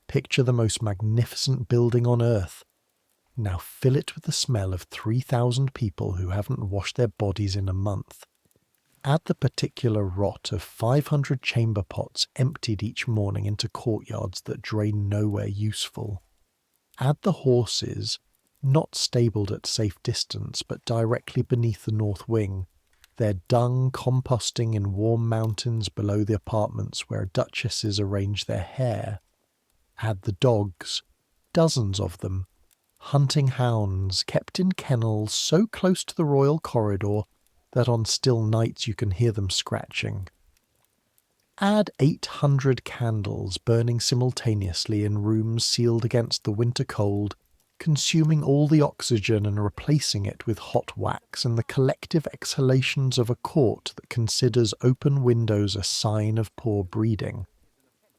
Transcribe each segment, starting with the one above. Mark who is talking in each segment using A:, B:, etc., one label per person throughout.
A: Picture the most magnificent building on earth. Now fill it with the smell of 3,000 people who haven't washed their bodies in a month. Add the particular rot of 500 chamber pots emptied each morning into courtyards that drain nowhere useful. Add the horses, not stabled at safe distance but directly beneath the north wing, their dung composting in warm mountains below the apartments where duchesses arrange their hair. Add the dogs, dozens of them, hunting hounds kept in kennels so close to the royal corridor that on still nights you can hear them scratching. Add 800 candles burning simultaneously in rooms sealed against the winter cold, consuming all the oxygen and replacing it with hot wax and the collective exhalations of a court that considers open windows a sign of poor breeding.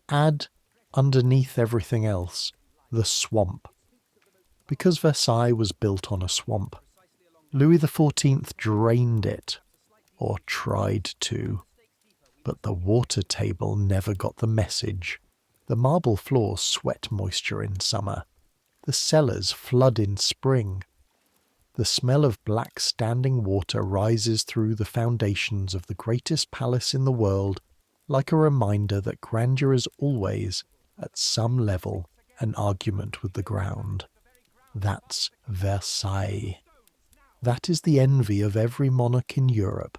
A: Add, underneath everything else, the swamp. Because Versailles was built on a swamp, Louis XIV drained it, or tried to. But the water table never got the message. The marble floors sweat moisture in summer. The cellars flood in spring. The smell of black standing water rises through the foundations of the greatest palace in the world, like a reminder that grandeur is always, at some level, an argument with the ground. That's Versailles. That is the envy of every monarch in Europe.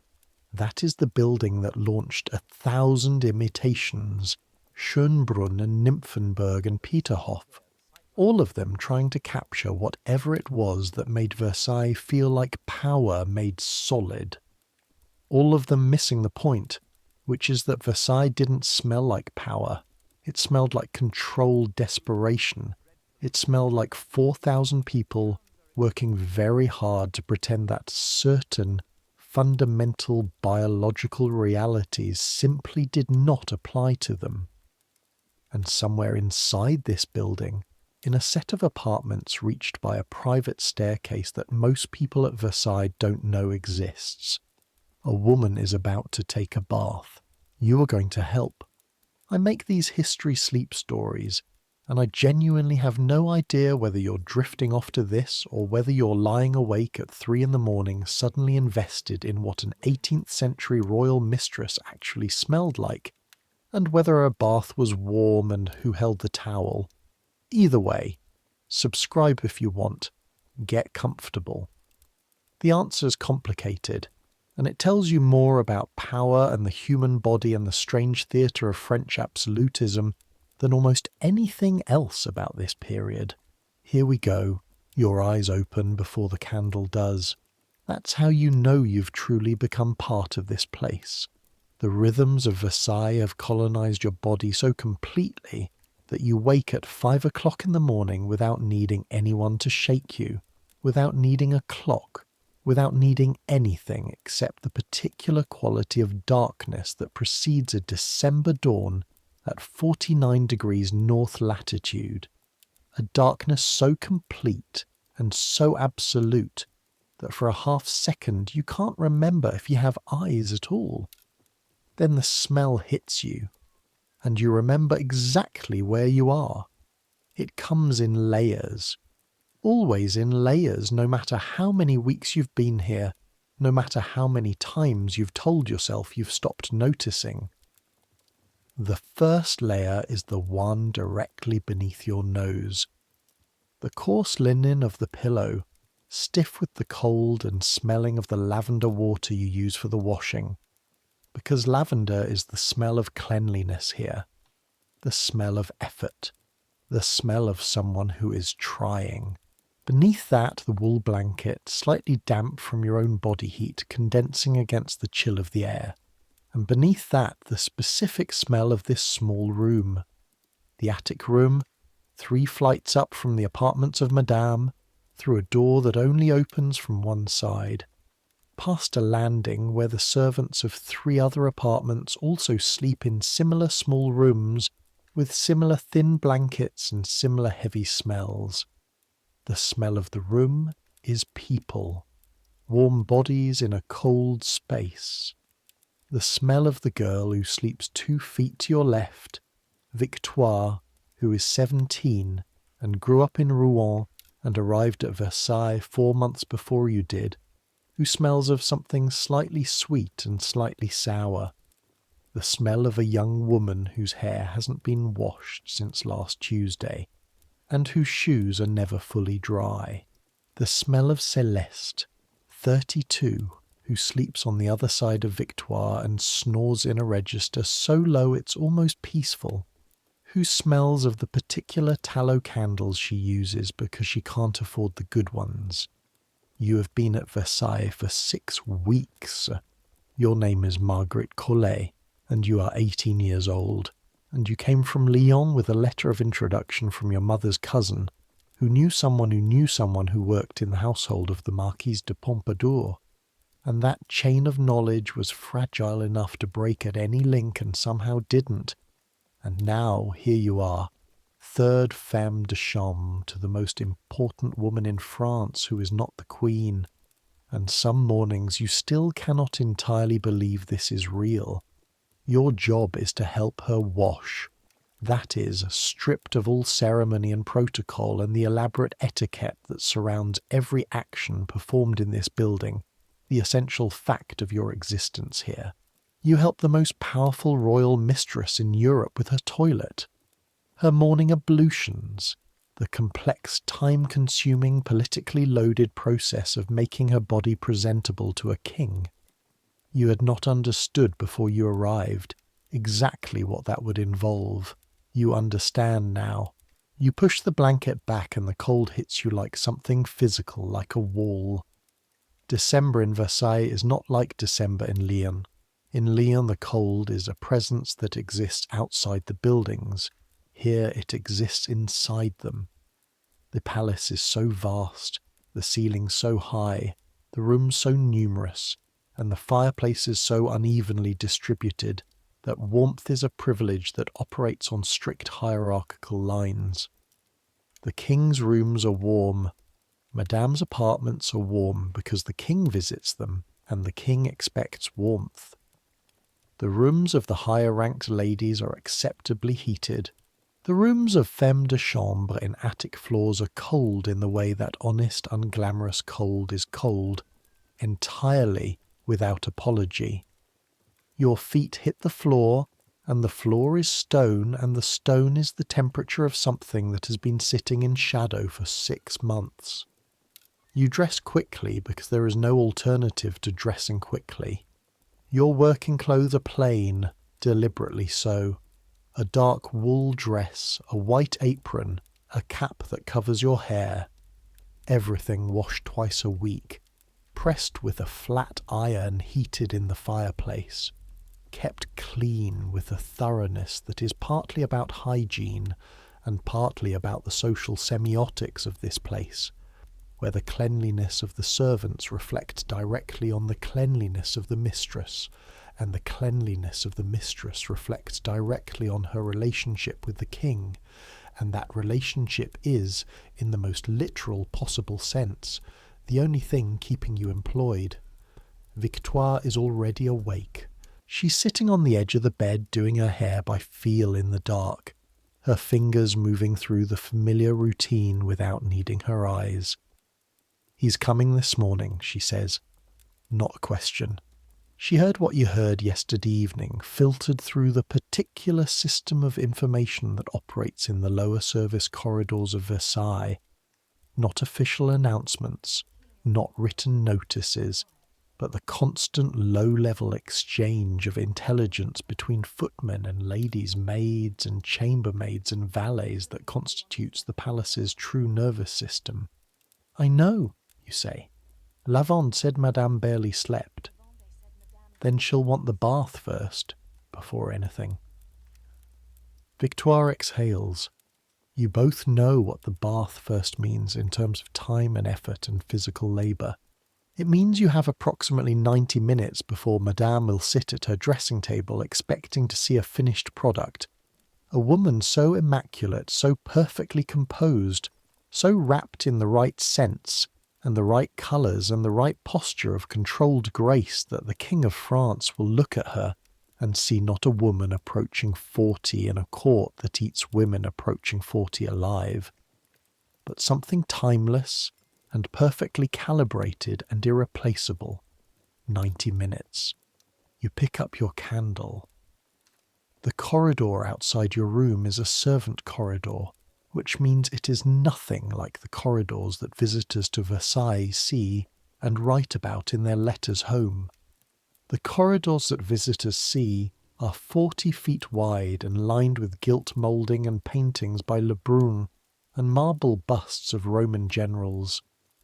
A: That is the building that launched 1,000 imitations, Schönbrunn and Nymphenburg and Peterhof, all of them trying to capture whatever it was that made Versailles feel like power made solid. All of them missing the point, which is that Versailles didn't smell like power. It smelled like controlled desperation. It smelled like 4,000 people working very hard to pretend that certain fundamental biological realities simply did not apply to them. And somewhere inside this building, in a set of apartments reached by a private staircase that most people at Versailles don't know exists, a woman is about to take a bath. You are going to help. I make these history sleep stories, and I genuinely have no idea whether you're drifting off to this or whether you're lying awake at 3 a.m. suddenly invested in what an 18th century royal mistress actually smelled like, and whether a bath was warm and who held the towel. Either way, subscribe if you want. Get comfortable. The answer's complicated, and it tells you more about power and the human body and the strange theatre of French absolutism than almost anything else about this period. Here we go, your eyes open before the candle does. That's how you know you've truly become part of this place. The rhythms of Versailles have colonized your body so completely that you wake at 5 o'clock in the morning without needing anyone to shake you, without needing a clock, without needing anything except the particular quality of darkness that precedes a December dawn at 49 degrees north latitude, a darkness so complete and so absolute that for a half second you can't remember if you have eyes at all. Then the smell hits you, and you remember exactly where you are. It comes in layers, always in layers, no matter how many weeks you've been here, no matter how many times you've told yourself you've stopped noticing. The first layer is the one directly beneath your nose. The coarse linen of the pillow, stiff with the cold and smelling of the lavender water you use for the washing. Because lavender is the smell of cleanliness here, the smell of effort, the smell of someone who is trying. Beneath that, the wool blanket, slightly damp from your own body heat condensing against the chill of the air. And beneath that, the specific smell of this small room. The attic room, 3 flights up from the apartments of Madame, through a door that only opens from one side. Past a landing where the servants of 3 other apartments also sleep in similar small rooms with similar thin blankets and similar heavy smells. The smell of the room is people, warm bodies in a cold space. The smell of the girl who sleeps 2 feet to your left, Victoire, who is 17 and grew up in Rouen and arrived at Versailles 4 months before you did, who smells of something slightly sweet and slightly sour, the smell of a young woman whose hair hasn't been washed since last Tuesday, and whose shoes are never fully dry, the smell of Céleste, 32, who sleeps on the other side of Victoire and snores in a register so low it's almost peaceful, who smells of the particular tallow candles she uses because she can't afford the good ones. You have been at Versailles for 6 weeks. Your name is Margaret Collet, and you are 18 years old, and you came from Lyon with a letter of introduction from your mother's cousin, who knew someone who worked in the household of the Marquise de Pompadour, and that chain of knowledge was fragile enough to break at any link and somehow didn't. And now here you are, third femme de chambre to the most important woman in France who is not the queen, and some mornings you still cannot entirely believe this is real. Your job is to help her wash. That is, stripped of all ceremony and protocol and the elaborate etiquette that surrounds every action performed in this building, the essential fact of your existence here. You help the most powerful royal mistress in Europe with her toilet, her morning ablutions, the complex, time-consuming, politically loaded process of making her body presentable to a king. You had not understood before you arrived exactly what that would involve. You understand now. You push the blanket back and the cold hits you like something physical, like a wall. December in Versailles is not like December in Lyon. In Lyon the cold is a presence that exists outside the buildings. Here it exists inside them. The palace is so vast, the ceilings so high, the rooms so numerous, and the fireplaces so unevenly distributed that warmth is a privilege that operates on strict hierarchical lines. The king's rooms are warm. Madame's apartments are warm because the king visits them, and the king expects warmth. The rooms of the higher-ranked ladies are acceptably heated. The rooms of femmes de chambre in attic floors are cold in the way that honest, unglamorous cold is cold, entirely without apology. Your feet hit the floor, and the floor is stone, and the stone is the temperature of something that has been sitting in shadow for 6 months. You dress quickly because there is no alternative to dressing quickly. Your working clothes are plain, deliberately so. A dark wool dress, a white apron, a cap that covers your hair. Everything washed twice a week, pressed with a flat iron heated in the fireplace, kept clean with a thoroughness that is partly about hygiene and partly about the social semiotics of this place, where the cleanliness of the servants reflects directly on the cleanliness of the mistress, and the cleanliness of the mistress reflects directly on her relationship with the king, and that relationship is, in the most literal possible sense, the only thing keeping you employed. Victoire is already awake. She's sitting on the edge of the bed doing her hair by feel in the dark, her fingers moving through the familiar routine without needing her eyes. "He's coming this morning," she says. Not a question. She heard what you heard yesterday evening, filtered through the particular system of information that operates in the lower service corridors of Versailles. Not official announcements, not written notices, but the constant low-level exchange of intelligence between footmen and ladies' maids and chambermaids and valets that constitutes the palace's true nervous system. "I know," you say. "Lavender said Madame barely slept." Then she'll want the bath first, before anything. Victoire exhales. You both know what the bath first means in terms of time and effort and physical labour. It means you have approximately 90 minutes before Madame will sit at her dressing table expecting to see a finished product. A woman so immaculate, so perfectly composed, so wrapped in the right scents, and the right colours and the right posture of controlled grace that the King of France will look at her and see not a woman approaching 40 in a court that eats women approaching 40 alive, but something timeless and perfectly calibrated and irreplaceable. 90 minutes. You pick up your candle. The corridor outside your room is a servant corridor, which means it is nothing like the corridors that visitors to Versailles see and write about in their letters home. The corridors that visitors see are 40 feet wide and lined with gilt moulding and paintings by Lebrun and marble busts of Roman generals.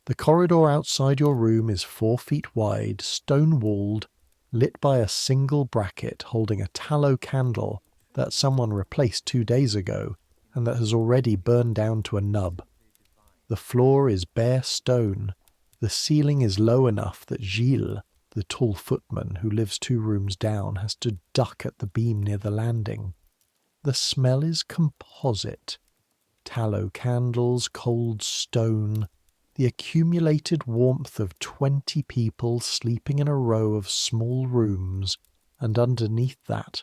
A: The corridor outside your room is 4 feet wide, stone-walled, lit by a single bracket holding a tallow candle that someone replaced 2 days ago and that has already burned down to a nub. The floor is bare stone. The ceiling is low enough that Gilles, the tall footman who lives 2 rooms down, has to duck at the beam near the landing. The smell is composite. Tallow candles, cold stone, the accumulated warmth of 20 people sleeping in a row of small rooms, and underneath that,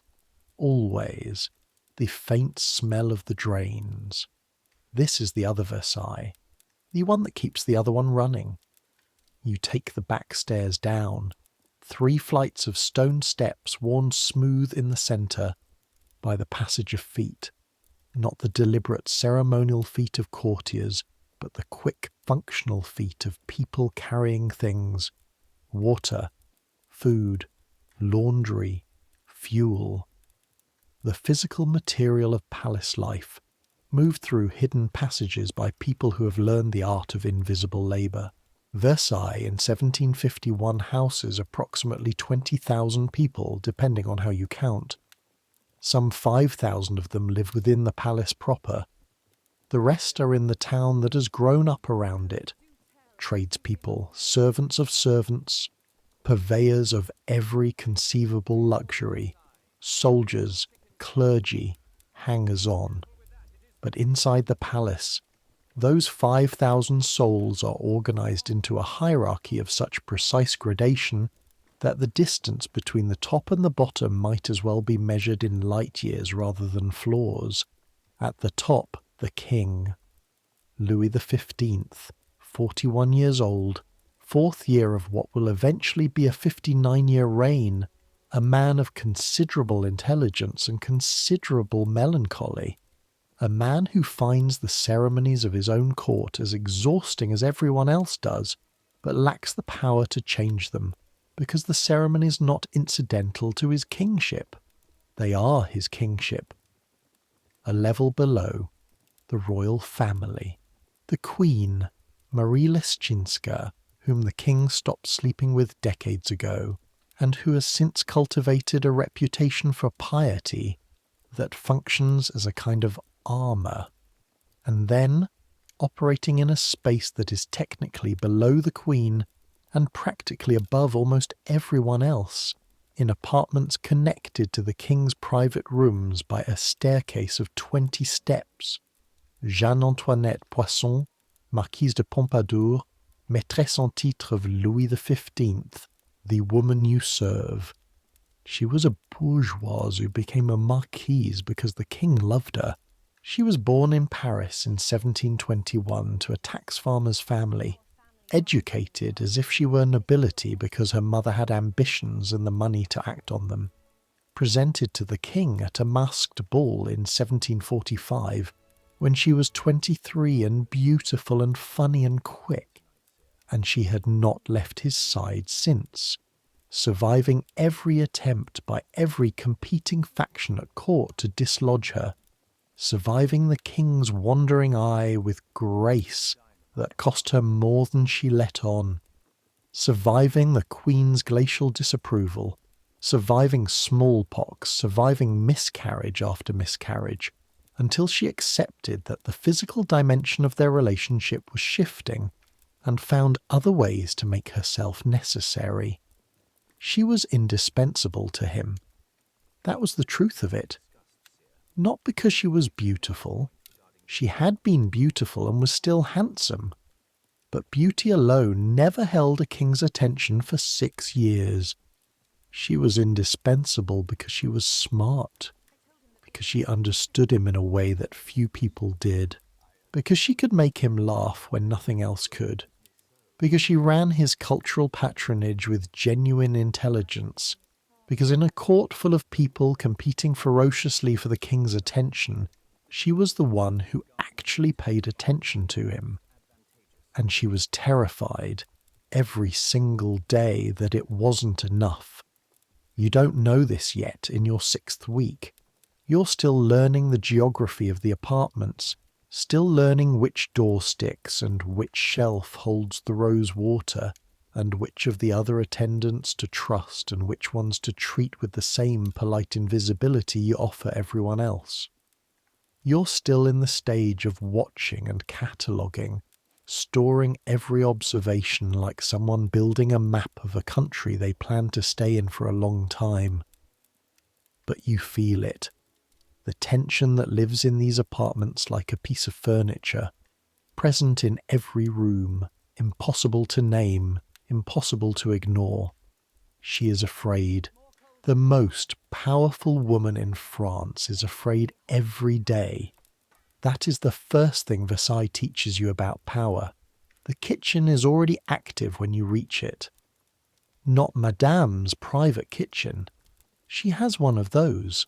A: always, the faint smell of the drains. This is the other Versailles, the one that keeps the other one running. You take the back stairs down, 3 flights of stone steps worn smooth in the centre by the passage of feet, not the deliberate ceremonial feet of courtiers, but the quick functional feet of people carrying things, water, food, laundry, fuel. The physical material of palace life, moved through hidden passages by people who have learned the art of invisible labour. Versailles in 1751 houses approximately 20,000 people, depending on how you count. Some 5,000 of them live within the palace proper. The rest are in the town that has grown up around it. Tradespeople, servants of servants, purveyors of every conceivable luxury, soldiers, clergy, hangers-on. But inside the palace, those 5,000 souls are organized into a hierarchy of such precise gradation that the distance between the top and the bottom might as well be measured in light years rather than floors. At the top, the king, Louis XV, 41 years old, 4th year of what will eventually be a 59-year reign, a man of considerable intelligence and considerable melancholy. A man who finds the ceremonies of his own court as exhausting as everyone else does, but lacks the power to change them, because the ceremonies are not incidental to his kingship. They are his kingship. A level below, the royal family. The Queen, Marie Leschinska, whom the king stopped sleeping with decades ago, and who has since cultivated a reputation for piety that functions as a kind of armour, and then, operating in a space that is technically below the Queen and practically above almost everyone else, in apartments connected to the King's private rooms by a staircase of 20 steps. Jeanne-Antoinette Poisson, Marquise de Pompadour, maîtresse en titre of Louis XV, the woman you serve. She was a bourgeoise who became a marquise because the king loved her. She was born in Paris in 1721 to a tax farmer's family, educated as if she were nobility because her mother had ambitions and the money to act on them, presented to the king at a masked ball in 1745 when she was 23 and beautiful and funny and quick, and she had not left his side since, surviving every attempt by every competing faction at court to dislodge her, surviving the king's wandering eye with grace that cost her more than she let on, surviving the queen's glacial disapproval, surviving smallpox, surviving miscarriage after miscarriage, until she accepted that the physical dimension of their relationship was shifting and found other ways to make herself necessary. She was indispensable to him. That was the truth of it. Not because she was beautiful. She had been beautiful and was still handsome. But beauty alone never held a king's attention for 6 years. She was indispensable because she was smart, because she understood him in a way that few people did, because she could make him laugh when nothing else could, because she ran his cultural patronage with genuine intelligence, because in a court full of people competing ferociously for the king's attention, she was the one who actually paid attention to him. And she was terrified every single day that it wasn't enough. You don't know this yet in your 6th week. You're still learning the geography of the apartments, still learning which door sticks and which shelf holds the rose water, and which of the other attendants to trust and which ones to treat with the same polite invisibility you offer everyone else. You're still in the stage of watching and cataloguing, storing every observation like someone building a map of a country they plan to stay in for a long time. But you feel it. The tension that lives in these apartments like a piece of furniture, present in every room, impossible to name, impossible to ignore. She is afraid. The most powerful woman in France is afraid every day. That is the first thing Versailles teaches you about power. The kitchen is already active when you reach it. Not Madame's private kitchen. She has one of those.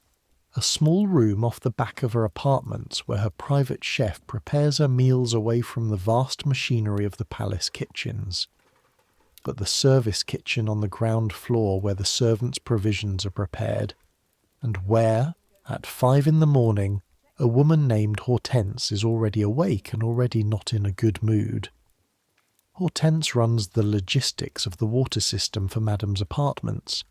A: A small room off the back of her apartments where her private chef prepares her meals away from the vast machinery of the palace kitchens. But the service kitchen on the ground floor where the servants' provisions are prepared, and where, at 5 a.m, a woman named Hortense is already awake and already not in a good mood. Hortense runs the logistics of the water system for Madame's apartments.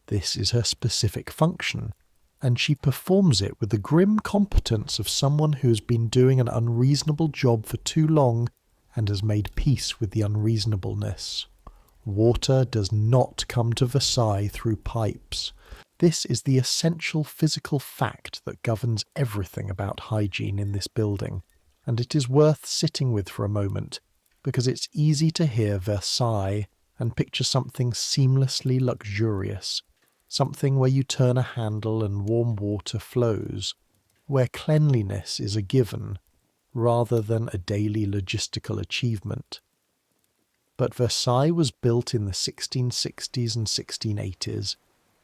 A: This is her specific function, and she performs it with the grim competence of someone who has been doing an unreasonable job for too long and has made peace with the unreasonableness. Water does not come to Versailles through pipes. This is the essential physical fact that governs everything about hygiene in this building, and it is worth sitting with for a moment, because it's easy to hear Versailles and picture something seamlessly luxurious, something where you turn a handle and warm water flows, where cleanliness is a given, rather than a daily logistical achievement. But Versailles was built in the 1660s and 1680s,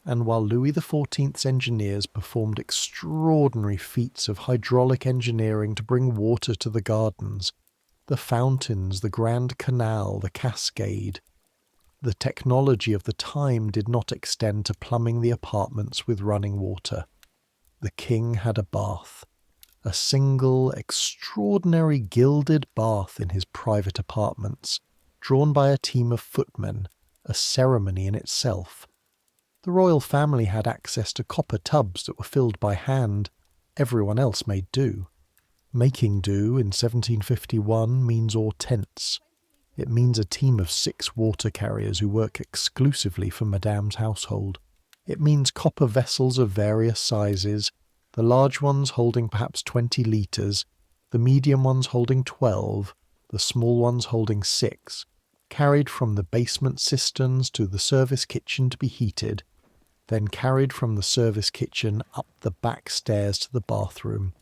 A: and while Louis XIV's engineers performed extraordinary feats of hydraulic engineering to bring water to the gardens, the fountains, the Grand Canal, the Cascade, the technology of the time did not extend to plumbing the apartments with running water. The king had a bath, a single, extraordinary gilded bath in his private apartments, drawn by a team of footmen, a ceremony in itself. The royal family had access to copper tubs that were filled by hand. Everyone else made do. Making do in 1751 means hortense. It means a team of 6 water carriers who work exclusively for Madame's household. It means copper vessels of various sizes, the large ones holding perhaps 20 litres, the medium ones holding 12, the small ones holding 6, carried from the basement cisterns to the service kitchen to be heated, then carried from the service kitchen up the back stairs to the bathroom,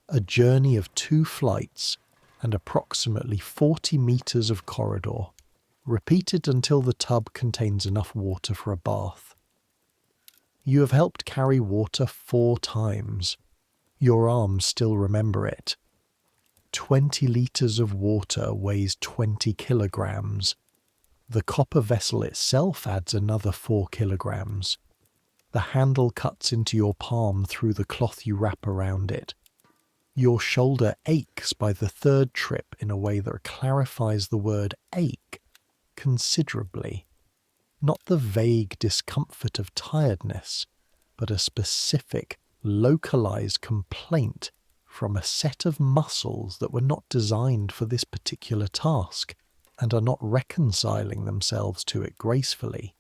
A: a journey of 2 flights and approximately 40 metres of corridor, repeated until the tub contains enough water for a bath. You have helped carry water 4 times. Your arms still remember it. 20 litres of water weighs 20 kilograms. The copper vessel itself adds another 4 kilograms. The handle cuts into your palm through the cloth you wrap around it. Your shoulder aches by the 3rd trip in a way that clarifies the word ache considerably. Not the vague discomfort of tiredness, but a specific, localized complaint from a set of muscles that were not designed for this particular task and are not reconciling themselves to it gracefully.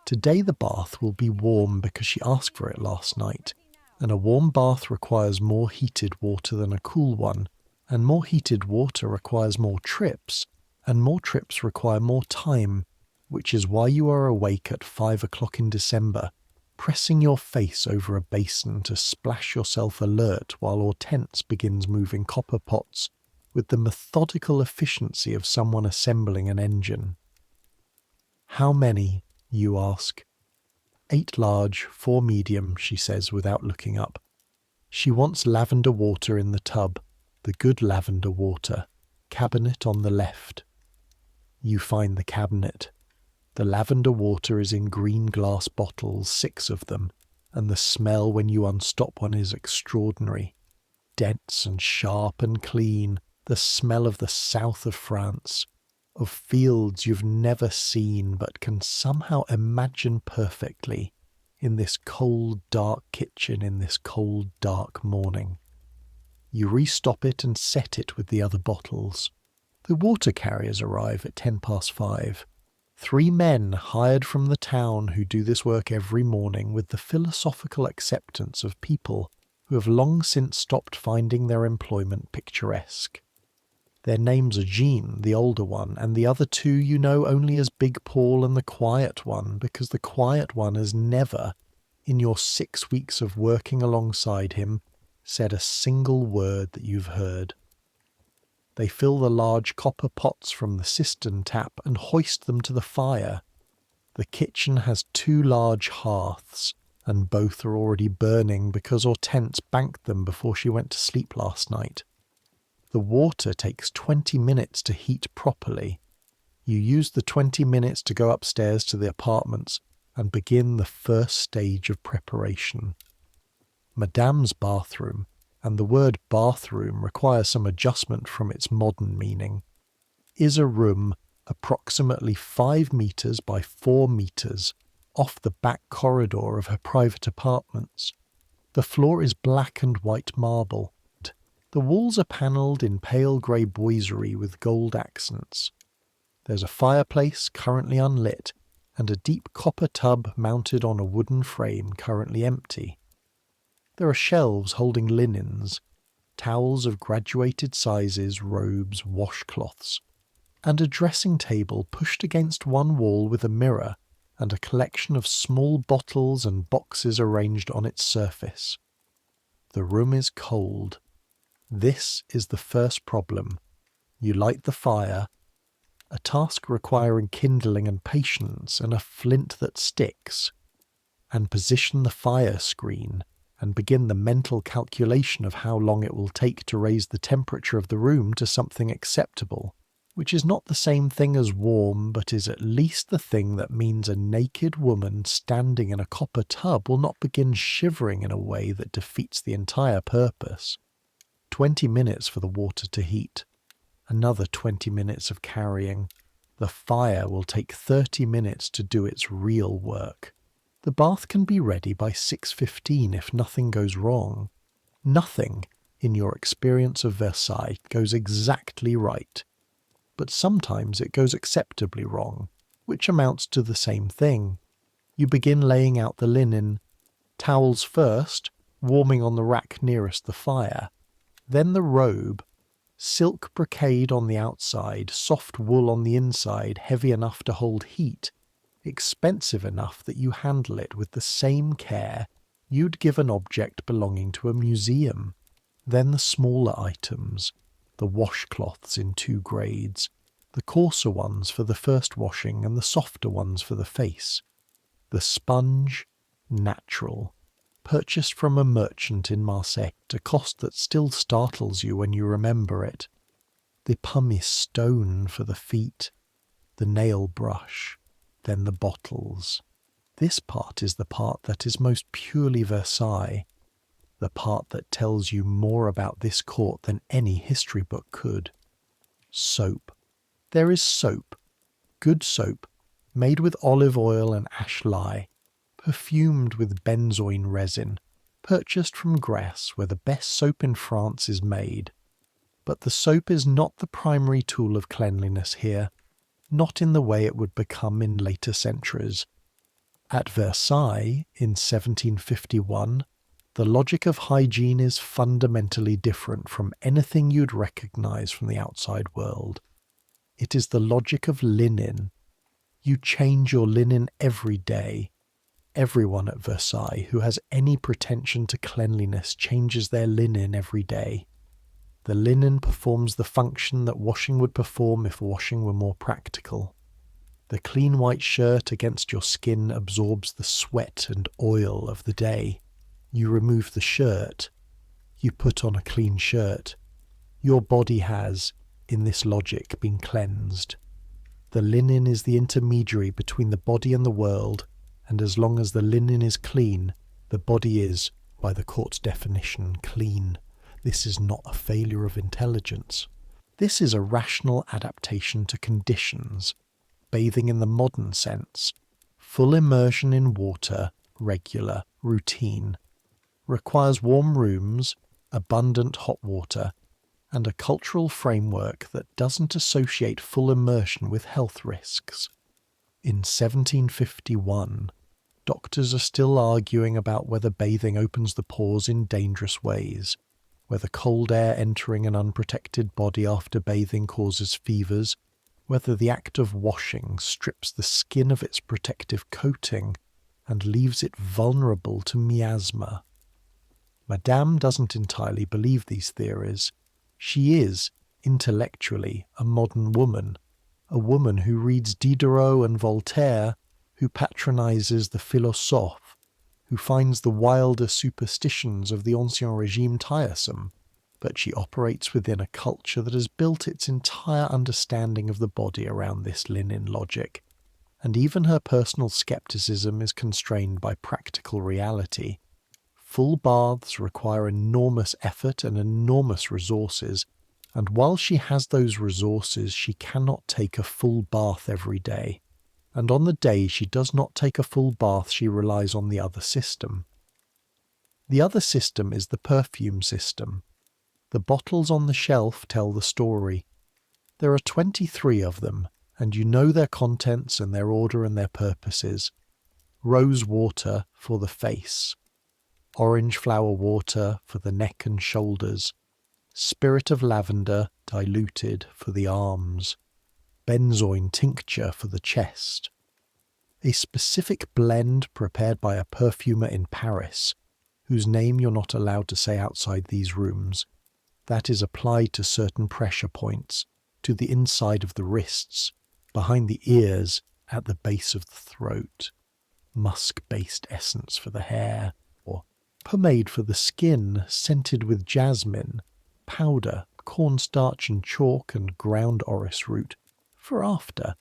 A: Today the bath will be warm because she asked for it last night, and a warm bath requires more heated water than a cool one, and more heated water requires more trips, and more trips require more time, which is why you are awake at 5 o'clock in December, pressing your face over a basin to splash yourself alert while Hortense begins moving copper pots with the methodical efficiency of someone assembling an engine. "How many?" you ask. "8 large, 4 medium," she says without looking up. She wants lavender water in the tub, the good lavender water, cabinet on the left. You find the cabinet. The lavender water is in green glass bottles, 6 of them, and the smell when you unstop one is extraordinary. Dense and sharp and clean, the smell of the south of France, of fields you've never seen but can somehow imagine perfectly in this cold, dark kitchen in this cold, dark morning. You restop it and set it with the other bottles. The water carriers arrive at 5:10. 3 men hired from the town who do this work every morning with the philosophical acceptance of people who have long since stopped finding their employment picturesque. Their names are Jean, the older one, and the other 2 you know only as Big Paul and the quiet one, because the quiet one has never, in your 6 weeks of working alongside him, said a single word that you've heard. They fill the large copper pots from the cistern tap and hoist them to the fire. The kitchen has 2 large hearths, and both are already burning because Hortense banked them before she went to sleep last night. The water takes 20 minutes to heat properly. You use the 20 minutes to go upstairs to the apartments and begin the first stage of preparation. Madame's bathroom, and the word bathroom requires some adjustment from its modern meaning, is a room approximately 5 meters by 4 meters off the back corridor of her private apartments. The floor is black and white marble. The walls are panelled in pale grey boiserie with gold accents. There's a fireplace currently unlit, and a deep copper tub mounted on a wooden frame currently empty. There are shelves holding linens, towels of graduated sizes, robes, washcloths, and a dressing table pushed against one wall with a mirror and a collection of small bottles and boxes arranged on its surface. The room is cold. This is the first problem. You light the fire, a task requiring kindling and patience and a flint that sticks, and position the fire screen and begin the mental calculation of how long it will take to raise the temperature of the room to something acceptable, which is not the same thing as warm, but is at least the thing that means a naked woman standing in a copper tub will not begin shivering in a way that defeats the entire purpose. 20 minutes for the water to heat. Another 20 minutes of carrying. The fire will take 30 minutes to do its real work. The bath can be ready by 6:15 if nothing goes wrong. Nothing, in your experience of Versailles, goes exactly right. But sometimes it goes acceptably wrong, which amounts to the same thing. You begin laying out the linen. Towels first, warming on the rack nearest the fire. Then the robe. Silk brocade on the outside, soft wool on the inside, heavy enough to hold heat, expensive enough that you handle it with the same care you'd give an object belonging to a museum. Then the smaller items, the washcloths in 2 grades, the coarser ones for the first washing and the softer ones for the face. The sponge, natural, purchased from a merchant in Marseille at a cost that still startles you when you remember it. The pumice stone for the feet, the nail brush, then the bottles. This part is the part that is most purely Versailles, the part that tells you more about this court than any history book could. Soap. There is soap, good soap, made with olive oil and ash lye, perfumed with benzoin resin, purchased from Grèce, where the best soap in France is made. But the soap is not the primary tool of cleanliness here, not in the way it would become in later centuries. At Versailles, in 1751, the logic of hygiene is fundamentally different from anything you'd recognize from the outside world. It is the logic of linen. You change your linen every day. Everyone at Versailles who has any pretension to cleanliness changes their linen every day. The linen performs the function that washing would perform if washing were more practical. The clean white shirt against your skin absorbs the sweat and oil of the day. You remove the shirt. You put on a clean shirt. Your body has, in this logic, been cleansed. The linen is the intermediary between the body and the world, and as long as the linen is clean, the body is, by the court's definition, clean. This is not a failure of intelligence. This is a rational adaptation to conditions, bathing in the modern sense, full immersion in water, regular, routine, requires warm rooms, abundant hot water, and a cultural framework that doesn't associate full immersion with health risks. In 1751, doctors are still arguing about whether bathing opens the pores in dangerous ways, whether cold air entering an unprotected body after bathing causes fevers, whether the act of washing strips the skin of its protective coating and leaves it vulnerable to miasma. Madame doesn't entirely believe these theories. She is, intellectually, a modern woman, a woman who reads Diderot and Voltaire, who patronizes the philosophe, who finds the wilder superstitions of the Ancien Régime tiresome, but she operates within a culture that has built its entire understanding of the body around this linen logic, and even her personal skepticism is constrained by practical reality. Full baths require enormous effort and enormous resources, and while she has those resources, she cannot take a full bath every day. And on the day she does not take a full bath, she relies on the other system. The other system is the perfume system. The bottles on the shelf tell the story. There are 23 of them, and you know their contents and their order and their purposes. Rose water for the face. Orange flower water for the neck and shoulders, spirit of lavender diluted for the arms, benzoin tincture for the chest. A specific blend prepared by a perfumer in Paris, whose name you're not allowed to say outside these rooms, that is applied to certain pressure points, to the inside of the wrists, behind the ears, at the base of the throat. Musk-based essence for the hair, or pomade for the skin, scented with jasmine, powder, cornstarch and chalk, and ground orris root for after.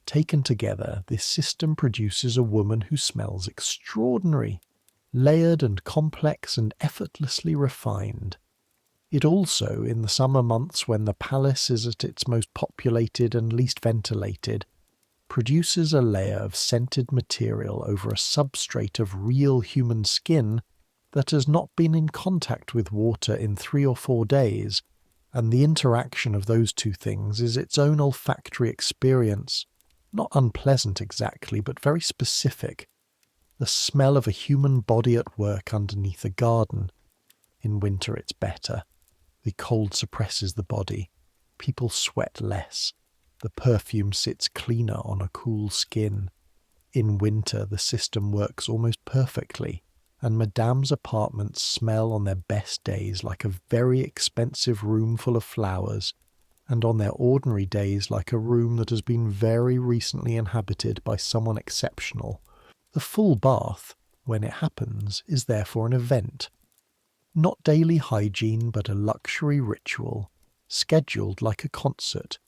A: Taken together, this system produces a woman who smells extraordinary, layered and complex and effortlessly refined. It also, in the summer months when the palace is at its most populated and least ventilated, produces a layer of scented material over a substrate of real human skin that has not been in contact with water in 3 or 4 days, and the interaction of those two things is its own olfactory experience, not unpleasant exactly, but very specific. The smell of a human body at work underneath a garden. In winter it's better. The cold suppresses the body. People sweat less. The perfume sits cleaner on a cool skin. In winter the system works almost perfectly, and Madame's apartments smell on their best days like a very expensive room full of flowers, and on their ordinary days like a room that has been very recently inhabited by someone exceptional. The full bath, when it happens, is therefore an event. Not daily hygiene, but a luxury ritual, scheduled like a concert,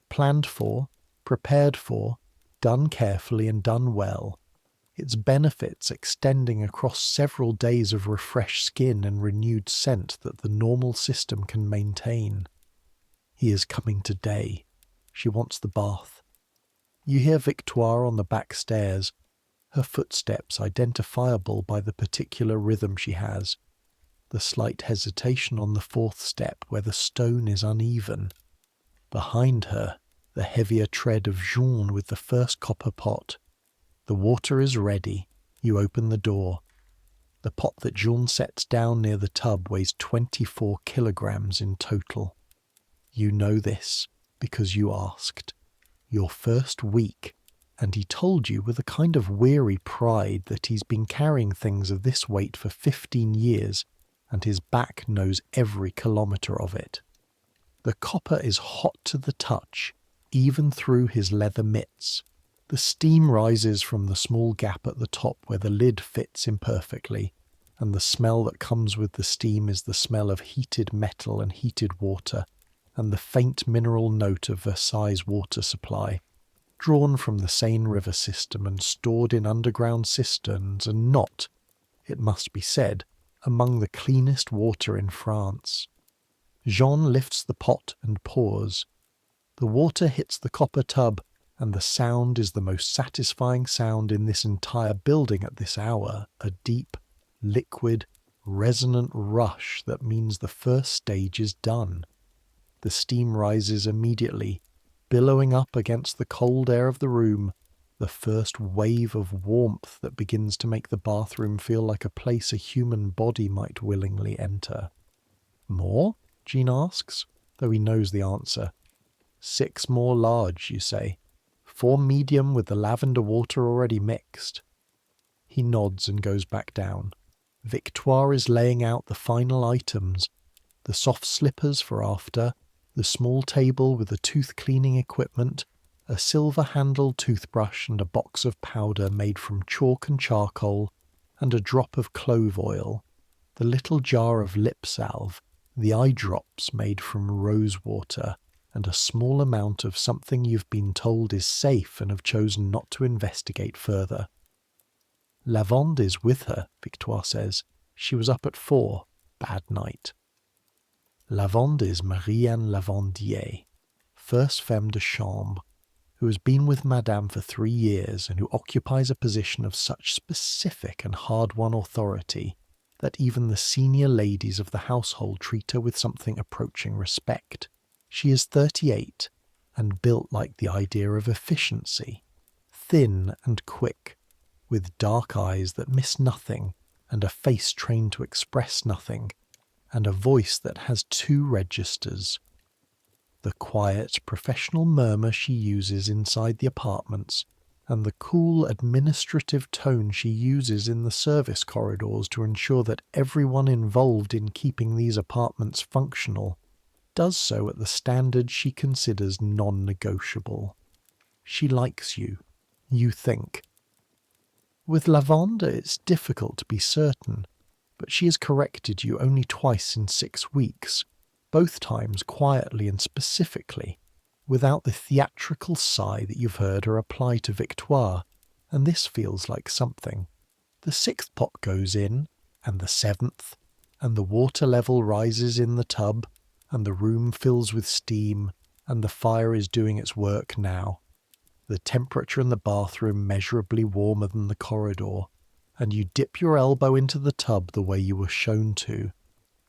A: planned for, prepared for, done carefully and done well, its benefits extending across several days of refreshed skin and renewed scent that the normal system can maintain. He is coming today. She wants the bath. You hear Victoire on the back stairs, her footsteps identifiable by the particular rhythm she has, the slight hesitation on the 4th step where the stone is uneven. Behind her, the heavier tread of Jean with the first copper pot. The water is ready. You open the door. The pot that Jean sets down near the tub weighs 24 kilograms in total. You know this because you asked. Your first week, and he told you with a kind of weary pride that he's been carrying things of this weight for 15 years, and his back knows every kilometre of it. The copper is hot to the touch, even through his leather mitts. The steam rises from the small gap at the top where the lid fits imperfectly, and the smell that comes with the steam is the smell of heated metal and heated water, and the faint mineral note of Versailles' water supply, drawn from the Seine river system and stored in underground cisterns, and not, it must be said, among the cleanest water in France. Jean lifts the pot and pours. The water hits the copper tub, and the sound is the most satisfying sound in this entire building at this hour, a deep, liquid, resonant rush that means the first stage is done. The steam rises immediately, billowing up against the cold air of the room, the first wave of warmth that begins to make the bathroom feel like a place a human body might willingly enter. More? Jean asks, though he knows the answer. 6 more large, you say. 4 medium with the lavender water already mixed. He nods and goes back down. Victoire is laying out the final items, the soft slippers for after, the small table with the tooth-cleaning equipment, a silver-handled toothbrush and a box of powder made from chalk and charcoal, and a drop of clove oil, the little jar of lip salve, the eye drops made from rose water, and a small amount of something you've been told is safe and have chosen not to investigate further. Lavende is with her, Victoire says. She was up at 4. Bad night. Lavende is Marie-Anne Lavendier, first femme de chambre, who has been with Madame for 3 years and who occupies a position of such specific and hard-won authority that even the senior ladies of the household treat her with something approaching respect. She is 38 and built like the idea of efficiency, thin and quick, with dark eyes that miss nothing and a face trained to express nothing, and a voice that has 2 registers. The quiet, professional murmur she uses inside the apartments, and the cool, administrative tone she uses in the service corridors to ensure that everyone involved in keeping these apartments functional does so at the standard she considers non-negotiable. She likes you, you think. With Lavende it's difficult to be certain, but she has corrected you only twice in 6 weeks, both times quietly and specifically, without the theatrical sigh that you've heard her apply to Victoire, and this feels like something. The 6th pot goes in, and the 7th, and the water level rises in the tub, and the room fills with steam, and the fire is doing its work now. The temperature in the bathroom measurably warmer than the corridor, and you dip your elbow into the tub the way you were shown to,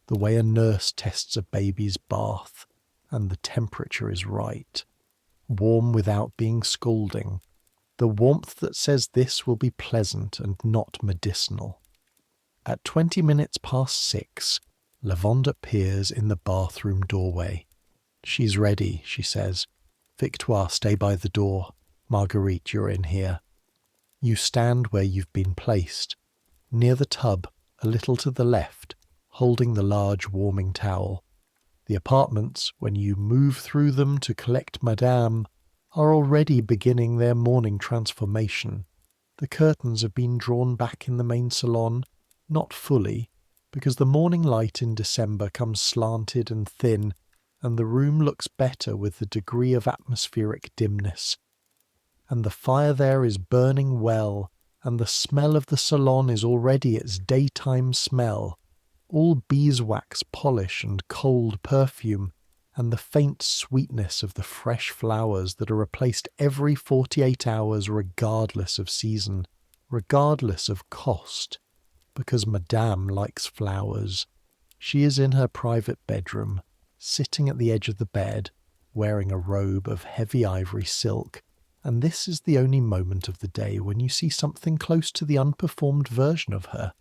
A: the way a nurse tests a baby's bath, and the temperature is right. Warm without being scalding. The warmth that says this will be pleasant and not medicinal. At 20 minutes past 6, Lavende appears in the bathroom doorway. She's ready, she says. Victoire, stay by the door. Marguerite, you're in here. You stand where you've been placed, near the tub, a little to the left, holding the large warming towel. The apartments, when you move through them to collect Madame, are already beginning their morning transformation. The curtains have been drawn back in the main salon, not fully, because the morning light in December comes slanted and thin, and the room looks better with the degree of atmospheric dimness. And the fire there is burning well, and the smell of the salon is already its daytime smell, all beeswax polish and cold perfume, and the faint sweetness of the fresh flowers that are replaced every 48 hours regardless of season, regardless of cost, because Madame likes flowers. She is in her private bedroom, sitting at the edge of the bed, wearing a robe of heavy ivory silk, and this is the only moment of the day when you see something close to the unperformed version of her.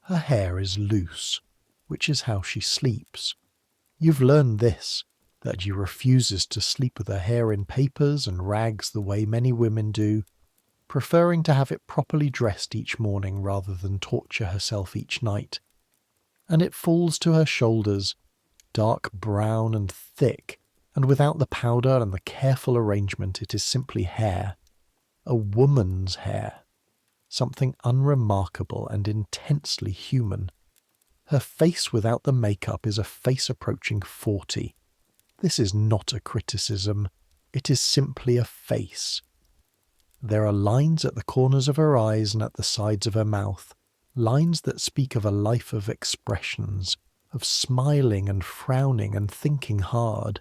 A: Her hair is loose, which is how she sleeps. You've learned this, that she refuses to sleep with her hair in papers and rags the way many women do, preferring to have it properly dressed each morning rather than torture herself each night. And it falls to her shoulders, dark brown and thick, and without the powder and the careful arrangement it is simply hair. A woman's hair. Something unremarkable and intensely human. Her face without the makeup is a face approaching 40. This is not a criticism. It is simply a face. There are lines at the corners of her eyes and at the sides of her mouth, lines that speak of a life of expressions, of smiling and frowning and thinking hard.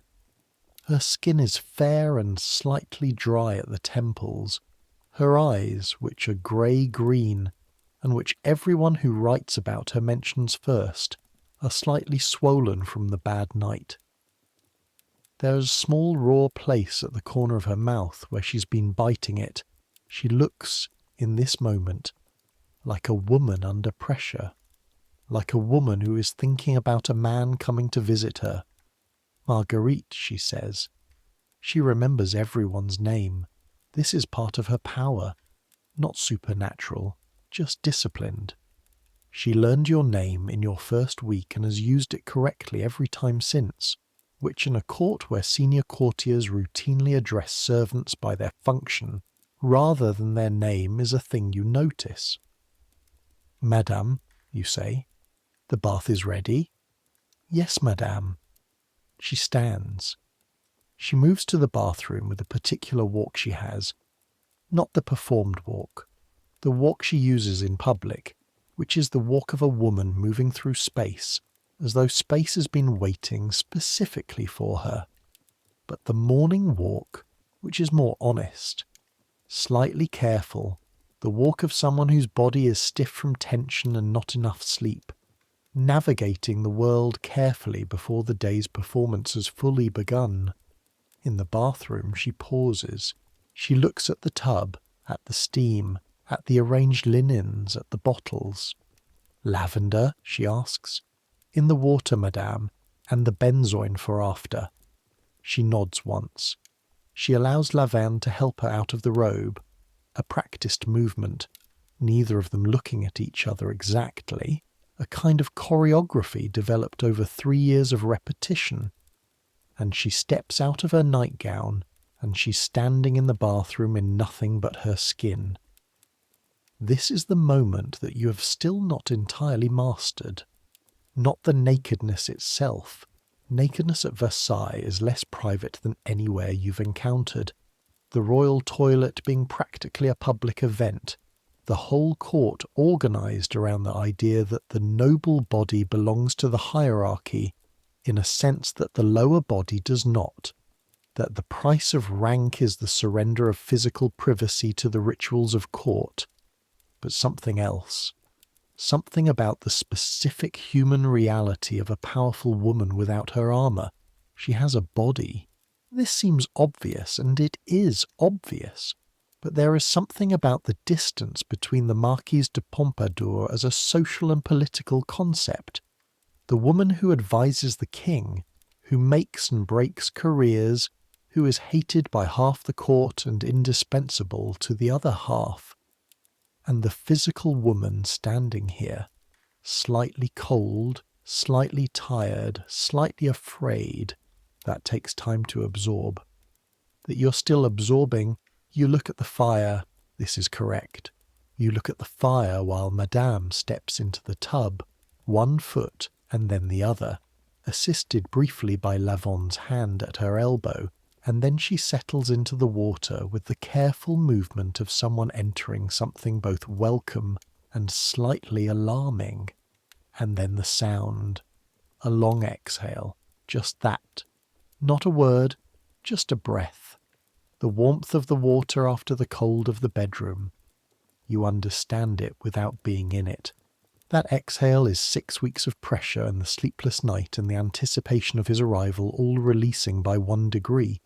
A: Her skin is fair and slightly dry at the temples. Her eyes, which are grey-green, and which everyone who writes about her mentions first, are slightly swollen from the bad night. There is a small raw place at the corner of her mouth where she's been biting it. She looks, in this moment, like a woman under pressure, like a woman who is thinking about a man coming to visit her. Marguerite, she says. She remembers everyone's name. This is part of her power, not supernatural, just disciplined. She learned your name in your first week and has used it correctly every time since, which in a court where senior courtiers routinely address servants by their function rather than their name is a thing you notice. Madame, you say, the bath is ready? Yes, madame. She stands. She moves to the bathroom with a particular walk she has, not the performed walk, the walk she uses in public, which is the walk of a woman moving through space, as though space has been waiting specifically for her. But the morning walk, which is more honest, slightly careful, the walk of someone whose body is stiff from tension and not enough sleep, navigating the world carefully before the day's performance has fully begun. In the bathroom she pauses. She looks at the tub, at the steam, at the arranged linens, at the bottles. Lavender, she asks. In the water, madame, and the benzoin for after. She nods once. She allows Laverne to help her out of the robe, a practised movement, neither of them looking at each other exactly, a kind of choreography developed over 3 years of repetition. And she steps out of her nightgown, and she's standing in the bathroom in nothing but her skin. This is the moment that you have still not entirely mastered. Not the nakedness itself. Nakedness at Versailles is less private than anywhere you've encountered. The royal toilet being practically a public event, the whole court organised around the idea that the noble body belongs to the hierarchy, in a sense that the lower body does not, that the price of rank is the surrender of physical privacy to the rituals of court, but something else. Something about the specific human reality of a powerful woman without her armour. She has a body. This seems obvious, and it is obvious, but there is something about the distance between the Marquise de Pompadour as a social and political concept, the woman who advises the king, who makes and breaks careers, who is hated by half the court and indispensable to the other half, and the physical woman standing here, slightly cold, slightly tired, slightly afraid. That takes time to absorb. That you're still absorbing, you look at the fire, this is correct. You look at the fire while Madame steps into the tub, one foot and then the other, assisted briefly by Lavende's hand at her elbow, and then she settles into the water with the careful movement of someone entering something both welcome and slightly alarming. And then the sound. A long exhale. Just that. Not a word, just a breath. The warmth of the water after the cold of the bedroom. You understand it without being in it. That exhale is 6 weeks of pressure and the sleepless night and the anticipation of his arrival all releasing by 1 degree.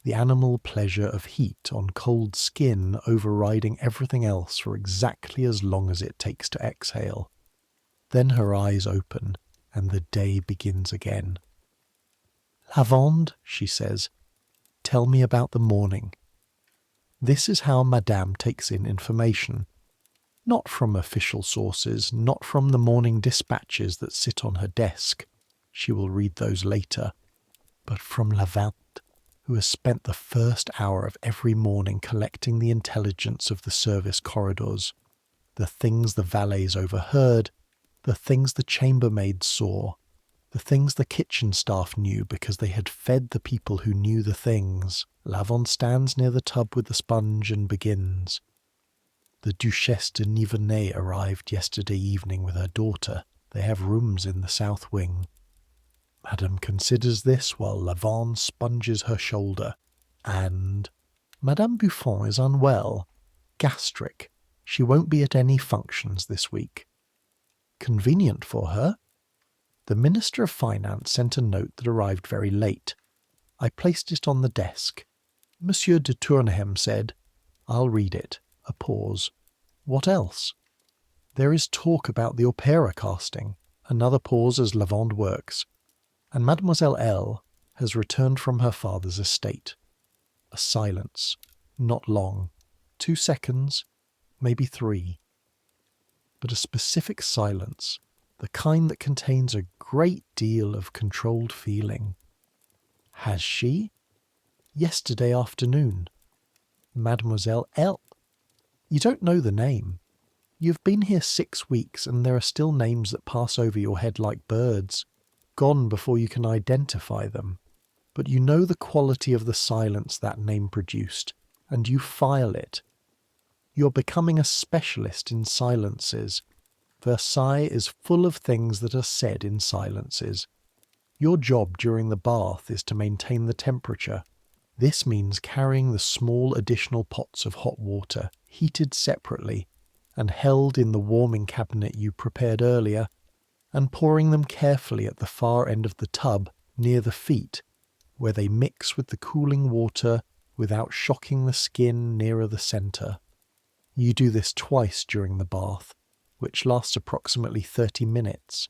A: The animal pleasure of heat on cold skin overriding everything else for exactly as long as it takes to exhale. Then her eyes open, and the day begins again. Lavende, she says, tell me about the morning. This is how Madame takes in information. Not from official sources, not from the morning dispatches that sit on her desk. She will read those later. But from Lavender, who has spent the first hour of every morning collecting the intelligence of the service corridors, the things the valets overheard, the things the chambermaids saw, the things the kitchen staff knew because they had fed the people who knew the things. Lavande stands near the tub with the sponge and begins. The Duchesse de Nivernais arrived yesterday evening with her daughter. They have rooms in the south wing. Madame considers this while Lavande sponges her shoulder. And Madame Buffon is unwell. Gastric. She won't be at any functions this week. Convenient for her. The Minister of Finance sent a note that arrived very late. I placed it on the desk. Monsieur de Tourneham said, I'll read it. A pause. What else? There is talk about the opera casting. Another pause as Lavande works. And Mademoiselle L. has returned from her father's estate. A silence. Not long. 2 seconds, maybe 3. But a specific silence, the kind that contains a great deal of controlled feeling. Has she? Yesterday afternoon. Mademoiselle L. You don't know the name. You've been here 6 weeks and there are still names that pass over your head like birds, gone before you can identify them. But you know the quality of the silence that name produced, and you file it. You're becoming a specialist in silences. Versailles is full of things that are said in silences. Your job during the bath is to maintain the temperature. This means carrying the small additional pots of hot water, heated separately, and held in the warming cabinet you prepared earlier, and pouring them carefully at the far end of the tub, near the feet, where they mix with the cooling water without shocking the skin nearer the centre. You do this twice during the bath, which lasts approximately 30 minutes.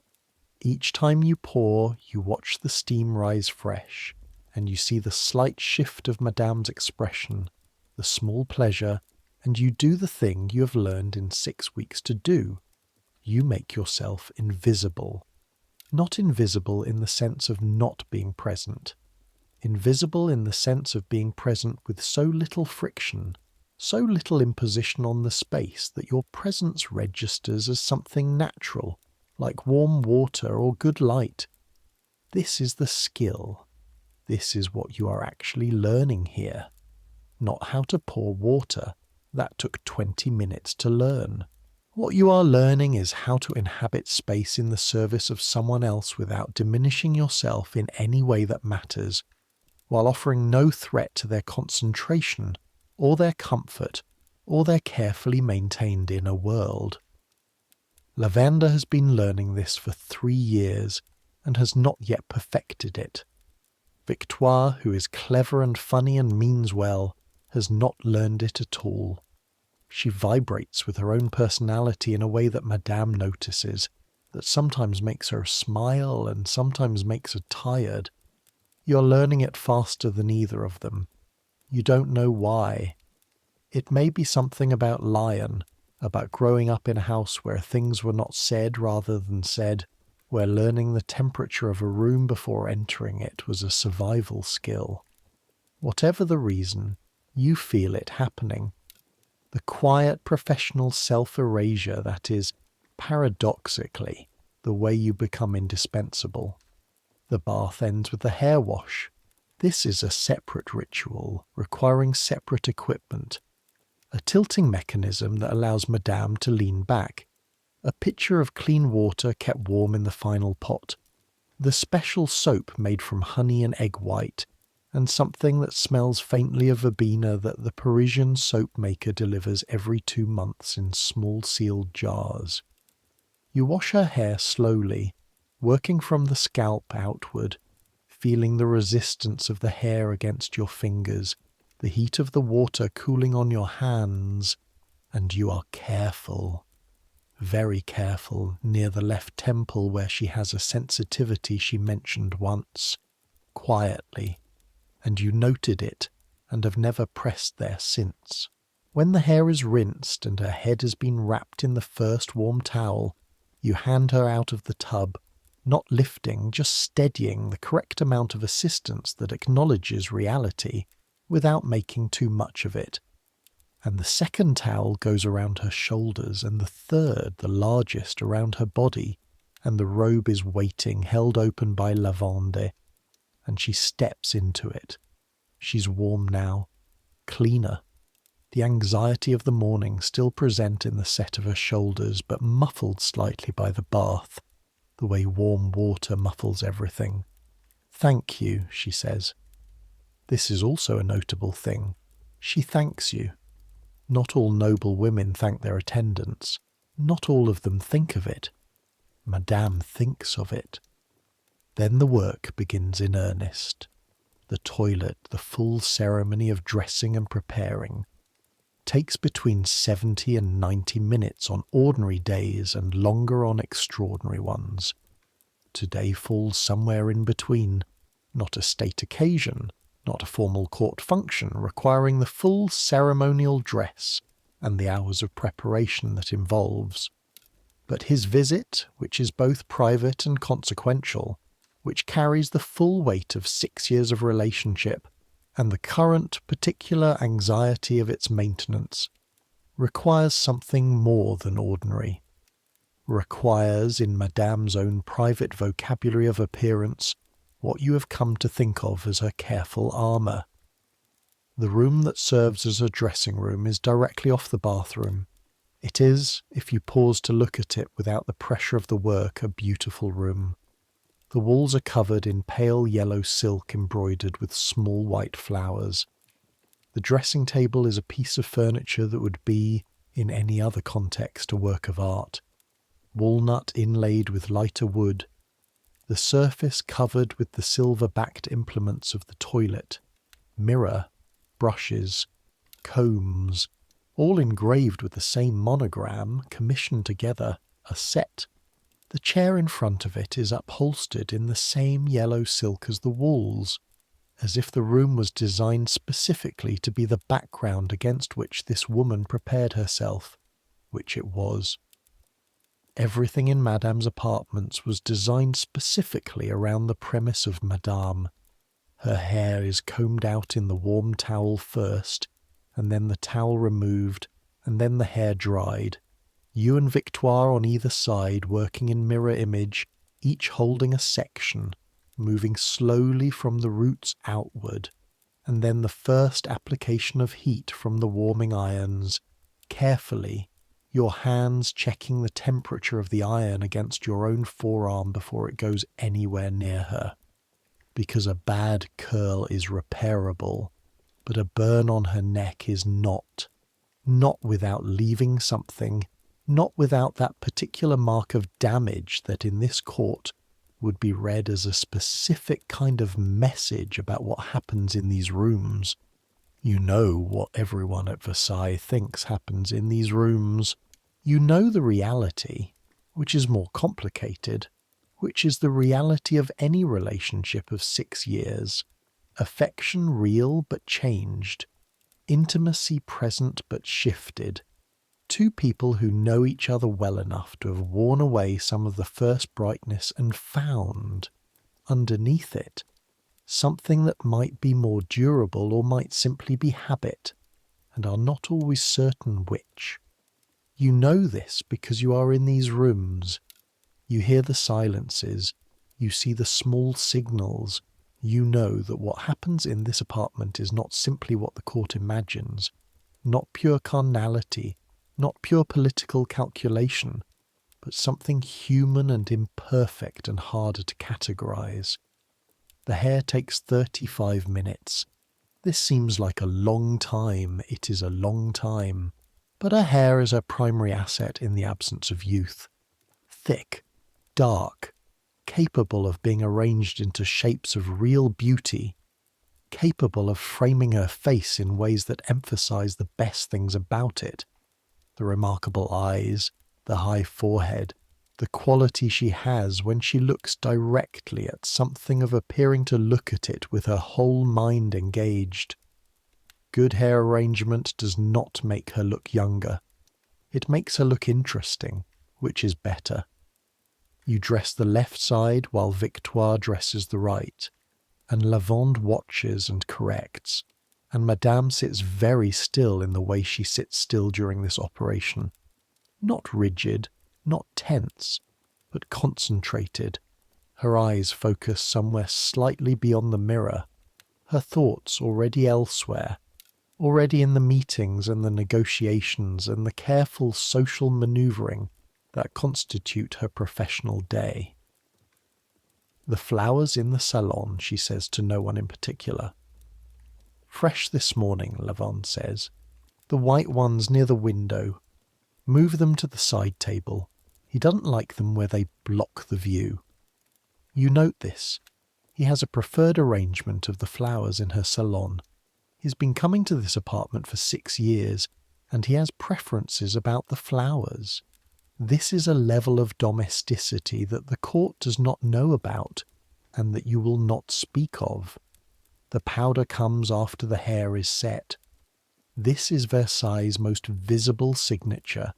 A: Each time you pour, you watch the steam rise fresh, and you see the slight shift of Madame's expression, the small pleasure, and you do the thing you have learned in 6 weeks to do. You make yourself invisible. Not invisible in the sense of not being present. Invisible in the sense of being present with so little friction, so little imposition on the space that your presence registers as something natural, like warm water or good light. This is the skill. This is what you are actually learning here. Not how to pour water. That took 20 minutes to learn. What you are learning is how to inhabit space in the service of someone else without diminishing yourself in any way that matters, while offering no threat to their concentration, or their comfort, or their carefully maintained inner world. Lavender has been learning this for 3 years, and has not yet perfected it. Victoire, who is clever and funny and means well, has not learned it at all. She vibrates with her own personality in a way that Madame notices, that sometimes makes her smile and sometimes makes her tired. You're learning it faster than either of them. You don't know why. It may be something about Lion, about growing up in a house where things were not said rather than said, where learning the temperature of a room before entering it was a survival skill. Whatever the reason, you feel it happening. The quiet professional self-erasure that is, paradoxically, the way you become indispensable. The bath ends with the hair wash. This is a separate ritual, requiring separate equipment. A tilting mechanism that allows Madame to lean back. A pitcher of clean water kept warm in the final pot. The special soap made from honey and egg white, and something that smells faintly of verbena that the Parisian soap maker delivers every 2 months in small sealed jars. You wash her hair slowly, working from the scalp outward, feeling the resistance of the hair against your fingers, the heat of the water cooling on your hands, and you are careful, very careful, near the left temple where she has a sensitivity she mentioned once, quietly, and you noted it, and have never pressed there since. When the hair is rinsed and her head has been wrapped in the first warm towel, you hand her out of the tub, not lifting, just steadying the correct amount of assistance that acknowledges reality without making too much of it. And the second towel goes around her shoulders, and the third, the largest, around her body, and the robe is waiting, held open by lavender, and she steps into it. She's warm now, cleaner. The anxiety of the morning still present in the set of her shoulders, but muffled slightly by the bath, the way warm water muffles everything. "Thank you," she says. This is also a notable thing. She thanks you. Not all noble women thank their attendants. Not all of them think of it. Madame thinks of it. Then the work begins in earnest. The toilet, the full ceremony of dressing and preparing, takes between 70 and 90 minutes on ordinary days and longer on extraordinary ones. Today falls somewhere in between, not a state occasion, not a formal court function requiring the full ceremonial dress and the hours of preparation that involves, but his visit, which is both private and consequential, which carries the full weight of 6 years of relationship and the current particular anxiety of its maintenance, requires something more than ordinary, requires, in Madame's own private vocabulary of appearance, what you have come to think of as her careful armour. The room that serves as a dressing room is directly off the bathroom. It is, if you pause to look at it without the pressure of the work, a beautiful room. The walls are covered in pale yellow silk embroidered with small white flowers. The dressing table is a piece of furniture that would be, in any other context, a work of art. Walnut inlaid with lighter wood, the surface covered with the silver-backed implements of the toilet, mirror, brushes, combs, all engraved with the same monogram, commissioned together, a set. The chair in front of it is upholstered in the same yellow silk as the walls, as if the room was designed specifically to be the background against which this woman prepared herself, which it was. Everything in Madame's apartments was designed specifically around the premise of Madame. Her hair is combed out in the warm towel first, and then the towel removed, and then the hair dried. You and Victoire on either side working in mirror image, each holding a section, moving slowly from the roots outward, and then the first application of heat from the warming irons, carefully, your hands checking the temperature of the iron against your own forearm before it goes anywhere near her. Because a bad curl is repairable, but a burn on her neck is not. Not without leaving something, not without that particular mark of damage that in this court would be read as a specific kind of message about what happens in these rooms. You know what everyone at Versailles thinks happens in these rooms. You know the reality, which is more complicated, which is the reality of any relationship of 6 years. Affection real but changed. Intimacy present but shifted. Two people who know each other well enough to have worn away some of the first brightness and found, underneath it, something that might be more durable or might simply be habit, and are not always certain which. You know this because you are in these rooms. You hear the silences, you see the small signals. You know that what happens in this apartment is not simply what the court imagines, not pure carnality, not pure political calculation, but something human and imperfect and harder to categorize. The hair takes 35 minutes. This seems like a long time. It is a long time. But her hair is her primary asset in the absence of youth. Thick, dark, capable of being arranged into shapes of real beauty, capable of framing her face in ways that emphasize the best things about it. The remarkable eyes, the high forehead, the quality she has when she looks directly at something of appearing to look at it with her whole mind engaged. good hair arrangement does not make her look younger. It makes her look interesting, which is better. You dress the left side while Victoire dresses the right, and Lavande watches and corrects, and Madame sits very still in the way she sits still during this operation. Not rigid, not tense, but concentrated, her eyes focused somewhere slightly beyond the mirror, her thoughts already elsewhere, already in the meetings and the negotiations and the careful social manoeuvring that constitute her professional day. The flowers in the salon, she says to no one in particular. Fresh this morning, Lavande says. The white ones near the window. Move them to the side table. He doesn't like them where they block the view. You note this. He has a preferred arrangement of the flowers in her salon. He's been coming to this apartment for 6 years, and he has preferences about the flowers. This is a level of domesticity that the court does not know about, and that you will not speak of. The powder comes after the hair is set. This is Versailles' most visible signature,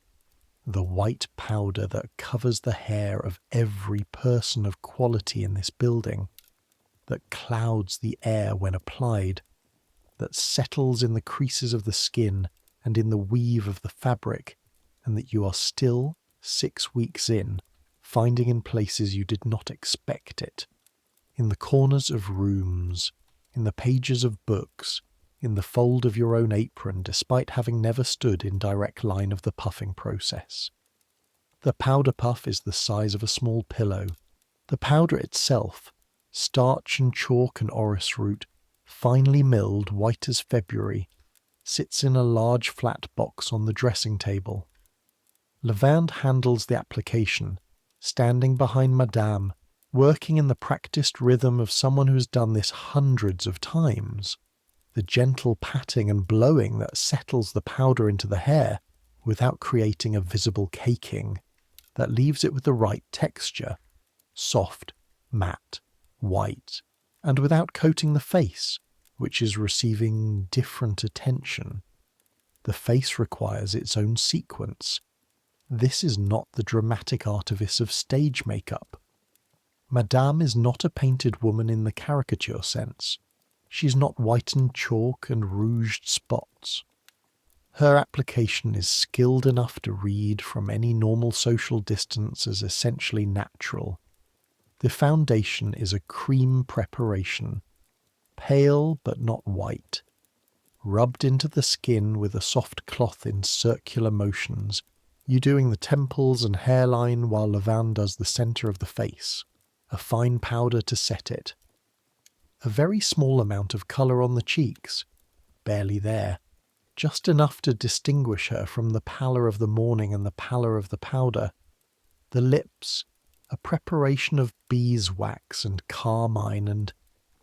A: the white powder that covers the hair of every person of quality in this building, that clouds the air when applied, that settles in the creases of the skin and in the weave of the fabric, and that you are still, 6 weeks in, finding in places you did not expect it, in the corners of rooms, in the pages of books, in the fold of your own apron, despite having never stood in direct line of the puffing process. The powder puff is the size of a small pillow. The powder itself, starch and chalk and orris root, finely milled, white as February, sits in a large flat box on the dressing table. Lavande handles the application, standing behind Madame, working in the practiced rhythm of someone who has done this hundreds of times. The gentle patting and blowing that settles the powder into the hair without creating a visible caking, that leaves it with the right texture, soft, matte, white, and without coating the face, which is receiving different attention. The face requires its own sequence. This is not the dramatic artifice of stage makeup. Madame is not a painted woman in the caricature sense. She's not whitened chalk and rouged spots. Her application is skilled enough to read from any normal social distance as essentially natural. The foundation is a cream preparation, pale but not white, rubbed into the skin with a soft cloth in circular motions, you doing the temples and hairline while Lavande does the centre of the face, a fine powder to set it. A very small amount of colour on the cheeks, barely there, just enough to distinguish her from the pallor of the morning and the pallor of the powder. The lips, a preparation of beeswax and carmine and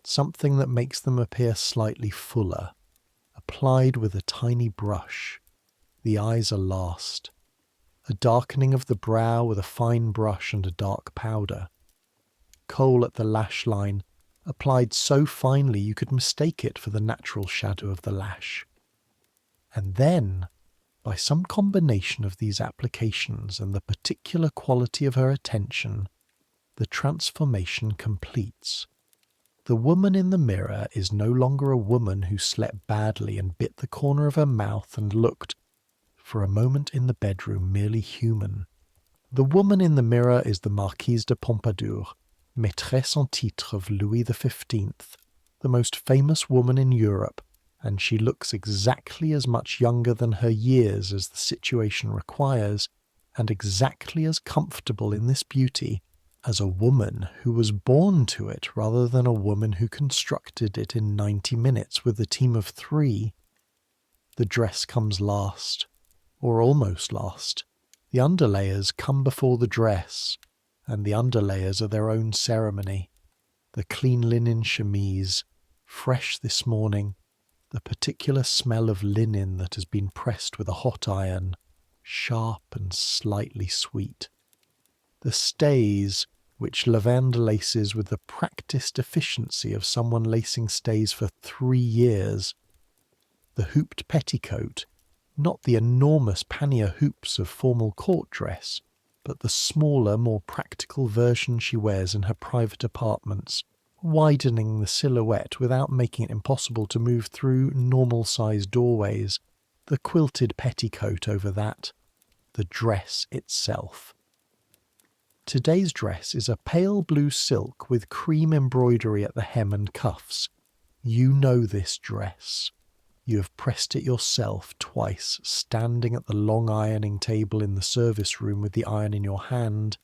A: something that makes them appear slightly fuller, applied with a tiny brush. The eyes are last. A darkening of the brow with a fine brush and a dark powder. Kohl at the lash line, applied so finely you could mistake it for the natural shadow of the lash. And then, by some combination of these applications and the particular quality of her attention, the transformation completes. The woman in the mirror is no longer a woman who slept badly and bit the corner of her mouth and looked, for a moment in the bedroom, merely human. The woman in the mirror is the Marquise de Pompadour, maîtresse en titre of Louis XV, the most famous woman in Europe, and she looks exactly as much younger than her years as the situation requires, and exactly as comfortable in this beauty as a woman who was born to it rather than a woman who constructed it in 90 minutes with a team of 3. The dress comes last, or almost last. The underlayers come before the dress, and the underlayers are their own ceremony. The clean linen chemise, fresh this morning, the particular smell of linen that has been pressed with a hot iron, sharp and slightly sweet. The stays, which Lavande laces with the practised efficiency of someone lacing stays for 3 years. The hooped petticoat, not the enormous pannier hoops of formal court dress, but the smaller, more practical version she wears in her private apartments, widening the silhouette without making it impossible to move through normal-sized doorways, the quilted petticoat over that, the dress itself. Today's dress is a pale blue silk with cream embroidery at the hem and cuffs. You know this dress. You have pressed it yourself twice, standing at the long ironing table in the service room with the iron in your hand,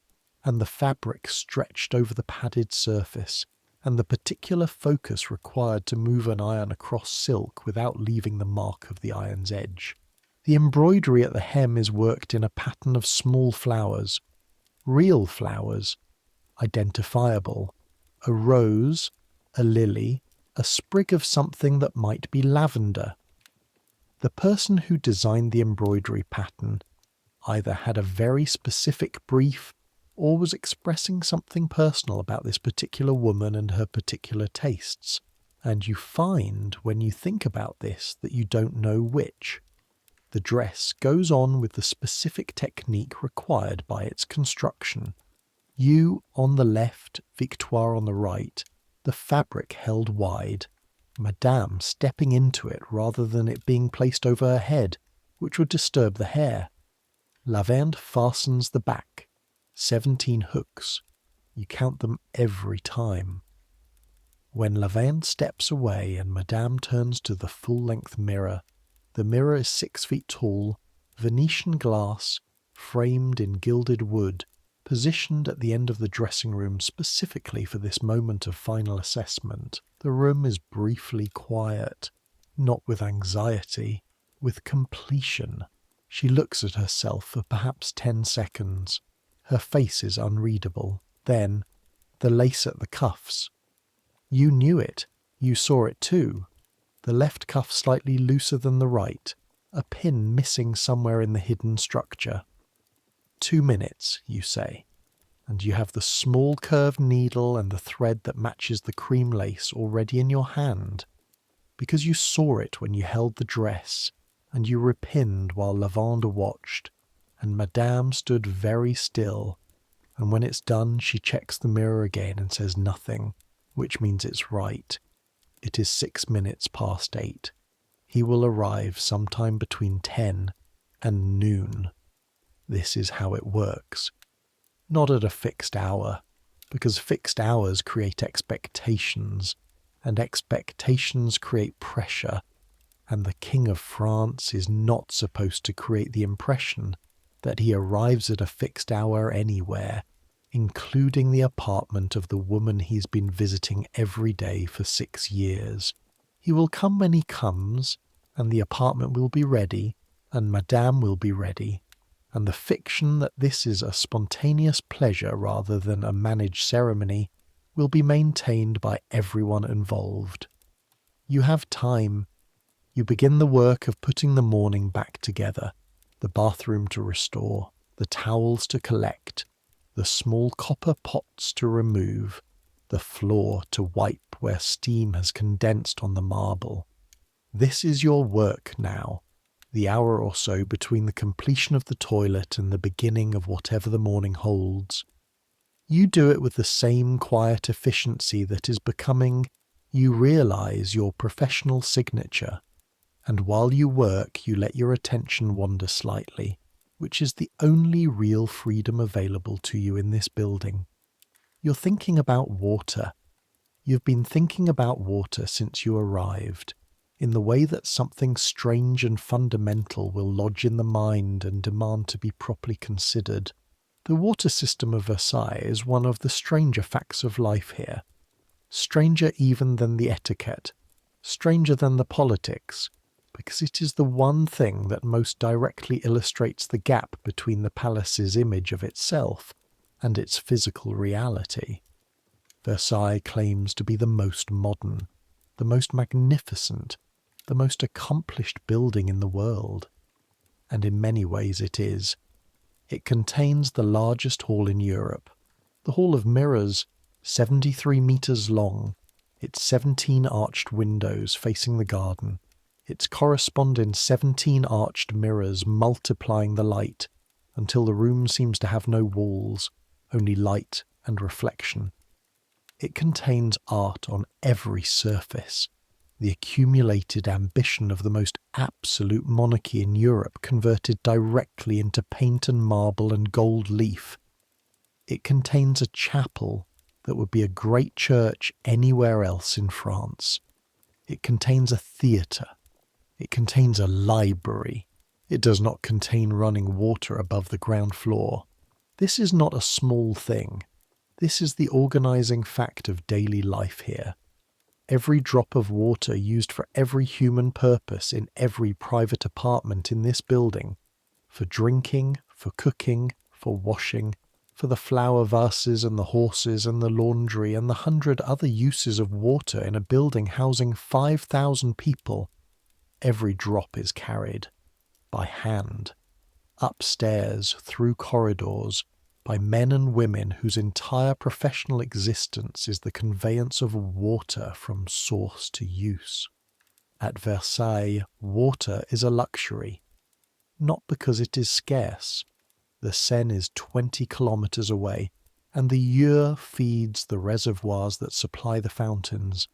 A: and the fabric stretched over the padded surface, and the particular focus required to move an iron across silk without leaving the mark of the iron's edge. The embroidery at the hem is worked in a pattern of small flowers, real flowers, identifiable, a rose, a lily, a sprig of something that might be lavender. The person who designed the embroidery pattern either had a very specific brief or was expressing something personal about this particular woman and her particular tastes, and you find when you think about this that you don't know which. The dress goes on with the specific technique required by its construction. You on the left, Victoire on the right, the fabric held wide, Madame stepping into it rather than it being placed over her head, which would disturb the hair. Lavender fastens the back, 17 hooks. You count them every time. When Lavender steps away and Madame turns to the full-length mirror, the mirror is 6 feet tall, Venetian glass, framed in gilded wood, positioned at the end of the dressing room specifically for this moment of final assessment. The room is briefly quiet, not with anxiety, with completion. She looks at herself for perhaps 10 seconds. Her face is unreadable. Then, the lace at the cuffs. You knew it. You saw it too. The left cuff slightly looser than the right, a pin missing somewhere in the hidden structure. 2 minutes, you say, and you have the small curved needle and the thread that matches the cream lace already in your hand, because you saw it when you held the dress, and you repinned while Lavender watched, and Madame stood very still, and when it's done she checks the mirror again and says nothing, which means it's right. It is 6 minutes past 8. He will arrive sometime between 10 and noon. This is how it works. Not at a fixed hour, because fixed hours create expectations, and expectations create pressure, and the King of France is not supposed to create the impression that he arrives at a fixed hour anywhere, including the apartment of the woman he's been visiting every day for 6 years. He will come when he comes, and the apartment will be ready, and Madame will be ready, and the fiction that this is a spontaneous pleasure rather than a managed ceremony will be maintained by everyone involved. You have time. You begin the work of putting the morning back together, the bathroom to restore, the towels to collect, the small copper pots to remove, the floor to wipe where steam has condensed on the marble. This is your work now, the hour or so between the completion of the toilet and the beginning of whatever the morning holds. You do it with the same quiet efficiency that is becoming, you realize, your professional signature, and while you work you let your attention wander slightly, which is the only real freedom available to you in this building. You're thinking about water. You've been thinking about water since you arrived, in the way that something strange and fundamental will lodge in the mind and demand to be properly considered. The water system of Versailles is one of the stranger facts of life here. Stranger even than the etiquette, stranger than the politics, because it is the one thing that most directly illustrates the gap between the palace's image of itself and its physical reality. Versailles claims to be the most modern, the most magnificent, the most accomplished building in the world. And in many ways it is. It contains the largest hall in Europe, the Hall of Mirrors, 73 metres long, its 17 arched windows facing the garden, its corresponding 17 arched mirrors multiplying the light until the room seems to have no walls, only light and reflection. It contains art on every surface, the accumulated ambition of the most absolute monarchy in Europe converted directly into paint and marble and gold leaf. It contains a chapel that would be a great church anywhere else in France. It contains a theatre. It contains a library. It does not contain running water above the ground floor. This is not a small thing. This is the organising fact of daily life here. Every drop of water used for every human purpose in every private apartment in this building, for drinking, for cooking, for washing, for the flower vases and the horses and the laundry and the 100 other uses of water in a building housing 5,000 people, every drop is carried by hand, upstairs, through corridors, by men and women whose entire professional existence is the conveyance of water from source to use. At Versailles, water is a luxury, not because it is scarce. The Seine is 20 kilometres away, and the Eure feeds the reservoirs that supply the fountains,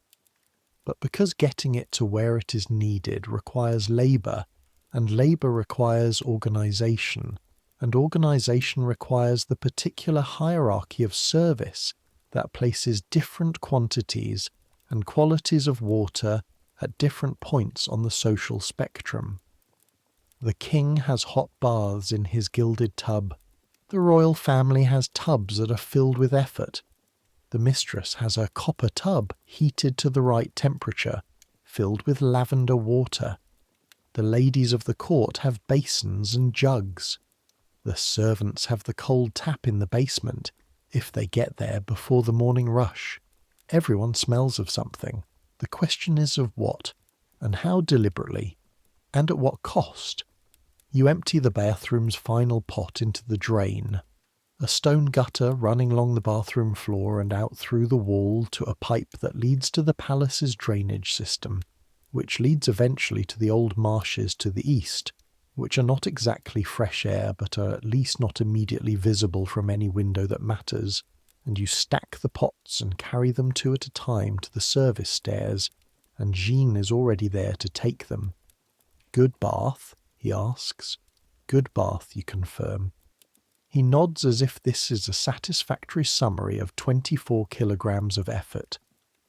A: but because getting it to where it is needed requires labour, and labour requires organisation, and organisation requires the particular hierarchy of service that places different quantities and qualities of water at different points on the social spectrum. The king has hot baths in his gilded tub. The royal family has tubs that are filled with effort. The mistress has a copper tub heated to the right temperature, filled with lavender water. The ladies of the court have basins and jugs. The servants have the cold tap in the basement, if they get there before the morning rush. Everyone smells of something. The question is of what, and how deliberately, and at what cost. You empty the bathroom's final pot into the drain, a stone gutter running along the bathroom floor and out through the wall to a pipe that leads to the palace's drainage system, which leads eventually to the old marshes to the east, which are not exactly fresh air but are at least not immediately visible from any window that matters, and you stack the pots and carry them 2 at a time to the service stairs, and Jean is already there to take them. "Good bath?" he asks. "Good bath," you confirm. He nods as if this is a satisfactory summary of 24 kilograms of effort.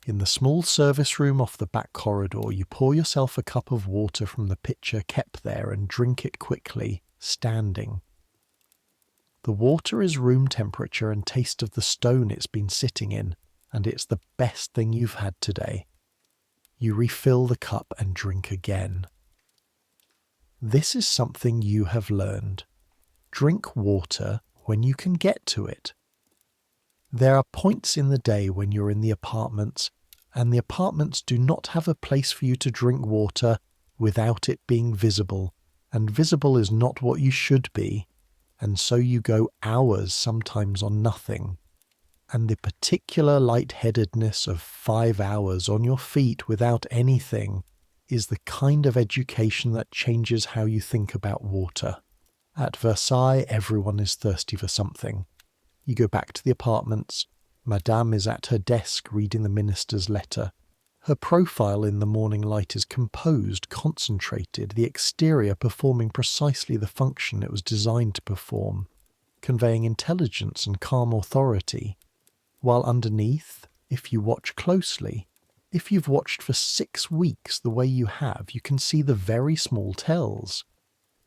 A: In the small service room off the back corridor, you pour yourself a cup of water from the pitcher kept there and drink it quickly, standing. The water is room temperature and taste of the stone it's been sitting in, and it's the best thing you've had today. You refill the cup and drink again. This is something you have learned. Drink water when you can get to it. There are points in the day when you're in the apartments, and the apartments do not have a place for you to drink water without it being visible, and visible is not what you should be, and so you go hours sometimes on nothing. And the particular lightheadedness of 5 hours on your feet without anything is the kind of education that changes how you think about water. At Versailles, everyone is thirsty for something. You go back to the apartments. Madame is at her desk reading the minister's letter. Her profile in the morning light is composed, concentrated, the exterior performing precisely the function it was designed to perform, conveying intelligence and calm authority. While underneath, if you watch closely, if you've watched for 6 weeks the way you have, you can see the very small tells.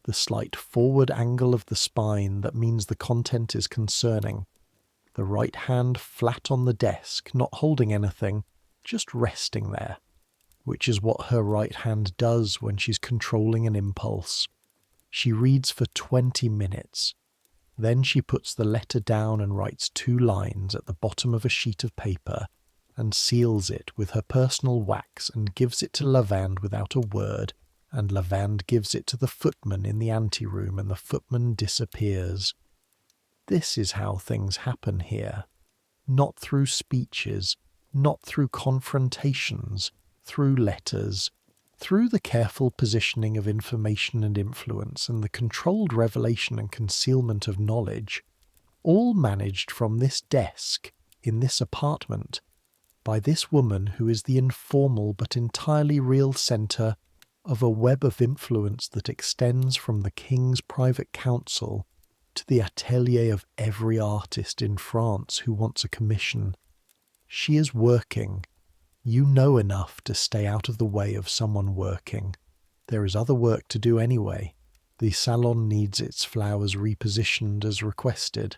A: The slight forward angle of the spine that means the content is concerning. The right hand flat on the desk, not holding anything, just resting there, which is what her right hand does when she's controlling an impulse. She reads for 20 minutes. Then she puts the letter down and writes 2 lines at the bottom of a sheet of paper and seals it with her personal wax and gives it to Lavande without a word, and Lavande gives it to the footman in the anteroom and the footman disappears. This is how things happen here. Not through speeches, not through confrontations, through letters. Through the careful positioning of information and influence and the controlled revelation and concealment of knowledge, all managed from this desk in this apartment by this woman who is the informal but entirely real centre of a web of influence that extends from the King's private council to the atelier of every artist in France who wants a commission. She is working. You know enough to stay out of the way of someone working. There is other work to do anyway. The salon needs its flowers repositioned as requested.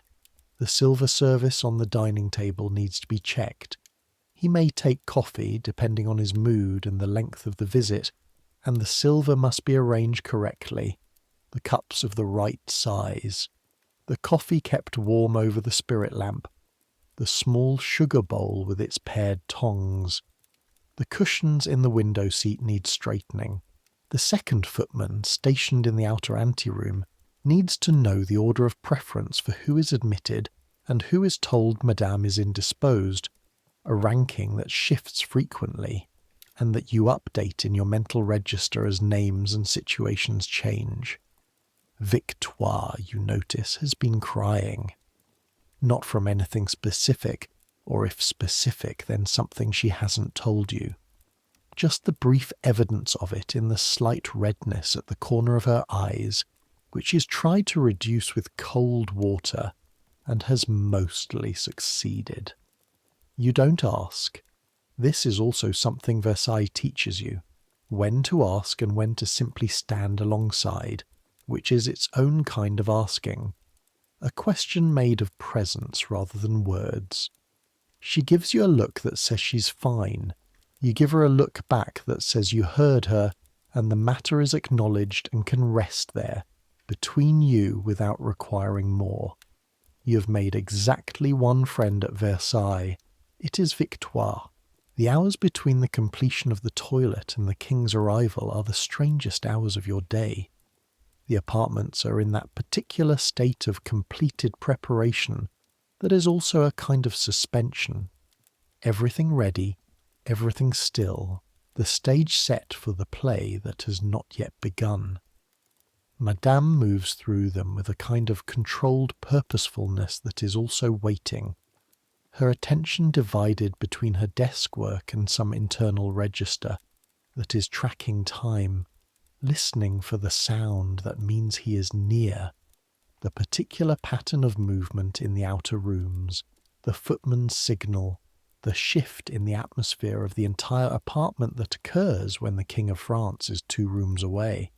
A: The silver service on the dining table needs to be checked. He may take coffee, depending on his mood and the length of the visit, and the silver must be arranged correctly, the cups of the right size, the coffee kept warm over the spirit lamp, the small sugar bowl with its paired tongs. The cushions in the window seat need straightening. The second footman, stationed in the outer anteroom, needs to know the order of preference for who is admitted and who is told Madame is indisposed, a ranking that shifts frequently, and that you update in your mental register as names and situations change. Victoire, you notice, has been crying. Not from anything specific, or if specific, then something she hasn't told you. Just the brief evidence of it in the slight redness at the corner of her eyes, which she's tried to reduce with cold water, and has mostly succeeded. You don't ask. This is also something Versailles teaches you, when to ask and when to simply stand alongside, which is its own kind of asking. A question made of presence rather than words. She gives you a look that says she's fine. You give her a look back that says you heard her, and the matter is acknowledged and can rest there, between you without requiring more. You have made exactly one friend at Versailles. It is Victoire. The hours between the completion of the toilet and the King's arrival are the strangest hours of your day. The apartments are in that particular state of completed preparation that is also a kind of suspension. Everything ready, everything still, the stage set for the play that has not yet begun. Madame moves through them with a kind of controlled purposefulness that is also waiting, her attention divided between her desk work and some internal register that is tracking time, listening for the sound that means he is near, the particular pattern of movement in the outer rooms, the footman's signal, the shift in the atmosphere of the entire apartment that occurs when the King of France is 2 rooms away.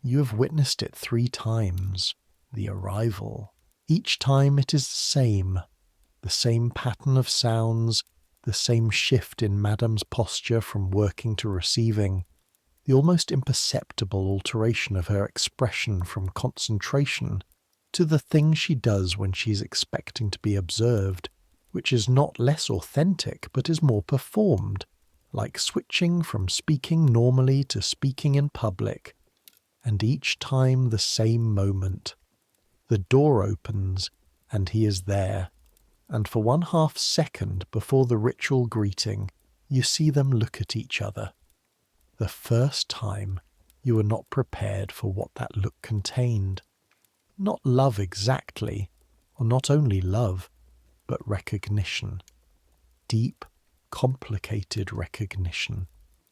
A: You have witnessed it 3 times, the arrival. Each time it is the same pattern of sounds, the same shift in Madame's posture from working to receiving, the almost imperceptible alteration of her expression from concentration to the thing she does when she is expecting to be observed, which is not less authentic but is more performed, like switching from speaking normally to speaking in public, and each time the same moment. The door opens, and he is there, and for 1/2 second before the ritual greeting, you see them look at each other. The first time, you were not prepared for what that look contained. Not love exactly, or not only love, but recognition. Deep, complicated recognition.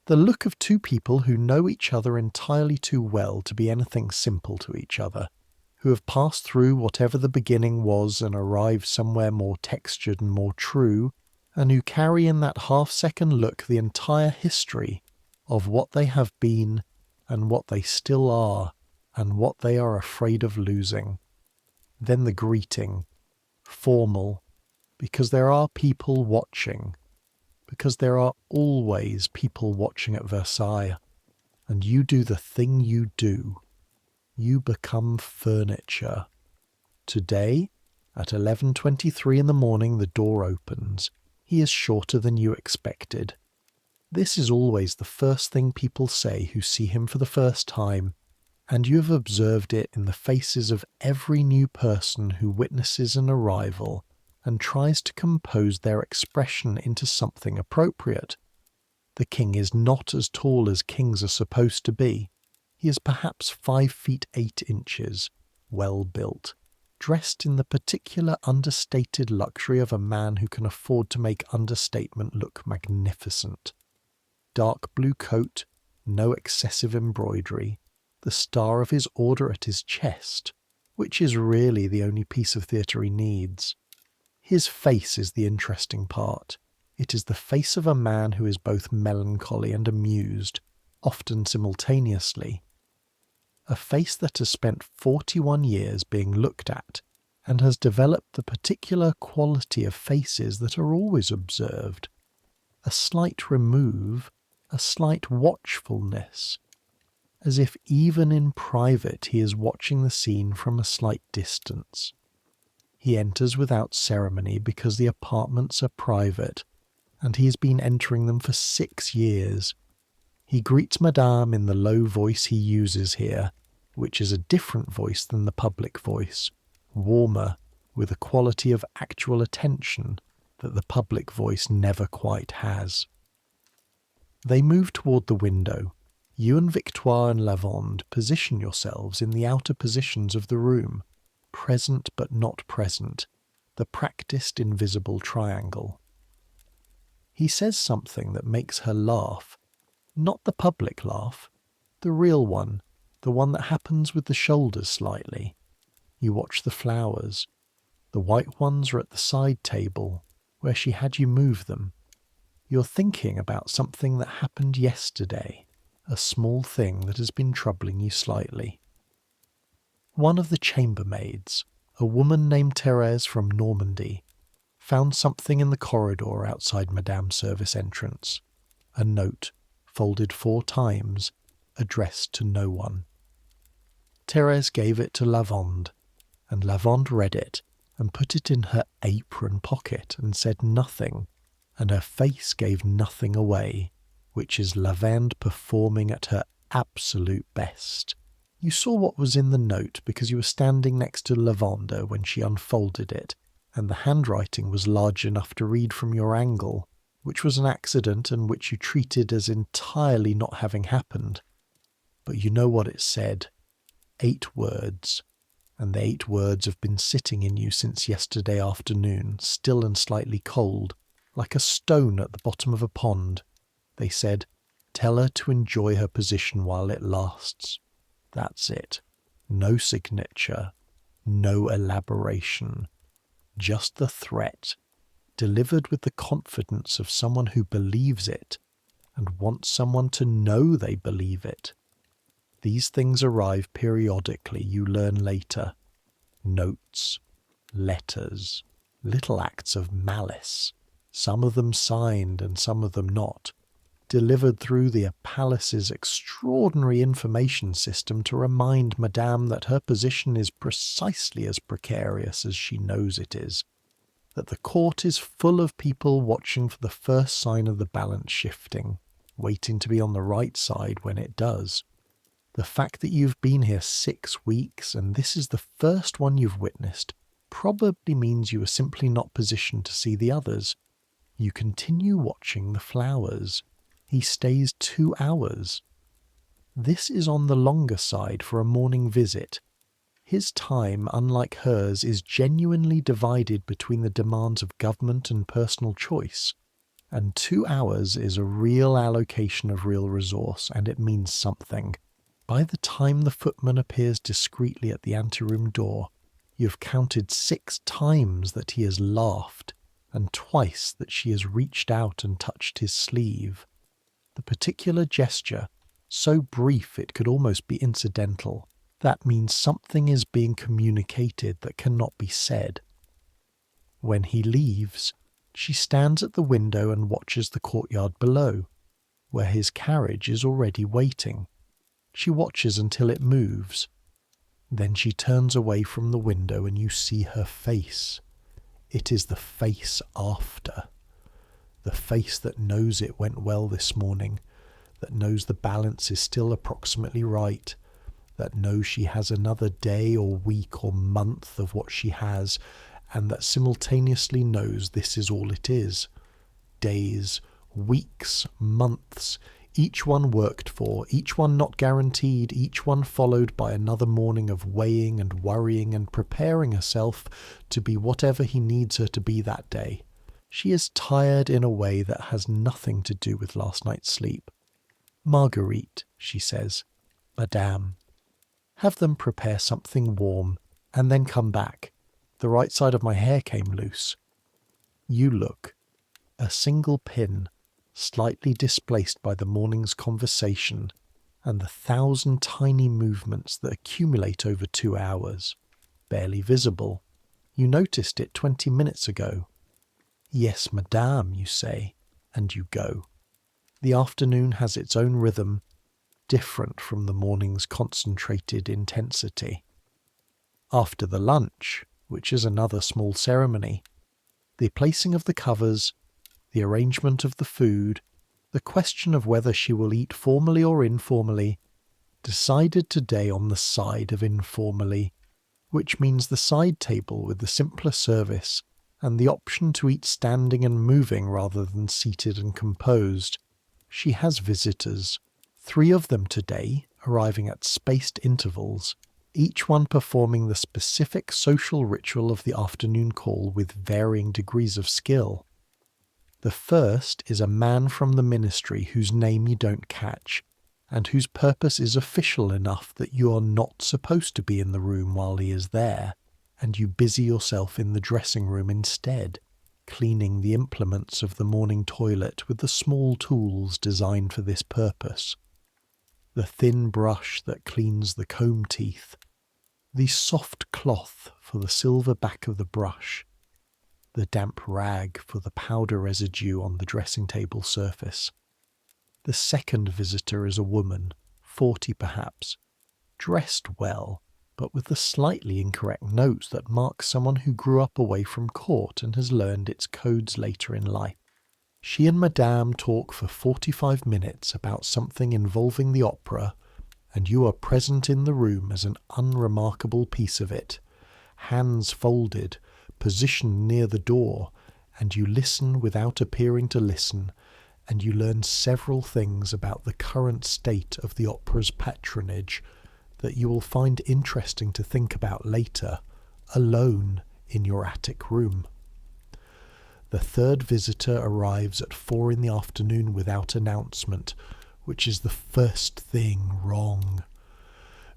A: The look of 2 people who know each other entirely too well to be anything simple to each other, who have passed through whatever the beginning was and arrived somewhere more textured and more true, and who carry in that half-second look the entire history of what they have been and what they still are and what they are afraid of losing. Then the greeting, formal, because there are people watching, because there are always people watching at Versailles, and you do the thing you do. You become furniture. Today, at 11:23 in the morning, the door opens. He is shorter than you expected. This is always the first thing people say who see him for the first time, and you have observed it in the faces of every new person who witnesses an arrival and tries to compose their expression into something appropriate. The king is not as tall as kings are supposed to be. He is perhaps 5 feet 8 inches, well built, dressed in the particular understated luxury of a man who can afford to make understatement look magnificent. Dark blue coat, no excessive embroidery, the star of his order at his chest, which is really the only piece of theatre he needs. His face is the interesting part. It is the face of a man who is both melancholy and amused, often simultaneously. A face that has spent 41 years being looked at, and has developed the particular quality of faces that are always observed. A slight remove, a slight watchfulness, as if even in private he is watching the scene from a slight distance. He enters without ceremony because the apartments are private, and he has been entering them for 6 years. He greets Madame in the low voice he uses here, which is a different voice than the public voice, warmer, with a quality of actual attention that the public voice never quite has. They move toward the window. You and Victoire and Lavende position yourselves in the outer positions of the room, present but not present, the practiced invisible triangle. He says something that makes her laugh, not the public laugh, the real one, the one that happens with the shoulders slightly. You watch the flowers. The white ones are at the side table, where she had you move them. You're thinking about something that happened yesterday, a small thing that has been troubling you slightly. One of the chambermaids, a woman named Thérèse from Normandy, found something in the corridor outside Madame's service entrance, a note, folded 4 times, addressed to no one. Thérèse gave it to Lavende, and Lavende read it and put it in her apron pocket and said nothing, and her face gave nothing away, which is Lavende performing at her absolute best. You saw what was in the note because you were standing next to Lavende when she unfolded it, and the handwriting was large enough to read from your angle, which was an accident and which you treated as entirely not having happened. But you know what it said. 8 words. And the 8 words have been sitting in you since yesterday afternoon, still and slightly cold, like a stone at the bottom of a pond. They said, "Tell her to enjoy her position while it lasts." That's it. No signature. No elaboration. Just the threat, delivered with the confidence of someone who believes it, and wants someone to know they believe it. These things arrive periodically, you learn later. Notes, letters, little acts of malice, some of them signed and some of them not, delivered through the palace's extraordinary information system to remind Madame that her position is precisely as precarious as she knows it is, that the court is full of people watching for the first sign of the balance shifting, waiting to be on the right side when it does. The fact that you've been here 6 weeks and this is the first one you've witnessed probably means you are simply not positioned to see the others. You continue watching the flowers. He stays 2 hours. This is on the longer side for a morning visit. His time, unlike hers, is genuinely divided between the demands of government and personal choice. And 2 hours is a real allocation of real resource, and it means something. By the time the footman appears discreetly at the anteroom door, you have counted 6 times that he has laughed, and twice that she has reached out and touched his sleeve. The particular gesture, so brief it could almost be incidental, that means something is being communicated that cannot be said. When he leaves, she stands at the window and watches the courtyard below, where his carriage is already waiting. She watches until it moves. Then she turns away from the window and you see her face. It is the face after. The face that knows it went well this morning, that knows the balance is still approximately right, that knows she has another day or week or month of what she has, and that simultaneously knows this is all it is. Days, Weeks, months, each one worked for, each one not guaranteed, each one followed by another morning of weighing and worrying and preparing herself to be whatever he needs her to be that day. She is tired in a way that has nothing to do with last night's sleep. Marguerite, she says, Madame, have them prepare something warm and then come back. The right side of my hair came loose. You look. A single pin, slightly displaced by the morning's conversation and the 1,000 tiny movements that accumulate over 2 hours. Barely visible. You noticed it 20 minutes ago. Yes, madame, you say, and you go. The afternoon has its own rhythm, different from the morning's concentrated intensity. After the lunch, which is another small ceremony, the placing of the covers, the arrangement of the food, the question of whether she will eat formally or informally, decided today on the side of informally, which means the side table with the simpler service and the option to eat standing and moving rather than seated and composed. She has visitors, 3 of them today, arriving at spaced intervals, each one performing the specific social ritual of the afternoon call with varying degrees of skill. The first is a man from the ministry whose name you don't catch, and whose purpose is official enough that you are not supposed to be in the room while he is there, and you busy yourself in the dressing room instead, cleaning the implements of the morning toilet with the small tools designed for this purpose. The thin brush that cleans the comb teeth, the soft cloth for the silver back of the brush, the damp rag for the powder residue on the dressing table surface. The second visitor is a woman, 40 perhaps, dressed well, but with the slightly incorrect note that marks someone who grew up away from court and has learned its codes later in life. She and Madame talk for 45 minutes about something involving the opera, and you are present in the room as an unremarkable piece of it, hands folded, positioned near the door, and you listen without appearing to listen, and you learn several things about the current state of the opera's patronage that you will find interesting to think about later, alone in your attic room. The third visitor arrives at 4 in the afternoon without announcement, which is the first thing wrong.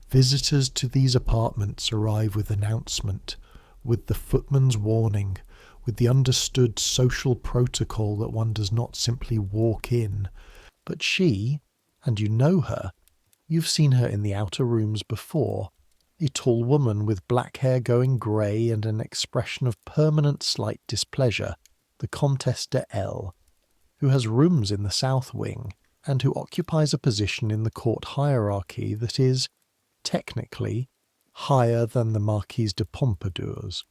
A: Visitors to these apartments arrive with announcement, with the footman's warning, with the understood social protocol that one does not simply walk in. But she, and you know her, you've seen her in the outer rooms before, a tall woman with black hair going grey and an expression of permanent slight displeasure, the Comtesse de L, who has rooms in the south wing, and who occupies a position in the court hierarchy that is, technically, higher than the Marquise de Pompadour's.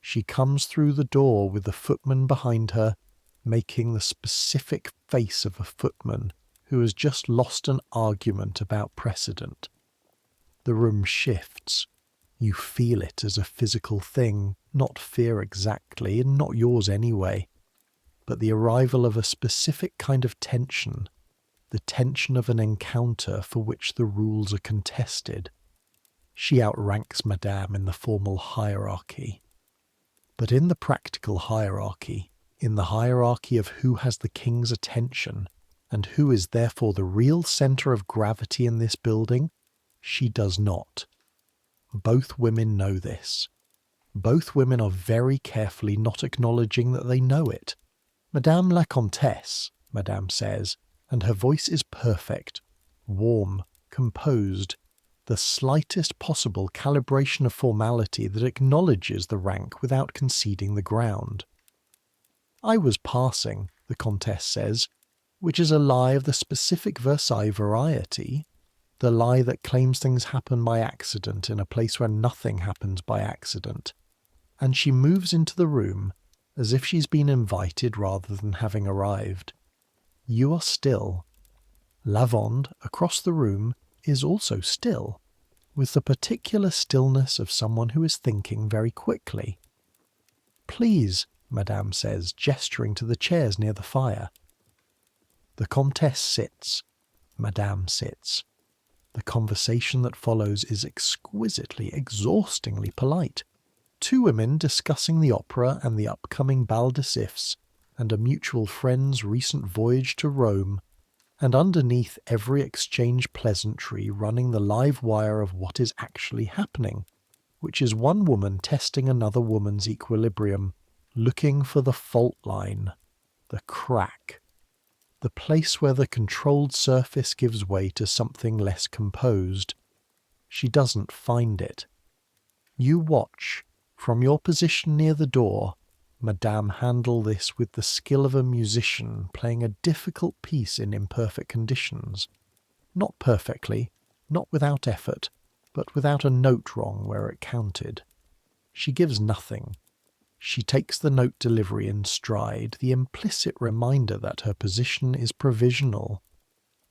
A: She comes through the door with the footman behind her, making the specific face of a footman who has just lost an argument about precedent. The room shifts. You feel it as a physical thing, not fear exactly, and not yours anyway, but the arrival of a specific kind of tension, the tension of an encounter for which the rules are contested. She outranks Madame in the formal hierarchy. But in the practical hierarchy, in the hierarchy of who has the king's attention, and who is therefore the real centre of gravity in this building, she does not. Both women know this. Both women are very carefully not acknowledging that they know it. Madame la Comtesse, Madame says, and her voice is perfect, warm, composed, the slightest possible calibration of formality that acknowledges the rank without conceding the ground. I was passing, the Comtesse says, which is a lie of the specific Versailles variety, the lie that claims things happen by accident in a place where nothing happens by accident, and she moves into the room as if she's been invited rather than having arrived. You are still. Lavender, across the room, is also still, with the particular stillness of someone who is thinking very quickly. Please, Madame says, gesturing to the chairs near the fire. The Comtesse sits. Madame sits. The conversation that follows is exquisitely, exhaustingly polite. Two women discussing the opera and the upcoming bal de Sifs, and a mutual friend's recent voyage to Rome, and underneath every exchange pleasantry running the live wire of what is actually happening, which is one woman testing another woman's equilibrium, looking for the fault line, the crack, the place where the controlled surface gives way to something less composed. She doesn't find it. You watch, from your position near the door, Madame handle this with the skill of a musician playing a difficult piece in imperfect conditions. Not perfectly, not without effort, but without a note wrong where it counted. She gives nothing. She takes the note delivery in stride, the implicit reminder that her position is provisional,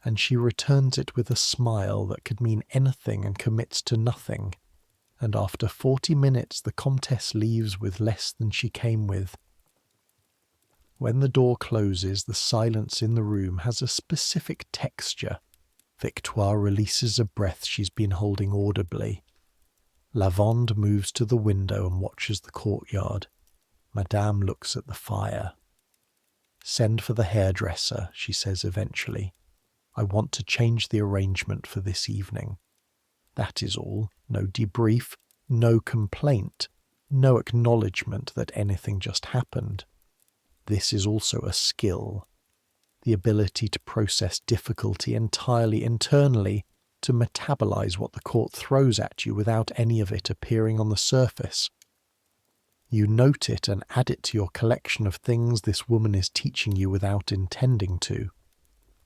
A: and she returns it with a smile that could mean anything and commits to nothing. And after 40 minutes the Comtesse leaves with less than she came with. When the door closes, the silence in the room has a specific texture. Victoire releases a breath she's been holding audibly. Lavende moves to the window and watches the courtyard. Madame looks at the fire. "Send for the hairdresser," she says eventually. "I want to change the arrangement for this evening." That is all. No debrief, no complaint, no acknowledgement that anything just happened. This is also a skill. The ability to process difficulty entirely internally, to metabolize what the court throws at you without any of it appearing on the surface. You note it and add it to your collection of things this woman is teaching you without intending to.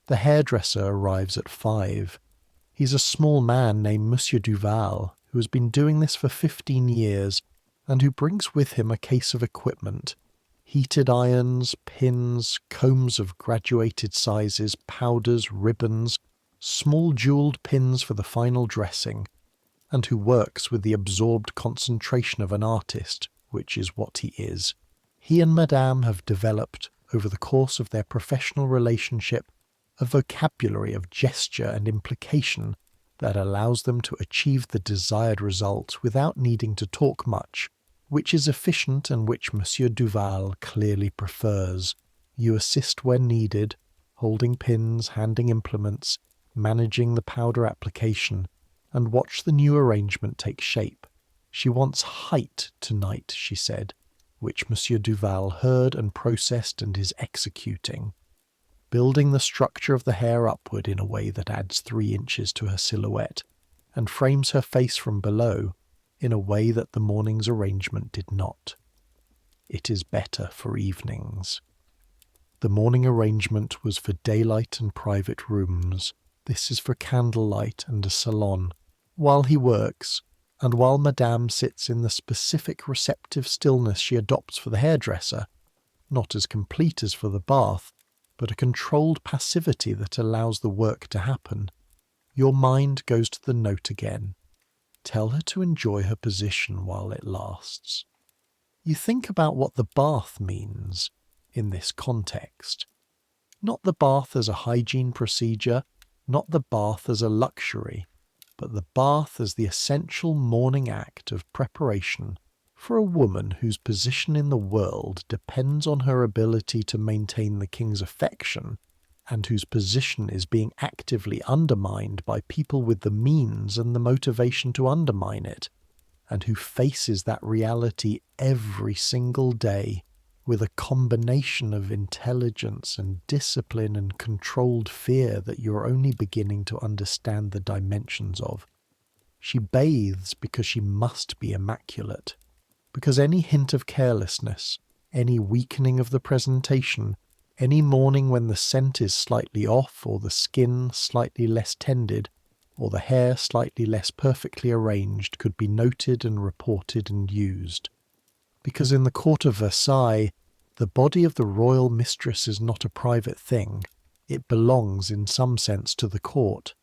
A: The hairdresser arrives at 5. He's a small man named Monsieur Duval, who has been doing this for 15 years, and who brings with him a case of equipment: heated irons, pins, combs of graduated sizes, powders, ribbons, small jewelled pins for the final dressing, and who works with the absorbed concentration of an artist, which is what he is. He and Madame have developed, over the course of their professional relationship, a vocabulary of gesture and implication that allows them to achieve the desired result without needing to talk much, which is efficient and which Monsieur Duval clearly prefers. You assist when needed, holding pins, handing implements, managing the powder application, and watch the new arrangement take shape. She wants height tonight, she said, which Monsieur Duval heard and processed and is executing, building the structure of the hair upward in a way that adds 3 inches to her silhouette, and frames her face from below in a way that the morning's arrangement did not. It is better for evenings. The morning arrangement was for daylight and private rooms. This is for candlelight and a salon. While he works, and while Madame sits in the specific receptive stillness she adopts for the hairdresser, not as complete as for the bath, but a controlled passivity that allows the work to happen, your mind goes to the note again. Tell her to enjoy her position while it lasts. You think about what the bath means in this context. Not the bath as a hygiene procedure, not the bath as a luxury, but the bath as the essential morning act of preparation for a woman whose position in the world depends on her ability to maintain the king's affection, and whose position is being actively undermined by people with the means and the motivation to undermine it, and who faces that reality every single day with a combination of intelligence and discipline and controlled fear that you're only beginning to understand the dimensions of. She bathes because she must be immaculate, because any hint of carelessness, any weakening of the presentation, any morning when the scent is slightly off, or the skin slightly less tended, or the hair slightly less perfectly arranged, could be noted and reported and used. Because in the court of Versailles, the body of the royal mistress is not a private thing. It belongs in some sense to the court.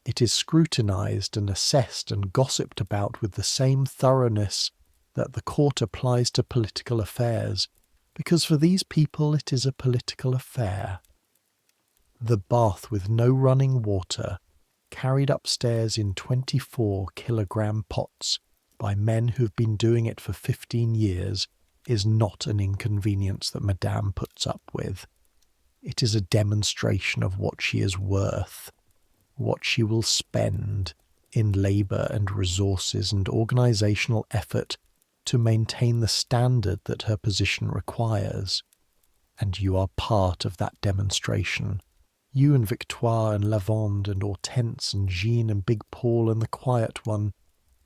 A: It is scrutinized and assessed and gossiped about with the same thoroughness that the court applies to political affairs, because for these people it is a political affair. The bath with no running water, carried upstairs in 24-kilogram pots by men who've been doing it for 15 years, is not an inconvenience that Madame puts up with. It is a demonstration of what she is worth, what she will spend in labour and resources and organisational effort to maintain the standard that her position requires. And you are part of that demonstration. You and Victoire and Lavende and Hortense and Jean and Big Paul and the Quiet One,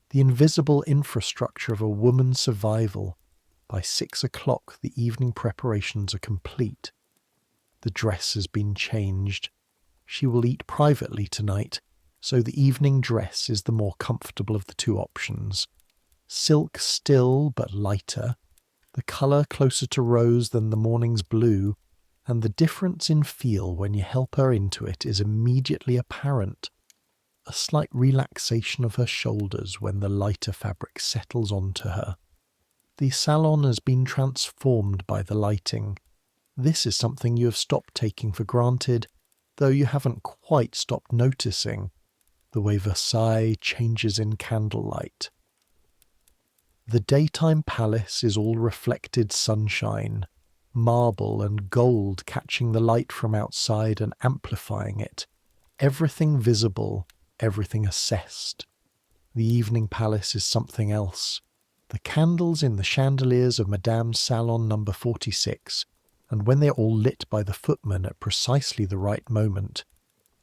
A: the invisible infrastructure of a woman's survival. By 6 o'clock the evening preparations are complete. The dress has been changed. She will eat privately tonight, so the evening dress is the more comfortable of the two options. Silk still, but lighter, the colour closer to rose than the morning's blue, and the difference in feel when you help her into it is immediately apparent. A slight relaxation of her shoulders when the lighter fabric settles onto her. The salon has been transformed by the lighting. This is something you have stopped taking for granted, though you haven't quite stopped noticing, the way Versailles changes in candlelight. The daytime palace is all reflected sunshine, marble and gold catching the light from outside and amplifying it, everything visible, everything assessed. The evening palace is something else. The candles in the chandeliers of Madame's salon number 46, and when they're all lit by the footman at precisely the right moment,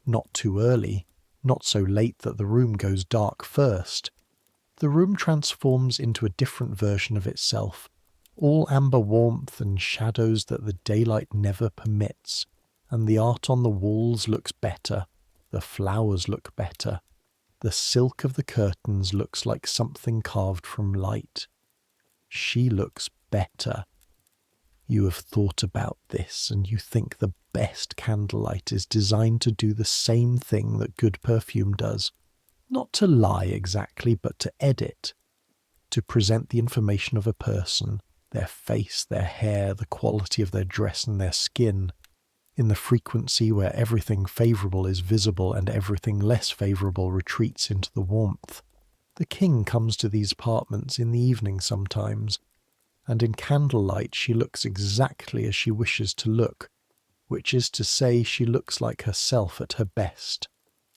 A: not too early, not so late that the room goes dark first, the room transforms into a different version of itself, all amber warmth and shadows that the daylight never permits, and the art on the walls looks better, the flowers look better, the silk of the curtains looks like something carved from light. She looks better. You have thought about this, and you think the best candlelight is designed to do the same thing that good perfume does. Not to lie exactly, but to edit. To present the information of a person, their face, their hair, the quality of their dress and their skin, in the frequency where everything favourable is visible and everything less favourable retreats into the warmth. The king comes to these apartments in the evening sometimes, and in candlelight she looks exactly as she wishes to look, which is to say she looks like herself at her best,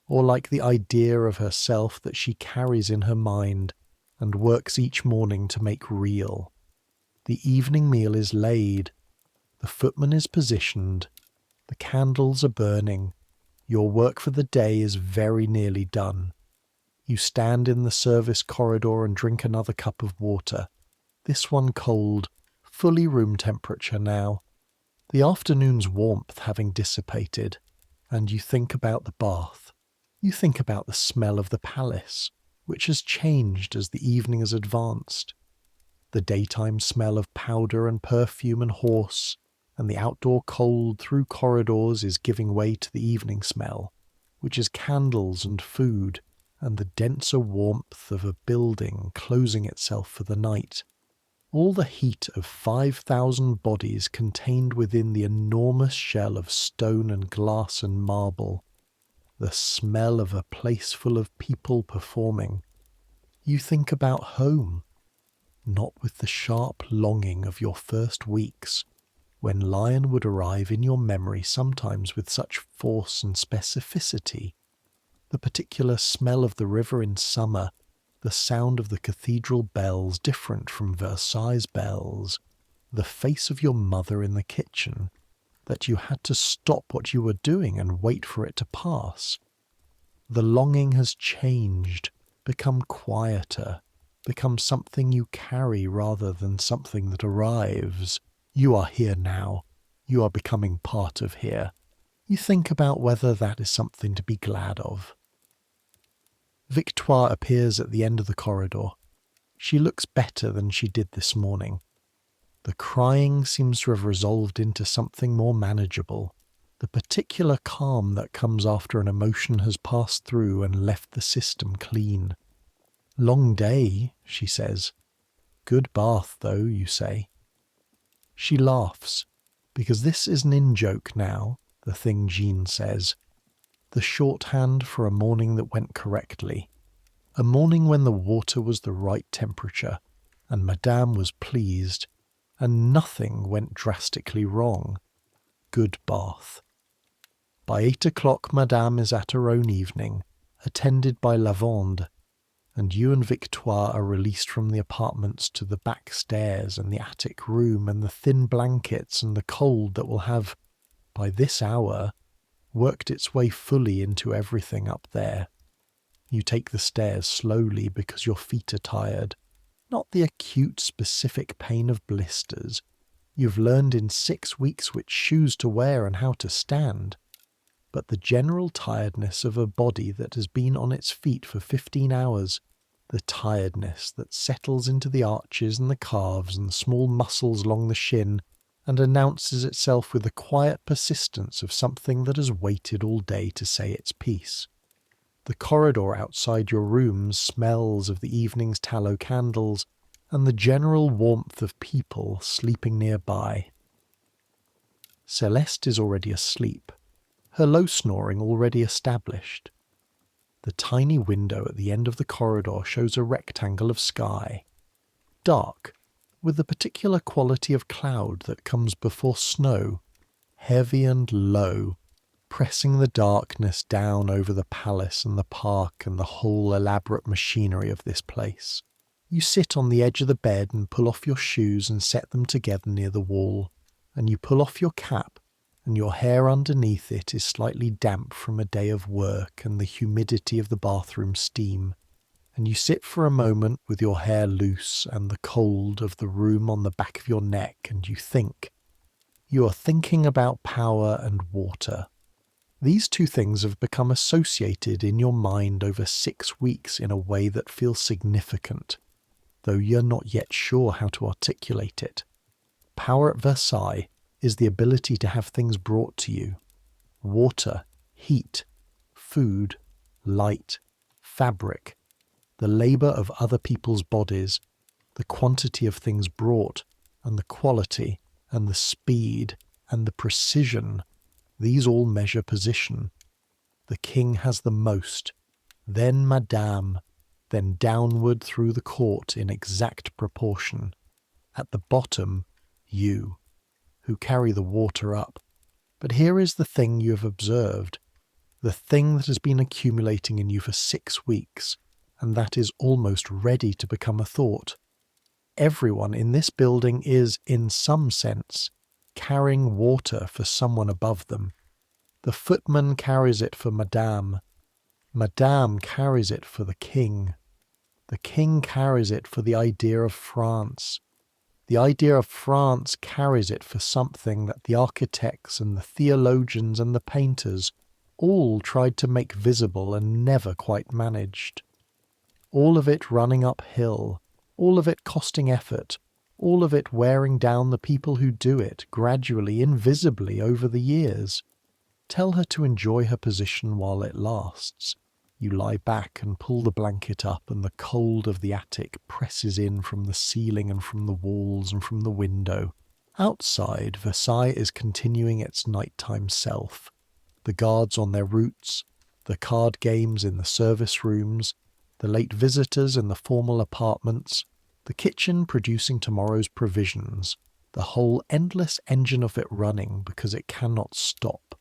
A: or like the idea of herself that she carries in her mind and works each morning to make real. The evening meal is laid, the footman is positioned, the candles are burning, your work for the day is very nearly done. You stand in the service corridor and drink another cup of water, this one cold, fully room temperature now, the afternoon's warmth having dissipated, and you think about the bath. You think about the smell of the palace, which has changed as the evening has advanced. The daytime smell of powder and perfume and horse, and the outdoor cold through corridors is giving way to the evening smell, which is candles and food, and the denser warmth of a building closing itself for the night. All the heat of 5,000 bodies contained within the enormous shell of stone and glass and marble. The smell of a place full of people performing. You think about home, not with the sharp longing of your first weeks, when lion would arrive in your memory sometimes with such force and specificity. The particular smell of the river in summer, the sound of the cathedral bells different from Versailles bells, the face of your mother in the kitchen, that you had to stop what you were doing and wait for it to pass. The longing has changed, become quieter, become something you carry rather than something that arrives. You are here now. You are becoming part of here. You think about whether that is something to be glad of. Victoire appears at the end of the corridor. She looks better than she did this morning. The crying seems to have resolved into something more manageable, the particular calm that comes after an emotion has passed through and left the system clean. Long day, she says. Good bath, though, you say. She laughs, because this is an in-joke now, the thing Jean says. The shorthand for a morning that went correctly. A morning when the water was the right temperature, and Madame was pleased, and nothing went drastically wrong. Good bath. By 8 o'clock Madame is at her own evening, attended by Lavender, and you and Victoire are released from the apartments to the back stairs and the attic room and the thin blankets and the cold that will have, by this hour, worked its way fully into everything up there. You take the stairs slowly because your feet are tired, not the acute specific pain of blisters. You've learned in 6 weeks which shoes to wear and how to stand, but the general tiredness of a body that has been on its feet for 15 hours, the tiredness that settles into the arches and the calves and the small muscles along the shin and announces itself with the quiet persistence of something that has waited all day to say its piece. The corridor outside your rooms smells of the evening's tallow candles and the general warmth of people sleeping nearby. Celeste is already asleep, her low snoring already established. The tiny window at the end of the corridor shows a rectangle of sky, dark, with the particular quality of cloud that comes before snow, heavy and low, pressing the darkness down over the palace and the park and the whole elaborate machinery of this place. You sit on the edge of the bed and pull off your shoes and set them together near the wall, and you pull off your cap, and your hair underneath it is slightly damp from a day of work and the humidity of the bathroom steam, and you sit for a moment with your hair loose and the cold of the room on the back of your neck, and you think. You are thinking about power and water. These two things have become associated in your mind over 6 weeks in a way that feels significant, though you're not yet sure how to articulate it. Power at Versailles is the ability to have things brought to you. Water, heat, food, light, fabric, the labour of other people's bodies, the quantity of things brought, and the quality, and the speed, and the precision. These all measure position. The king has the most, then Madame, then downward through the court in exact proportion. At the bottom, you, who carry the water up. But here is the thing you have observed, the thing that has been accumulating in you for 6 weeks, and that is almost ready to become a thought. Everyone in this building is, in some sense, carrying water for someone above them. The footman carries it for Madame. Madame carries it for the king. The king carries it for the idea of France. The idea of France carries it for something that the architects and the theologians and the painters all tried to make visible and never quite managed. All of it running uphill, all of it costing effort, all of it wearing down the people who do it gradually, invisibly over the years. Tell her to enjoy her position while it lasts. You lie back and pull the blanket up, and the cold of the attic presses in from the ceiling and from the walls and from the window. Outside, Versailles is continuing its nighttime self. The guards on their routes, the card games in the service rooms, the late visitors in the formal apartments, the kitchen producing tomorrow's provisions, the whole endless engine of it running because it cannot stop.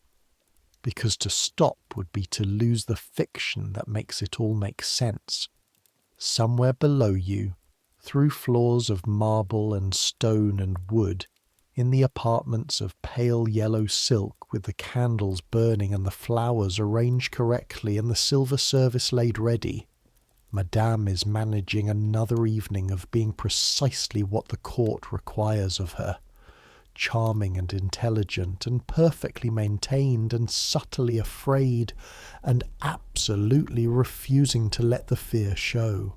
A: Because to stop would be to lose the fiction that makes it all make sense. Somewhere below you, through floors of marble and stone and wood, in the apartments of pale yellow silk with the candles burning and the flowers arranged correctly and the silver service laid ready, Madame is managing another evening of being precisely what the court requires of her. Charming and intelligent and perfectly maintained and subtly afraid and absolutely refusing to let the fear show.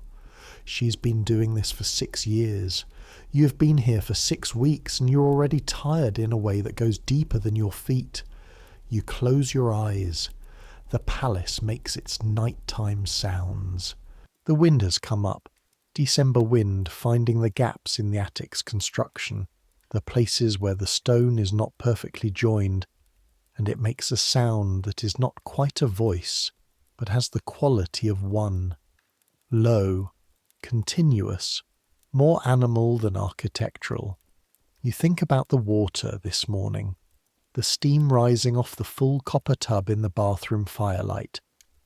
A: She's been doing this for 6 years. You've been here for 6 weeks and you're already tired in a way that goes deeper than your feet. You close your eyes. The palace makes its nighttime sounds. The wind has come up, December wind finding the gaps in the attic's construction, the places where the stone is not perfectly joined, and it makes a sound that is not quite a voice, but has the quality of one. Low, continuous, more animal than architectural. You think about the water this morning, the steam rising off the full copper tub in the bathroom firelight,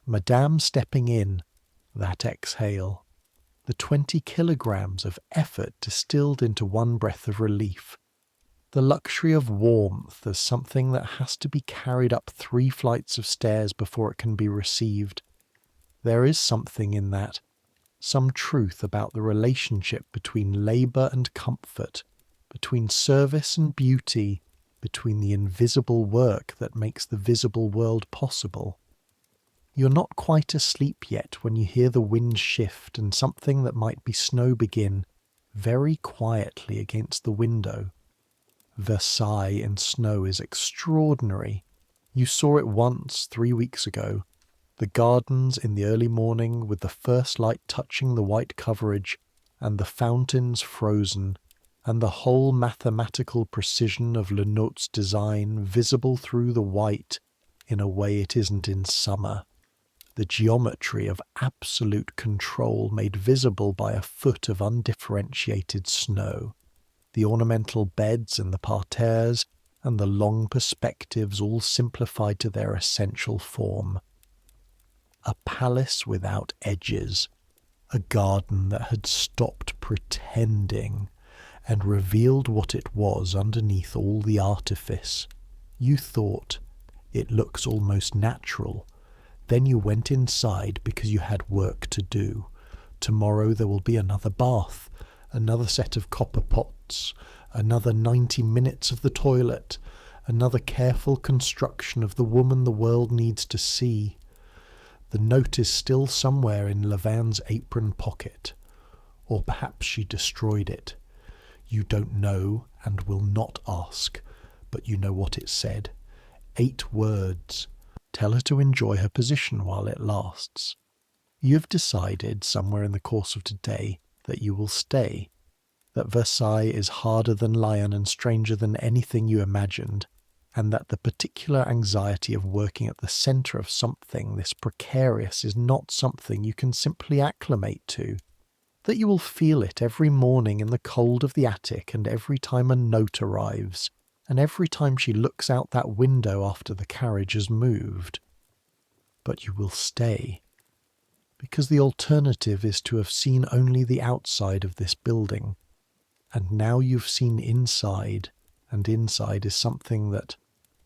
A: Madame stepping in, that exhale, the 20 kilograms of effort distilled into one breath of relief, the luxury of warmth as something that has to be carried up 3 flights of stairs before it can be received. There is something in that, some truth about the relationship between labour and comfort, between service and beauty, between the invisible work that makes the visible world possible. You're not quite asleep yet when you hear the wind shift and something that might be snow begin very quietly against the window. Versailles in snow is extraordinary. You saw it once 3 weeks ago. The gardens in the early morning with the first light touching the white coverage, and the fountains frozen, and the whole mathematical precision of Lenot's design visible through the white in a way it isn't in summer. The geometry of absolute control made visible by a foot of undifferentiated snow. The ornamental beds and the parterres and the long perspectives all simplified to their essential form. A palace without edges, a garden that had stopped pretending and revealed what it was underneath all the artifice. You thought, it looks almost natural. Then you went inside because you had work to do. Tomorrow there will be another bath, another set of copper pots, another 90 minutes of the toilet, another careful construction of the woman the world needs to see. The note is still somewhere in Lavande's apron pocket, or perhaps she destroyed it. You don't know and will not ask, but you know what it said. 8 words. Tell her to enjoy her position while it lasts. You've decided somewhere in the course of today that you will stay, that Versailles is harder than Lyon and stranger than anything you imagined, and that the particular anxiety of working at the centre of something this precarious is not something you can simply acclimate to, that you will feel it every morning in the cold of the attic and every time a note arrives, and every time she looks out that window after the carriage has moved. But you will stay, because the alternative is to have seen only the outside of this building, and now you've seen inside, and inside is something that,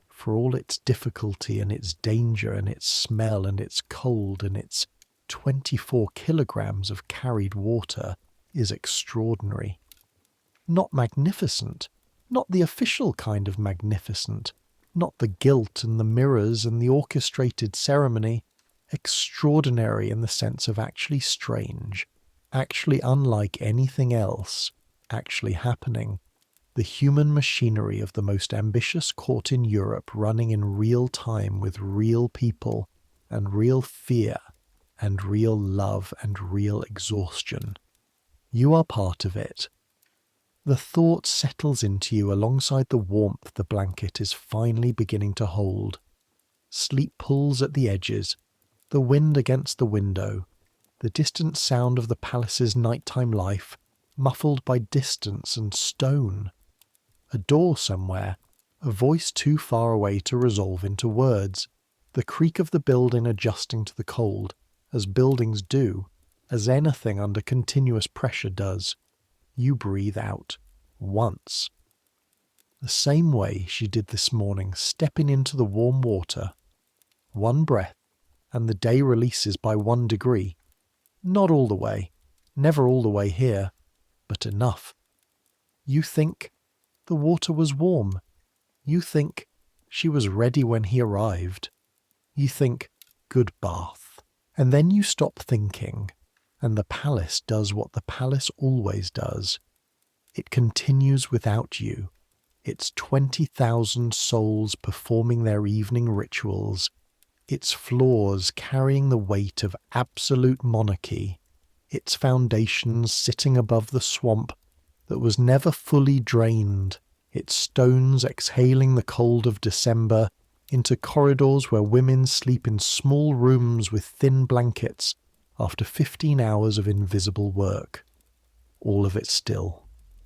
A: for all its difficulty and its danger and its smell and its cold and its 24 kilograms of carried water, is extraordinary. Not magnificent, not the official kind of magnificent, not the gilt and the mirrors and the orchestrated ceremony, extraordinary in the sense of actually strange, actually unlike anything else, actually happening. The human machinery of the most ambitious court in Europe running in real time with real people and real fear and real love and real exhaustion. You are part of it. The thought settles into you alongside the warmth the blanket is finally beginning to hold. Sleep pulls at the edges, the wind against the window, the distant sound of the palace's nighttime life, muffled by distance and stone. A door somewhere, a voice too far away to resolve into words, the creak of the building adjusting to the cold, as buildings do, as anything under continuous pressure does. You breathe out, once. The same way she did this morning, stepping into the warm water. One breath, and the day releases by 1 degree. Not all the way, never all the way here, but enough. You think the water was warm. You think she was ready when he arrived. You think, good bath. And then you stop thinking, and the palace does what the palace always does. It continues without you, its 20,000 souls performing their evening rituals, its floors carrying the weight of absolute monarchy, its foundations sitting above the swamp that was never fully drained, its stones exhaling the cold of December, into corridors where women sleep in small rooms with thin blankets after 15 hours of invisible work. All of it still,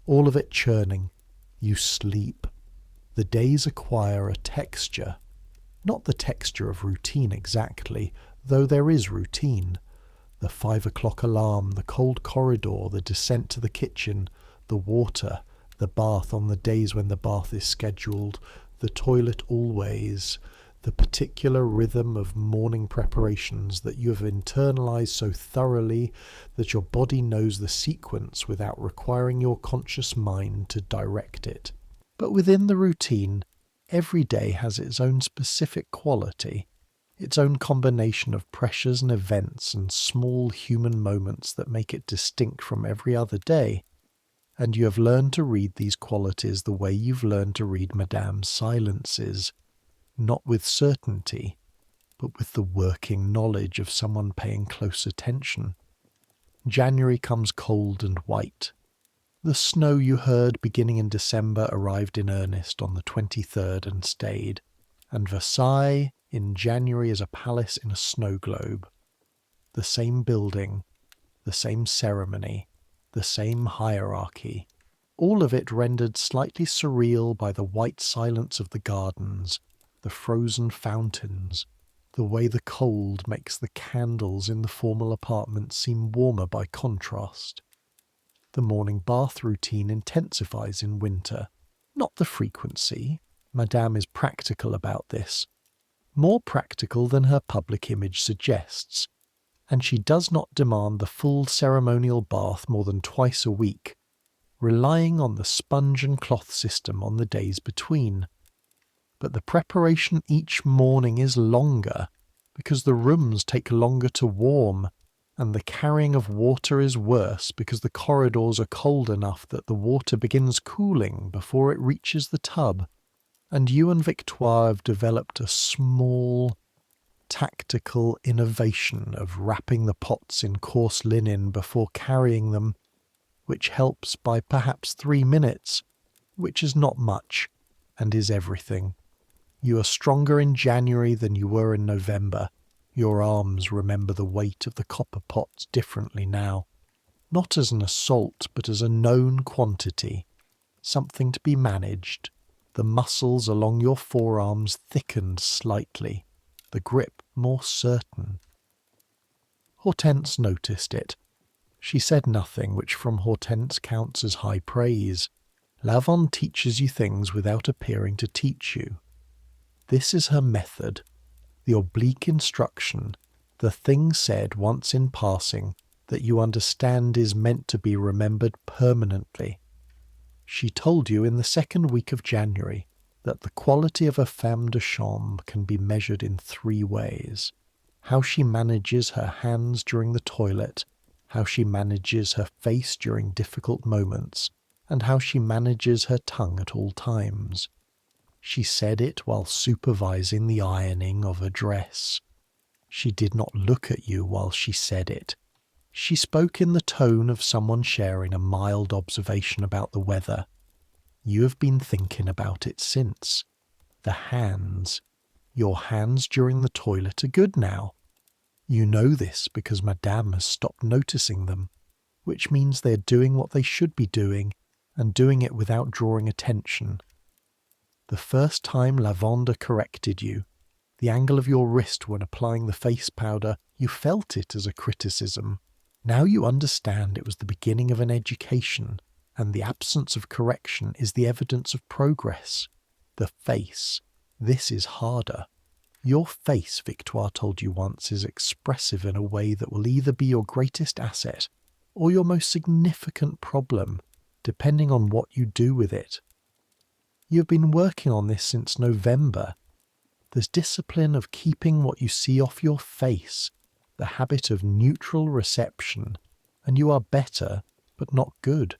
A: all of it churning. You sleep. The days acquire a texture, not the texture of routine exactly, though there is routine. The 5 o'clock alarm, the cold corridor, the descent to the kitchen, the water, the bath on the days when the bath is scheduled, the toilet always, the particular rhythm of morning preparations that you have internalized so thoroughly that your body knows the sequence without requiring your conscious mind to direct it. But within the routine, every day has its own specific quality, its own combination of pressures and events and small human moments that make it distinct from every other day. And you have learned to read these qualities the way you've learned to read Madame's silences, not with certainty, but with the working knowledge of someone paying close attention. January comes cold and white. The snow you heard beginning in December arrived in earnest on the 23rd and stayed, and Versailles in January is a palace in a snow globe. The same building, the same ceremony, the same hierarchy, all of it rendered slightly surreal by the white silence of the gardens, the frozen fountains, the way the cold makes the candles in the formal apartments seem warmer by contrast. The morning bath routine intensifies in winter, not the frequency. Madame is practical about this, more practical than her public image suggests, and she does not demand the full ceremonial bath more than twice a week, relying on the sponge and cloth system on the days between. But the preparation each morning is longer, because the rooms take longer to warm, and the carrying of water is worse because the corridors are cold enough that the water begins cooling before it reaches the tub, and you and Victoire have developed a small, tactical innovation of wrapping the pots in coarse linen before carrying them, which helps by perhaps 3 minutes, which is not much, and is everything. You are stronger in January than you were in November. Your arms remember the weight of the copper pots differently now, not as an assault, but as a known quantity, something to be managed. The muscles along your forearms thickened slightly, the grip more certain. Hortense noticed it. She said nothing, which from Hortense counts as high praise. Lavande teaches you things without appearing to teach you. This is her method, the oblique instruction, the thing said once in passing that you understand is meant to be remembered permanently. She told you in the second week of January that the quality of a femme de chambre can be measured in 3 ways: how she manages her hands during the toilet, how she manages her face during difficult moments, and how she manages her tongue at all times. She said it while supervising the ironing of a dress. She did not look at you while she said it. She spoke in the tone of someone sharing a mild observation about the weather. You have been thinking about it since. The hands. Your hands during the toilet are good now. You know this because Madame has stopped noticing them, which means they're doing what they should be doing, and doing it without drawing attention. The first time Lavender corrected you, the angle of your wrist when applying the face powder, you felt it as a criticism. Now you understand it was the beginning of an education, and the absence of correction is the evidence of progress. The face. This is harder. Your face, Victoire told you once, is expressive in a way that will either be your greatest asset or your most significant problem, depending on what you do with it. You've been working on this since November. There's discipline of keeping what you see off your face, the habit of neutral reception, and you are better, but not good.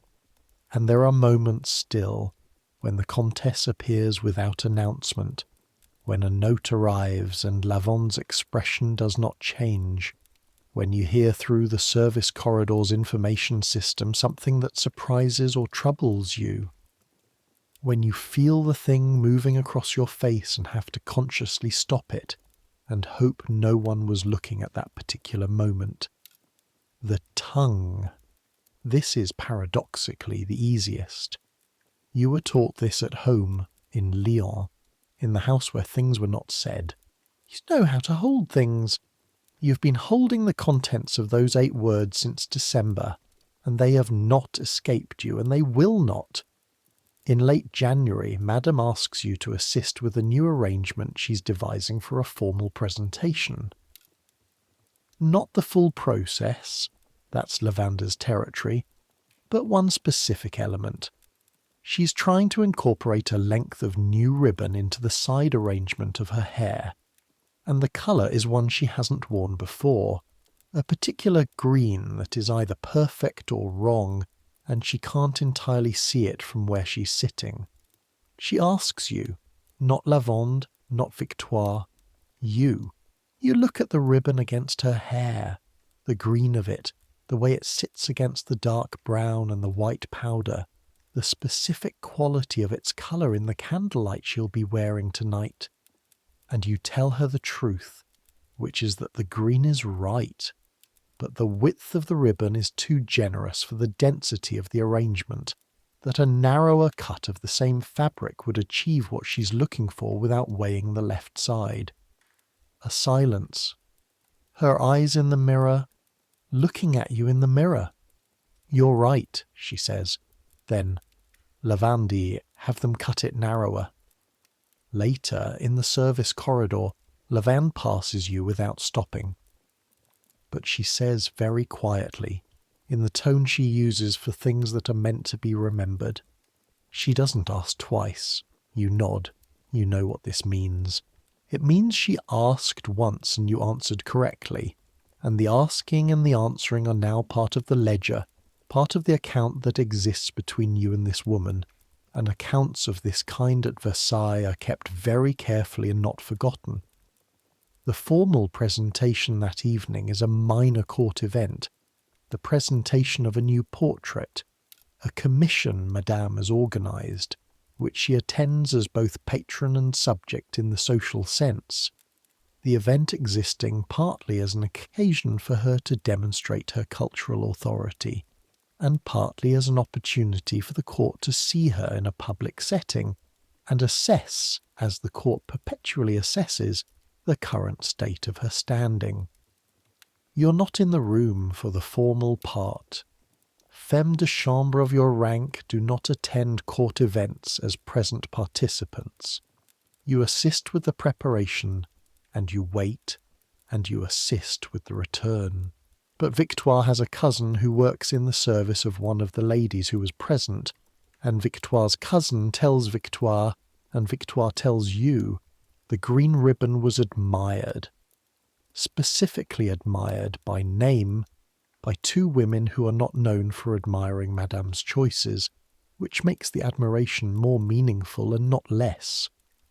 A: And there are moments still, when the Comtesse appears without announcement, when a note arrives and Lavende's expression does not change, when you hear through the service corridor's information system something that surprises or troubles you. When you feel the thing moving across your face and have to consciously stop it and hope no one was looking at that particular moment. The tongue. This is paradoxically the easiest. You were taught this at home, in Lyon, in the house where things were not said. You know how to hold things. You've been holding the contents of those 8 words since December, and they have not escaped you, and they will not. In late January, Madame asks you to assist with a new arrangement she's devising for a formal presentation. Not the full process, that's Lavender's territory, but one specific element. She's trying to incorporate a length of new ribbon into the side arrangement of her hair, and the colour is one she hasn't worn before, a particular green that is either perfect or wrong, and she can't entirely see it from where she's sitting. She asks you, not Lavande, not Victoire, you. You look at the ribbon against her hair, the green of it, the way it sits against the dark brown and the white powder, the specific quality of its colour in the candlelight she'll be wearing tonight. And you tell her the truth, which is that the green is right, but the width of the ribbon is too generous for the density of the arrangement, that a narrower cut of the same fabric would achieve what she's looking for without weighing the left side. A silence. Her eyes in the mirror, looking at you in the mirror. You're right, she says. Then, Lavande, have them cut it narrower. Later, in the service corridor, Lavande passes you without stopping. But she says very quietly, in the tone she uses for things that are meant to be remembered. She doesn't ask twice. You nod. You know what this means. It means she asked once and you answered correctly, and the asking and the answering are now part of the ledger, part of the account that exists between you and this woman, and accounts of this kind at Versailles are kept very carefully and not forgotten. The formal presentation that evening is a minor court event, the presentation of a new portrait, a commission Madame has organised, which she attends as both patron and subject in the social sense, the event existing partly as an occasion for her to demonstrate her cultural authority, and partly as an opportunity for the court to see her in a public setting, and assess, as the court perpetually assesses, the current state of her standing. You're not in the room for the formal part. Femmes de chambre of your rank do not attend court events as present participants. You assist with the preparation, and you wait, and you assist with the return. But Victoire has a cousin who works in the service of one of the ladies who was present, and Victoire's cousin tells Victoire, and Victoire tells you, the green ribbon was admired. Specifically admired by name by 2 women who are not known for admiring Madame's choices, which makes the admiration more meaningful and not less,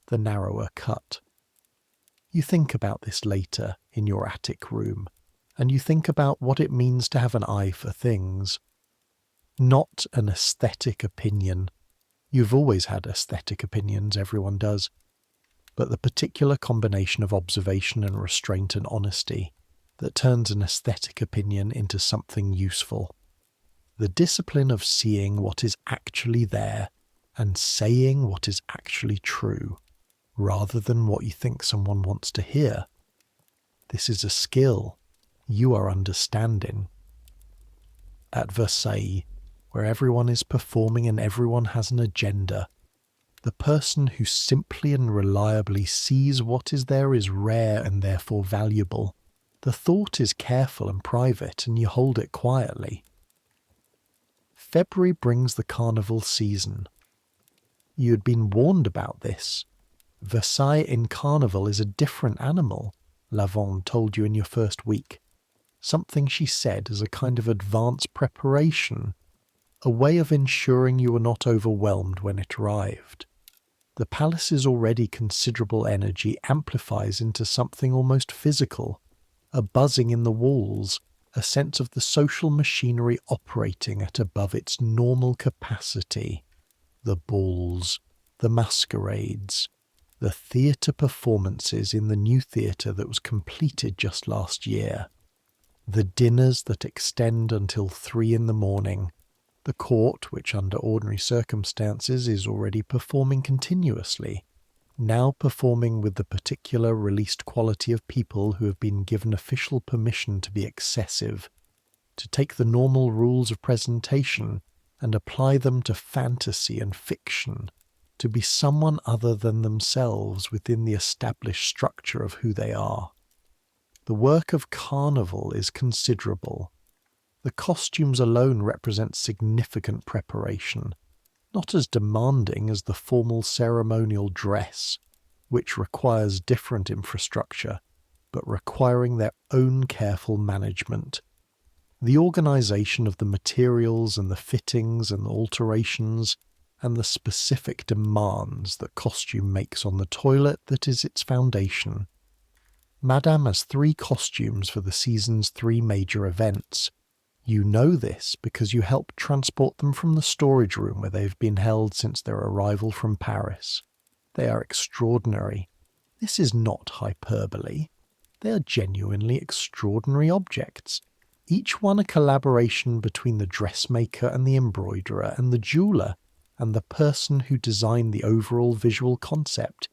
A: the narrower cut. You think about this later in your attic room, and you think about what it means to have an eye for things. Not an aesthetic opinion. You've always had aesthetic opinions, everyone does. But the particular combination of observation and restraint and honesty that turns an aesthetic opinion into something useful. The discipline of seeing what is actually there and saying what is actually true, rather than what you think someone wants to hear. This is a skill you are understanding. At Versailles, where everyone is performing and everyone has an agenda, the person who simply and reliably sees what is there is rare and therefore valuable. The thought is careful and private, and you hold it quietly. February brings the carnival season. You had been warned about this. Versailles in carnival is a different animal, Lavande told you in your first week. Something she said as a kind of advance preparation, a way of ensuring you were not overwhelmed when it arrived. The palace's already considerable energy amplifies into something almost physical, a buzzing in the walls, a sense of the social machinery operating at above its normal capacity. The balls, the masquerades, the theatre performances in the new theatre that was completed just last year, the dinners that extend until 3 in the morning, the court, which under ordinary circumstances is already performing continuously, now performing with the particular released quality of people who have been given official permission to be excessive, to take the normal rules of presentation and apply them to fantasy and fiction, to be someone other than themselves within the established structure of who they are. The work of carnival is considerable. The costumes alone represent significant preparation, not as demanding as the formal ceremonial dress, which requires different infrastructure, but requiring their own careful management. The organisation of the materials and the fittings and the alterations and the specific demands that costume makes on the toilet that is its foundation. Madame has 3 costumes for the season's 3 major events. You know this because you helped transport them from the storage room where they've been held since their arrival from Paris. They are extraordinary. This is not hyperbole. They are genuinely extraordinary objects, each one a collaboration between the dressmaker and the embroiderer and the jeweller and the person who designed the overall visual concept,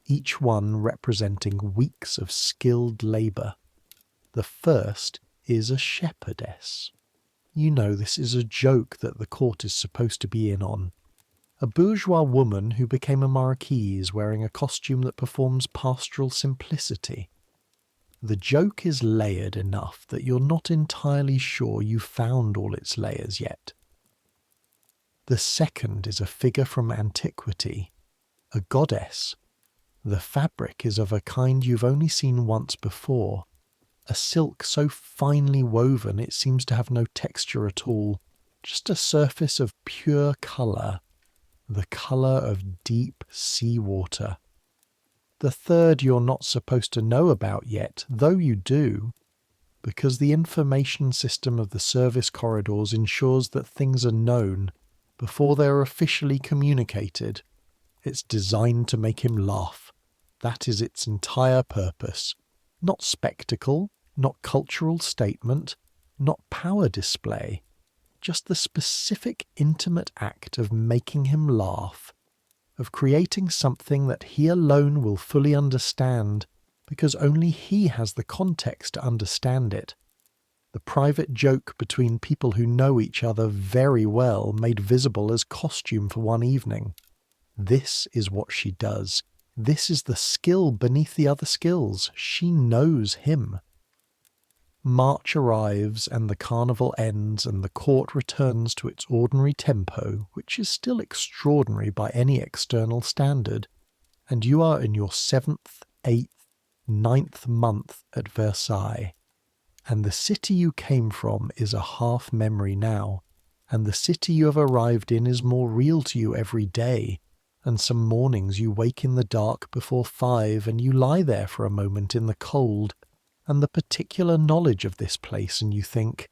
A: each one representing weeks of skilled labour. The first is a shepherdess. You know this is a joke that the court is supposed to be in on. A bourgeois woman who became a marquise wearing a costume that performs pastoral simplicity. The joke is layered enough that you're not entirely sure you've found all its layers yet. The second is a figure from antiquity, a goddess. The fabric is of a kind you've only seen once before, a silk so finely woven it seems to have no texture at all, just a surface of pure colour, the colour of deep sea water. The third you're not supposed to know about yet, though you do, because the information system of the service corridors ensures that things are known before they are officially communicated. It's designed to make him laugh. That is its entire purpose. Not spectacle, not cultural statement, not power display, just the specific intimate act of making him laugh, of creating something that he alone will fully understand, because only he has the context to understand it. The private joke between people who know each other very well made visible as costume for one evening. This is what she does. This is the skill beneath the other skills. She knows him. March arrives and the carnival ends and the court returns to its ordinary tempo, which is still extraordinary by any external standard, and you are in your 7th, 8th, 9th month at Versailles. And the city you came from is a half memory now, and the city you have arrived in is more real to you every day, and some mornings you wake in the dark before 5 and you lie there for a moment in the cold, and the particular knowledge of this place, and you think,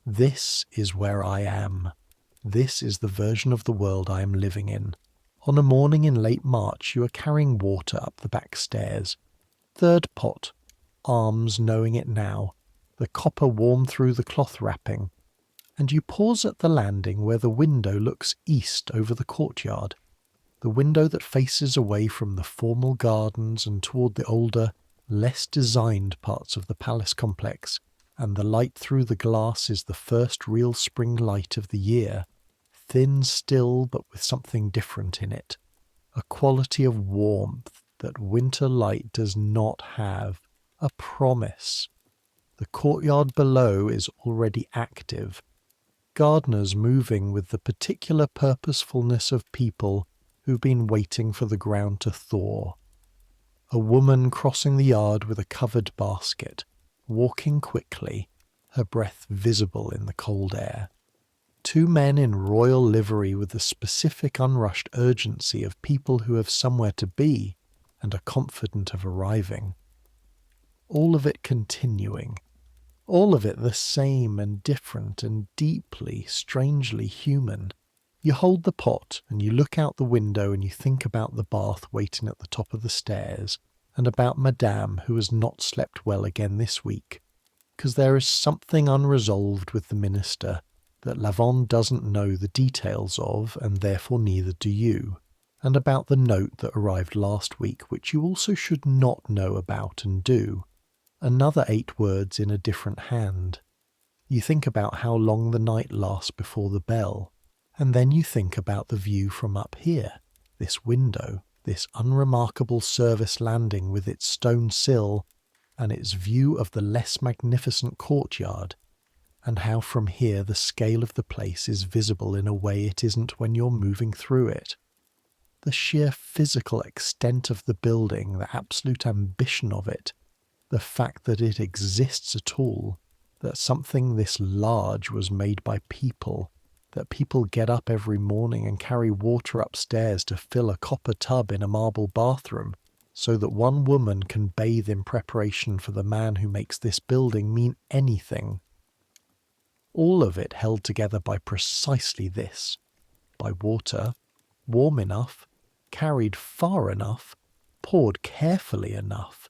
A: this is where I am. This is the version of the world I am living in. On a morning in late March you are carrying water up the back stairs. 3rd pot, arms knowing it now, the copper warm through the cloth wrapping, and you pause at the landing where the window looks east over the courtyard, the window that faces away from the formal gardens and toward the older, less designed parts of the palace complex, and the light through the glass is the first real spring light of the year, thin still but with something different in it, a quality of warmth that winter light does not have, a promise. The courtyard below is already active, gardeners moving with the particular purposefulness of people who've been waiting for the ground to thaw. A woman crossing the yard with a covered basket, walking quickly, her breath visible in the cold air. 2 men in royal livery with the specific unrushed urgency of people who have somewhere to be and are confident of arriving. All of it continuing, all of it the same and different and deeply, strangely human. You hold the pot and you look out the window and you think about the bath waiting at the top of the stairs and about Madame who has not slept well again this week, because there is something unresolved with the minister that Lavande doesn't know the details of, and therefore neither do you, and about the note that arrived last week which you also should not know about and do. Another 8 words in a different hand. You think about how long the night lasts before the bell, and then you think about the view from up here, this window, this unremarkable service landing with its stone sill and its view of the less magnificent courtyard, and how from here the scale of the place is visible in a way it isn't when you're moving through it. The sheer physical extent of the building, the absolute ambition of it, the fact that it exists at all, that something this large was made by people, that people get up every morning and carry water upstairs to fill a copper tub in a marble bathroom, so that one woman can bathe in preparation for the man who makes this building mean anything. All of it held together by precisely this, by water, warm enough, carried far enough, poured carefully enough,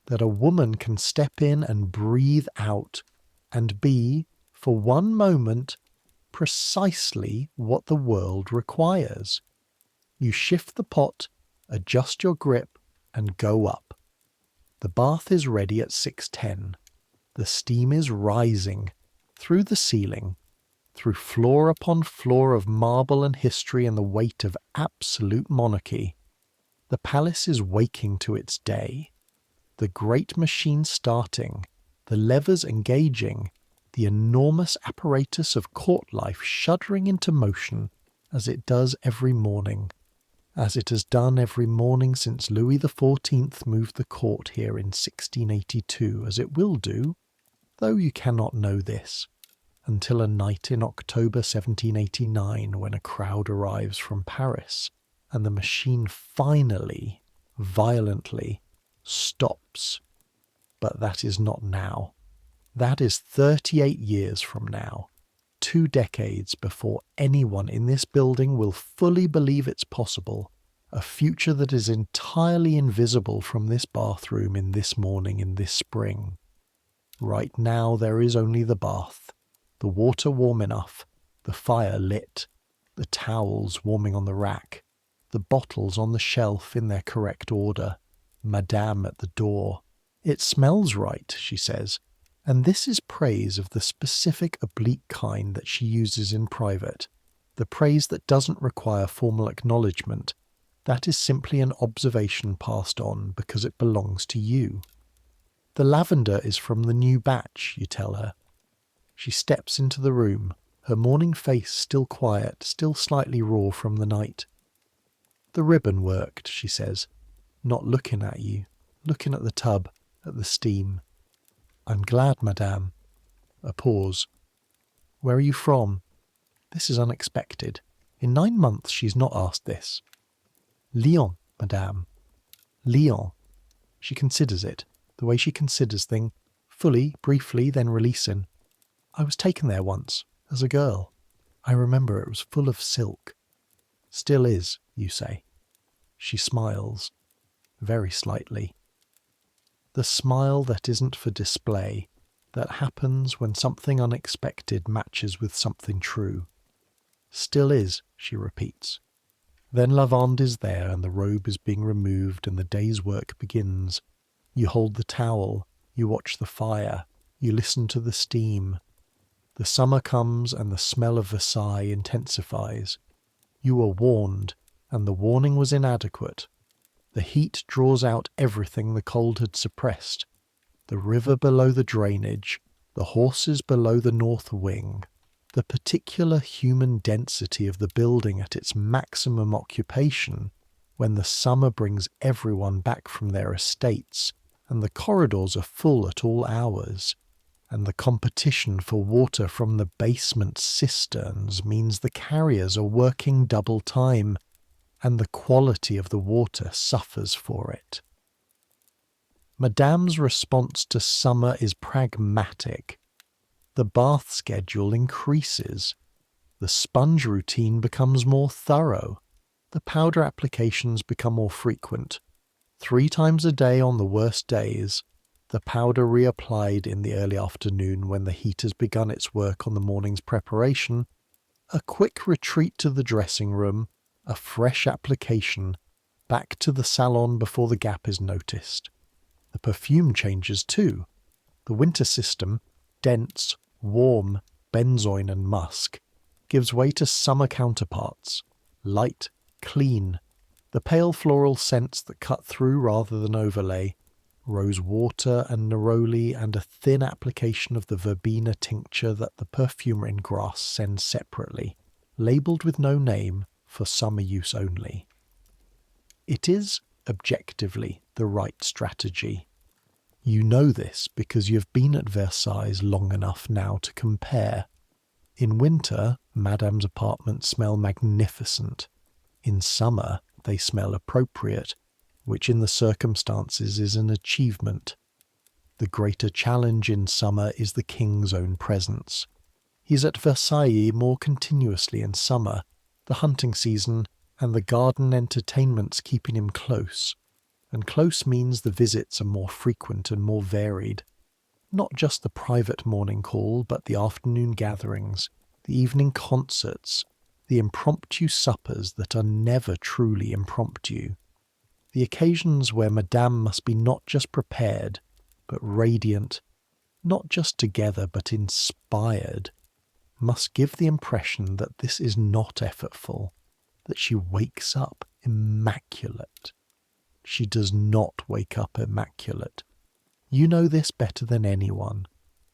A: that a woman can step in and breathe out, and be, for one moment, precisely what the world requires. You shift the pot, adjust your grip, and go up. The bath is ready at 6:10. The steam is rising, through the ceiling, through floor upon floor of marble and history and the weight of absolute monarchy. The palace is waking to its day. The great machine starting, the levers engaging, the enormous apparatus of court life shuddering into motion as it does every morning, as it has done every morning since Louis XIV moved the court here in 1682, as it will do, though you cannot know this, until a night in October 1789 when a crowd arrives from Paris, and the machine finally, violently, stops. But that is not now. That is 38 years from now, 2 decades before anyone in this building will fully believe it's possible, a future that is entirely invisible from this bathroom in this morning in this spring. Right now there is only the bath, the water warm enough, the fire lit, the towels warming on the rack, the bottles on the shelf in their correct order, Madame at the door. It smells right, she says, and this is praise of the specific oblique kind that she uses in private, the praise that doesn't require formal acknowledgement. That is simply an observation passed on because it belongs to you. The lavender is from the new batch, you tell her. She steps into the room, her morning face still quiet, still slightly raw from the night. The ribbon worked, she says, not looking at you, looking at the tub, at the steam. I'm glad, Madame. A pause. Where are you from? This is unexpected. In 9 months she's not asked this. Lyon, Madame. Lyon. She considers it, the way she considers things, fully, briefly, then releasing. I was taken there once, as a girl. I remember it was full of silk. Still is, you say. She smiles, very slightly. The smile that isn't for display, that happens when something unexpected matches with something true. Still is, she repeats. Then Lavande is there and the robe is being removed and the day's work begins. You hold the towel, you watch the fire, you listen to the steam. The summer comes and the smell of Versailles intensifies. You were warned, and the warning was inadequate. The heat draws out everything the cold had suppressed. The river below the drainage, the horses below the north wing, the particular human density of the building at its maximum occupation, when the summer brings everyone back from their estates, and the corridors are full at all hours, and the competition for water from the basement cisterns means the carriers are working double time, and the quality of the water suffers for it. Madame's response to summer is pragmatic. The bath schedule increases. The sponge routine becomes more thorough. The powder applications become more frequent. 3 times a day on the worst days, the powder reapplied in the early afternoon when the heat has begun its work on the morning's preparation, a quick retreat to the dressing room, a fresh application, back to the salon before the gap is noticed. The perfume changes too. The winter system, dense, warm, benzoin and musk, gives way to summer counterparts, light, clean, the pale floral scents that cut through rather than overlay, rose water and neroli, and a thin application of the verbena tincture that the perfumer in Grasse sends separately, labelled with no name, for summer use only. It is, objectively, the right strategy. You know this because you have been at Versailles long enough now to compare. In winter, Madame's apartments smell magnificent. In summer, they smell appropriate, which in the circumstances is an achievement. The greater challenge in summer is the king's own presence. He's at Versailles more continuously in summer, the hunting season and the garden entertainments keeping him close. And close means the visits are more frequent and more varied. Not just the private morning call, but the afternoon gatherings, the evening concerts, the impromptu suppers that are never truly impromptu. The occasions where Madame must be not just prepared, but radiant, not just together, but inspired, must give the impression that this is not effortful, that she wakes up immaculate. She does not wake up immaculate. You know this better than anyone.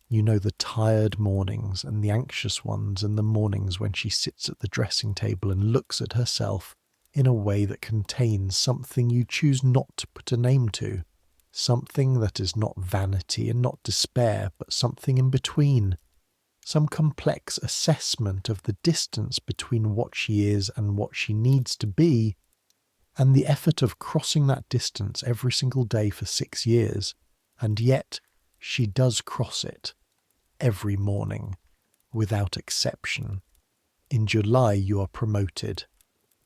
A: You know the tired mornings and the anxious ones and the mornings when she sits at the dressing table and looks at herself in a way that contains something you choose not to put a name to, something that is not vanity and not despair, but something in between, some complex assessment of the distance between what she is and what she needs to be, and the effort of crossing that distance every single day for 6 years, and yet she does cross it every morning, without exception. In July you are promoted.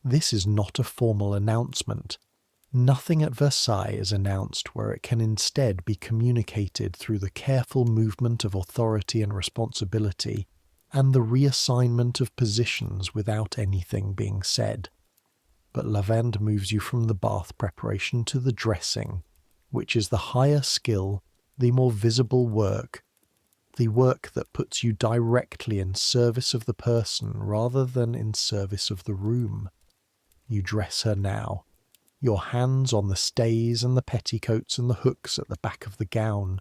A: This is not a formal announcement. Nothing at Versailles is announced where it can instead be communicated through the careful movement of authority and responsibility, and the reassignment of positions without anything being said. But lavender moves you from the bath preparation to the dressing, which is the higher skill, the more visible work, the work that puts you directly in service of the person rather than in service of the room. You dress her now, your hands on the stays and the petticoats and the hooks at the back of the gown,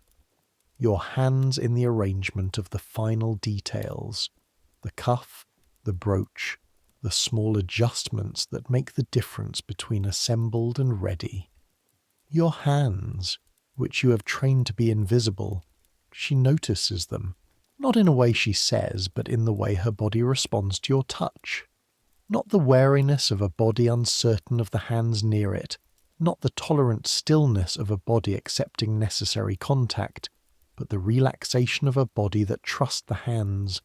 A: your hands in the arrangement of the final details, the cuff, the brooch, the small adjustments that make the difference between assembled and ready. Your hands, which you have trained to be invisible, she notices them, not in a way she says, but in the way her body responds to your touch. Not the wariness of a body uncertain of the hands near it, not the tolerant stillness of a body accepting necessary contact, but the relaxation of a body that trusts the hands,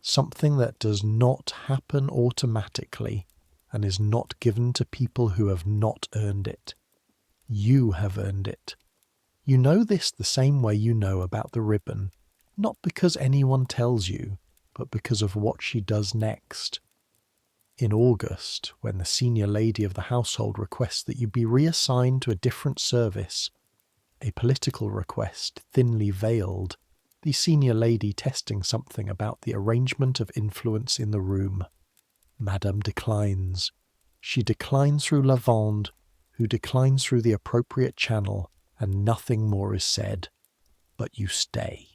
A: something that does not happen automatically and is not given to people who have not earned it. You have earned it. You know this the same way you know about the ribbon, not because anyone tells you, but because of what she does next. In August, when the senior lady of the household requests that you be reassigned to a different service, a political request thinly veiled, the senior lady testing something about the arrangement of influence in the room. Madame declines. She declines through lavender, who declines through the appropriate channel, and nothing more is said. But you stay.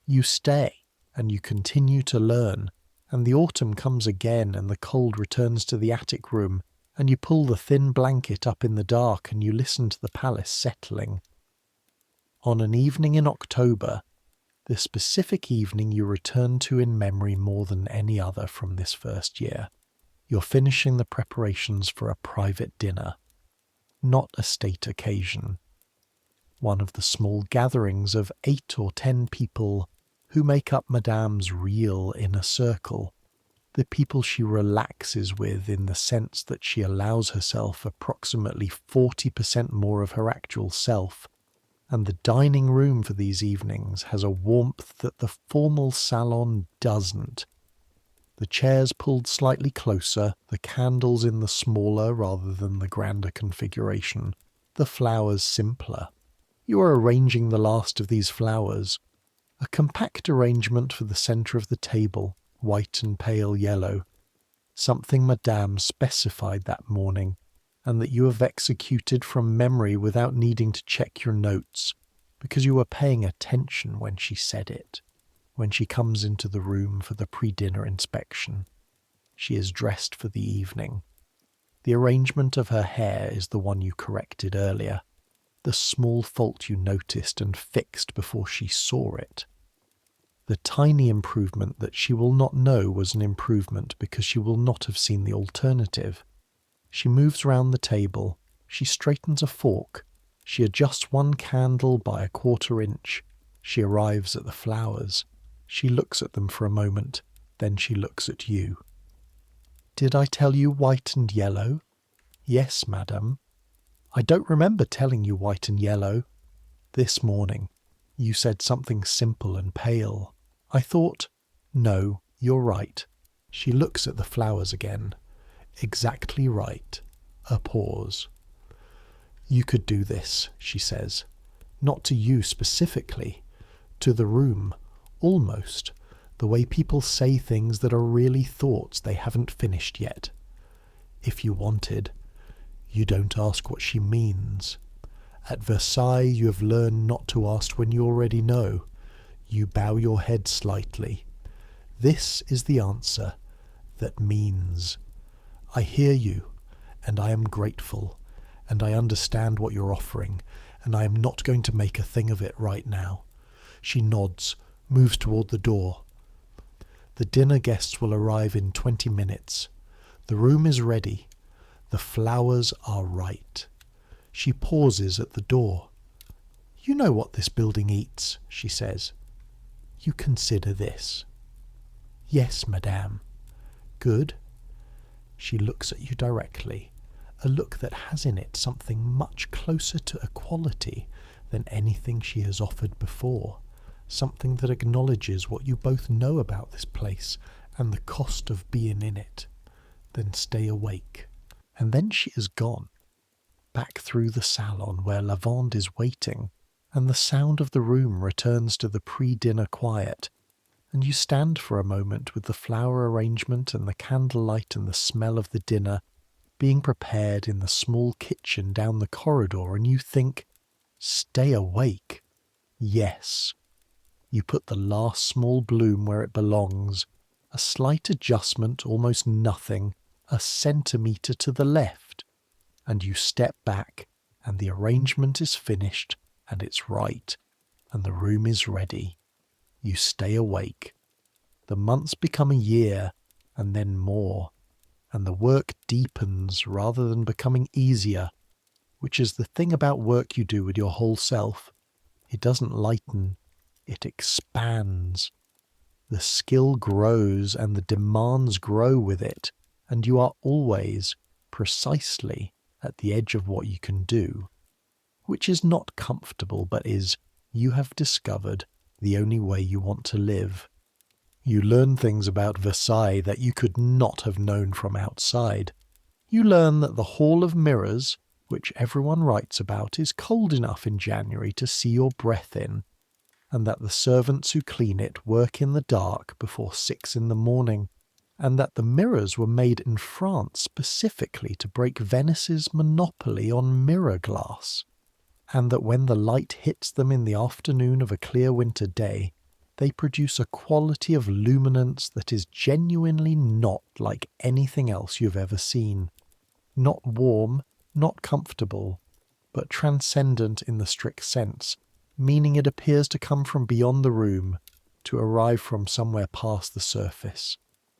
A: You stay, and you continue to learn, and the autumn comes again, and the cold returns to the attic room, and you pull the thin blanket up in the dark, and you listen to the palace settling. On an evening in October, the specific evening you return to in memory more than any other from this first year, you're finishing the preparations for a private dinner, not a state occasion. One of the small gatherings of 8 or 10 people who make up Madame's real inner circle, the people she relaxes with, in the sense that she allows herself approximately 40% more of her actual self, and the dining room for these evenings has a warmth that the formal salon doesn't. The chairs pulled slightly closer, the candles in the smaller rather than the grander configuration, the flowers simpler. You are arranging the last of these flowers, a compact arrangement for the centre of the table, white and pale yellow, something Madame specified that morning, and that you have executed from memory without needing to check your notes, because you were paying attention when she said it. When she comes into the room for the pre-dinner inspection, she is dressed for the evening. The arrangement of her hair is the one you corrected earlier, the small fault you noticed and fixed before she saw it. The tiny improvement that she will not know was an improvement because she will not have seen the alternative. She moves round the table, she straightens a fork, she adjusts one candle by a 1/4 inch, she arrives at the flowers. She looks at them for a moment, then she looks at you. "Did I tell you white and yellow?" "Yes, madam." "I don't remember telling you white and yellow." "This morning. You said something simple and pale. I thought, no, you're right." She looks at the flowers again. "Exactly right." A pause. "You could do this," she says. "Not to you specifically. To the room. Almost. The way people say things that are really thoughts they haven't finished yet. If you wanted. You don't ask what she means. At Versailles you have learned not to ask when you already know. You bow your head slightly. This is the answer. That means. I hear you, and I am grateful, and I understand what you're offering, and I am not going to make a thing of it right now." She nods, moves toward the door. "The dinner guests will arrive in 20 minutes. The room is ready. The flowers are right." She pauses at the door. "You know what this building eats," she says. "You consider this." "Yes, madame." "Good." She looks at you directly, a look that has in it something much closer to equality than anything she has offered before, something that acknowledges what you both know about this place and the cost of being in it. Then stay awake. And then she is gone, back through the salon where Lavender is waiting, and the sound of the room returns to the pre-dinner quiet, and you stand for a moment with the flower arrangement and the candlelight and the smell of the dinner being prepared in the small kitchen down the corridor, and you think, stay awake. Yes. You put the last small bloom where it belongs, a slight adjustment, almost nothing, a centimetre to the left, and you step back, and the arrangement is finished, and it's right, and the room is ready. You stay awake. The months become a year, and then more, and the work deepens rather than becoming easier, which is the thing about work you do with your whole self. It doesn't lighten, it expands. The skill grows and the demands grow with it, and you are always, precisely, at the edge of what you can do, which is not comfortable but is, you have discovered, the only way you want to live. You learn things about Versailles that you could not have known from outside. You learn that the Hall of Mirrors, which everyone writes about, is cold enough in January to see your breath in, and that the servants who clean it work in the dark before 6 in the morning, and that the mirrors were made in France specifically to break Venice's monopoly on mirror glass, and that when the light hits them in the afternoon of a clear winter day, they produce a quality of luminance that is genuinely not like anything else you've ever seen. Not warm, not comfortable, but transcendent in the strict sense, meaning it appears to come from beyond the room, to arrive from somewhere past the surface.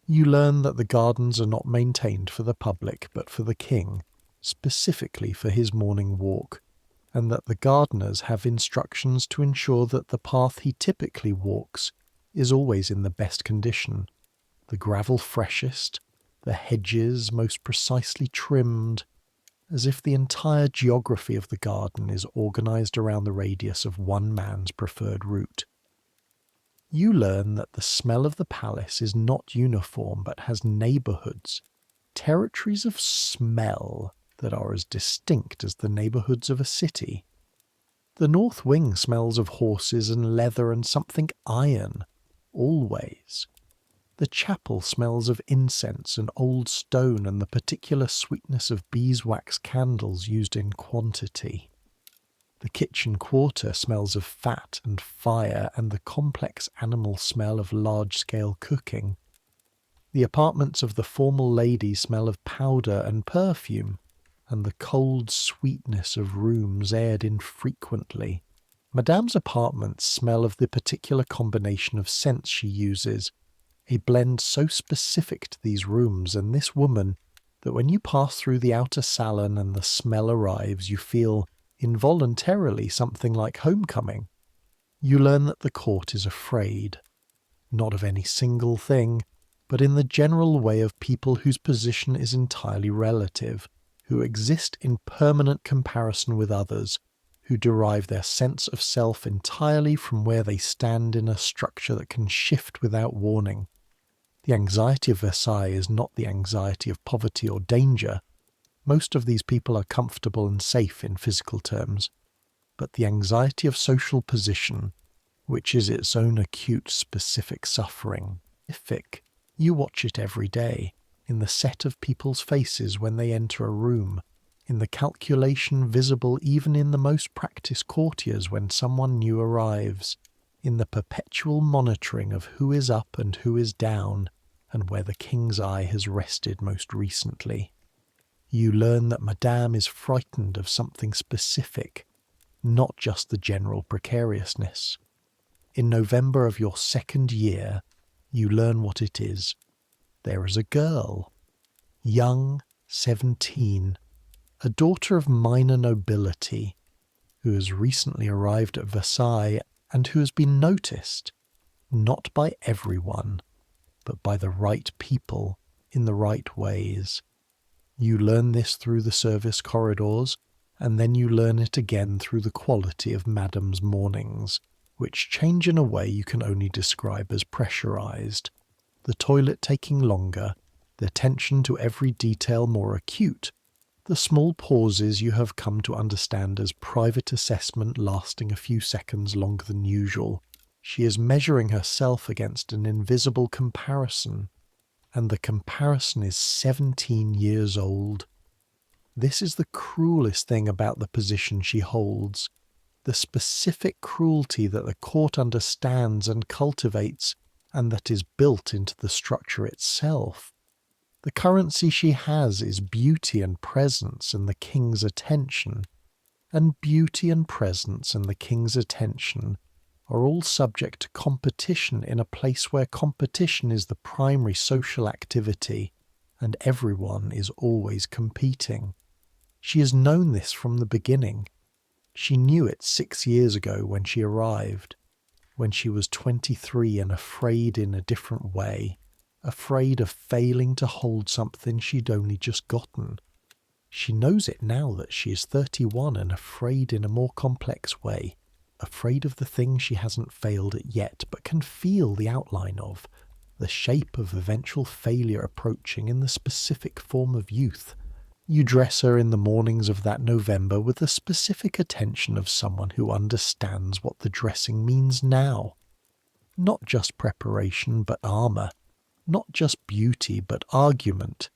A: You learn that the gardens are not maintained for the public but for the king, specifically for his morning walk, and that the gardeners have instructions to ensure that the path he typically walks is always in the best condition. the gravel freshest, the hedges most precisely trimmed, as if the entire geography of the garden is organised around the radius of one man's preferred route. You learn that the smell of the palace is not uniform but has neighbourhoods, territories of smell that are as distinct as the neighbourhoods of a city. The north wing smells of horses and leather and something iron, always. The chapel smells of incense and old stone and the particular sweetness of beeswax candles used in quantity. The kitchen quarter smells of fat and fire and the complex animal smell of large-scale cooking. The apartments of the formal lady smell of powder and perfume, and the cold sweetness of rooms aired infrequently. Madame's apartments smell of the particular combination of scents she uses, a blend so specific to these rooms and this woman that when you pass through the outer salon and the smell arrives, you feel involuntarily something like homecoming. You learn that the court is afraid, not of any single thing, but in the general way of people whose position is entirely relative, who exist in permanent comparison with others, who derive their sense of self entirely from where they stand in a structure that can shift without warning. The anxiety of Versailles is not the anxiety of poverty or danger. Most of these people are comfortable and safe in physical terms, but the anxiety of social position, which is its own acute specific suffering. You watch it every day, in the set of people's faces when they enter a room, in the calculation visible even in the most practiced courtiers when someone new arrives, in the perpetual monitoring of who is up and who is down, and where the king's eye has rested most recently. You learn that Madame is frightened of something specific, not just the general precariousness. In November of your second year, you learn what it is. There is a girl, young, 17, a daughter of minor nobility, who has recently arrived at Versailles and who has been noticed, not by everyone, but by the right people in the right ways. You learn this through the service corridors, and then you learn it again through the quality of Madame's mornings, which change in a way you can only describe as pressurized. The toilet taking longer, the attention to every detail more acute, the small pauses you have come to understand as private assessment lasting a few seconds longer than usual. She is measuring herself against an invisible comparison, and the comparison is 17 years old. This is the cruelest thing about the position she holds, the specific cruelty that the court understands and cultivates, and that is built into the structure itself. The currency she has is beauty and presence and the king's attention, and beauty and presence and the king's attention are all subject to competition in a place where competition is the primary social activity, and everyone is always competing. She has known this from the beginning. She knew it 6 years ago when she arrived, when she was 23 and afraid in a different way, afraid of failing to hold something she'd only just gotten. She knows it now that she is 31 and afraid in a more complex way, afraid of the thing she hasn't failed at yet but can feel the outline of, the shape of eventual failure approaching in the specific form of youth. You dress her in the mornings of that November with the specific attention of someone who understands what the dressing means now. Not just preparation but armour, not just beauty but argument,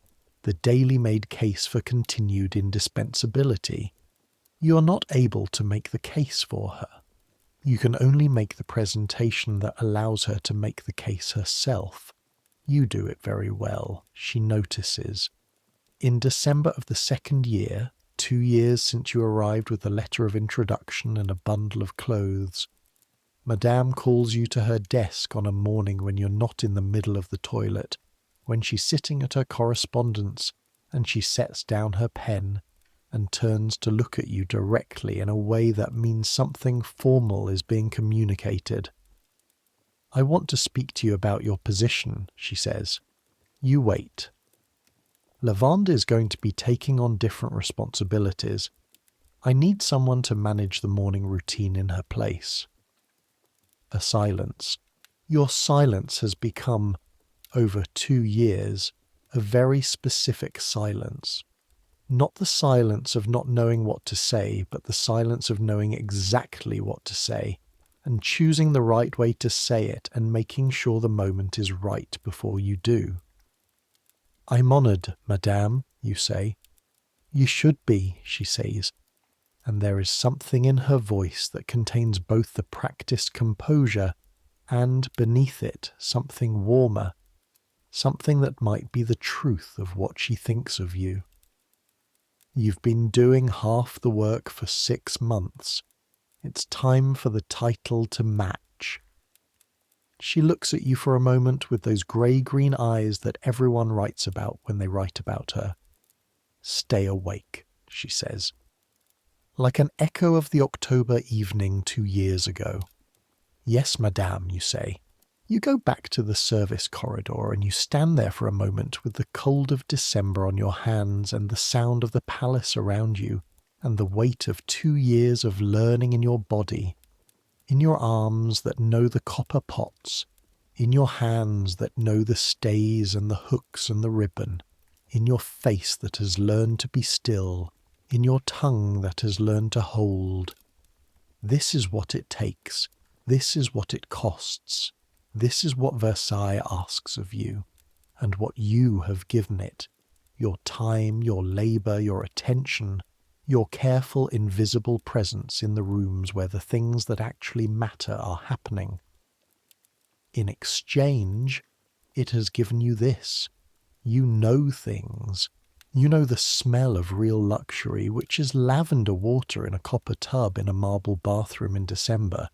A: the daily made case for continued indispensability. You are not able to make the case for her. You can only make the presentation that allows her to make the case herself. You do it very well, she notices. In December of the second year, 2 years since you arrived with a letter of introduction and a bundle of clothes, Madame calls you to her desk on a morning when you're not in the middle of the toilet, when she's sitting at her correspondence, and she sets down her pen and turns to look at you directly in a way that means something formal is being communicated. I want to speak to you about your position, she says. You wait. Lavender is going to be taking on different responsibilities. I need someone to manage the morning routine in her place. A silence. Your silence has become, over 2 years, a very specific silence. Not the silence of not knowing what to say, but the silence of knowing exactly what to say, and choosing the right way to say it and making sure the moment is right before you do. I'm honoured, madame, you say. You should be, she says, and there is something in her voice that contains both the practiced composure and, beneath it, something warmer, something that might be the truth of what she thinks of you. You've been doing half the work for 6 months. It's time for the title to match. She looks at you for a moment with those grey-green eyes that everyone writes about when they write about her. Stay awake, she says. Like an echo of the October evening 2 years ago. Yes, madame, you say. You go back to the service corridor and you stand there for a moment with the cold of December on your hands and the sound of the palace around you and the weight of 2 years of learning in your body, in your arms that know the copper pots, in your hands that know the stays and the hooks and the ribbon, in your face that has learned to be still, in your tongue that has learned to hold. This is what it takes. This is what it costs. This is what Versailles asks of you, and what you have given it. Your time, your labour, your attention, your careful invisible presence in the rooms where the things that actually matter are happening. In exchange, it has given you this. You know things. You know the smell of real luxury, which is lavender water in a copper tub in a marble bathroom in December.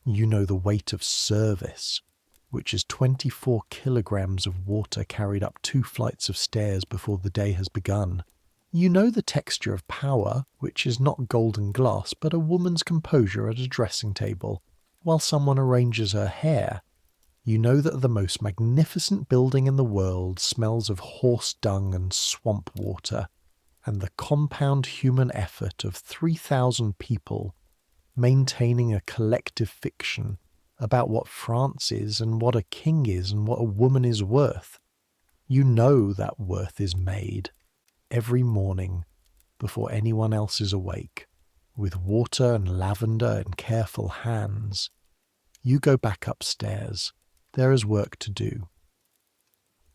A: You know the weight of service, which is 24 kilograms of water carried up 2 flights of stairs before the day has begun. You know the texture of power, which is not golden glass, but a woman's composure at a dressing table, while someone arranges her hair. You know that the most magnificent building in the world smells of horse dung and swamp water, and the compound human effort of 3,000 people maintaining a collective fiction about what France is and what a king is and what a woman is worth. You know that worth is made every morning before anyone else is awake, with water and lavender in careful hands. You go back upstairs. There is work to do.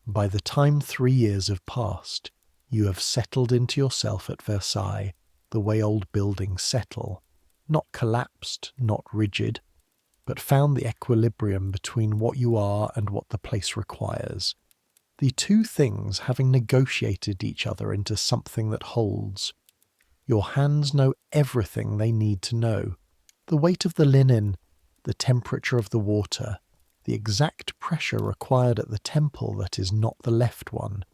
A: By the time 3 years have passed, you have settled into yourself at Versailles the way old buildings settle, not collapsed, not rigid, but found the equilibrium between what you are and what the place requires. The two things having negotiated each other into something that holds. Your hands know everything they need to know. The weight of the linen, the temperature of the water, the exact pressure required at the temple that is not the left one,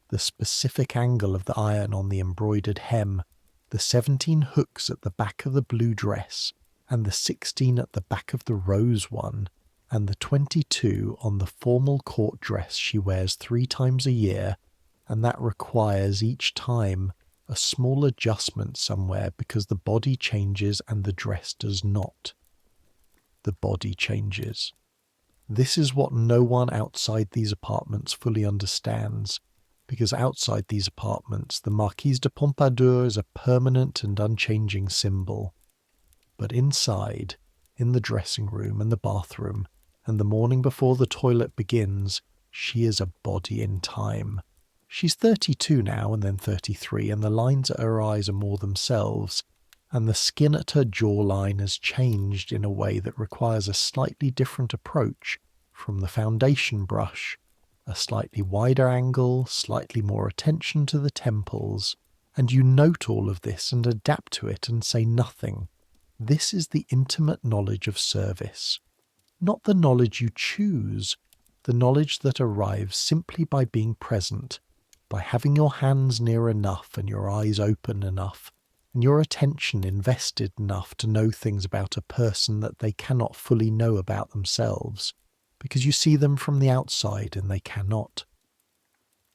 A: the specific angle of the iron on the embroidered hem, the 17 hooks at the back of the blue dress, and the 16 at the back of the rose one, and the 22 on the formal court dress she wears 3 times a year, and that requires each time a small adjustment somewhere because the body changes and the dress does not. The body changes. This is what no one outside these apartments fully understands, because outside these apartments the Marquise de Pompadour is a permanent and unchanging symbol. But inside, in the dressing room and the bathroom, and the morning before the toilet begins, she is a body in time. She's 32 now and then 33, and the lines at her eyes are more themselves, and the skin at her jawline has changed in a way that requires a slightly different approach from the foundation brush, a slightly wider angle, slightly more attention to the temples, and you note all of this and adapt to it and say nothing. This is the intimate knowledge of service. Not the knowledge you choose, the knowledge that arrives simply by being present, by having your hands near enough and your eyes open enough, and your attention invested enough to know things about a person that they cannot fully know about themselves. because you see them from the outside and they cannot.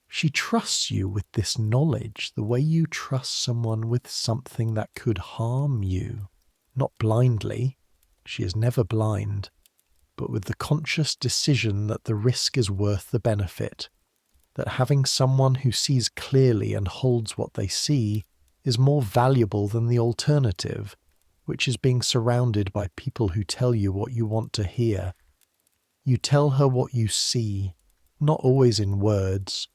A: She trusts you with this knowledge the way you trust someone with something that could harm you. Not blindly, she is never blind, but with the conscious decision that the risk is worth the benefit, that having someone who sees clearly and holds what they see is more valuable than the alternative, which is being surrounded by people who tell you what you want to hear. You tell her what you see, not always in words,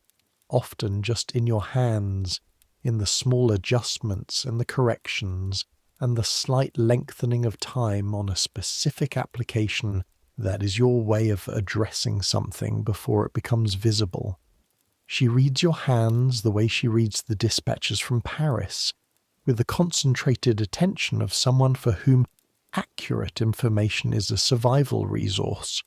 A: often just in your hands, in the small adjustments and the corrections, and the slight lengthening of time on a specific application that is your way of addressing something before it becomes visible. She reads your hands the way she reads the dispatches from Paris, with the concentrated attention of someone for whom accurate information is a survival resource.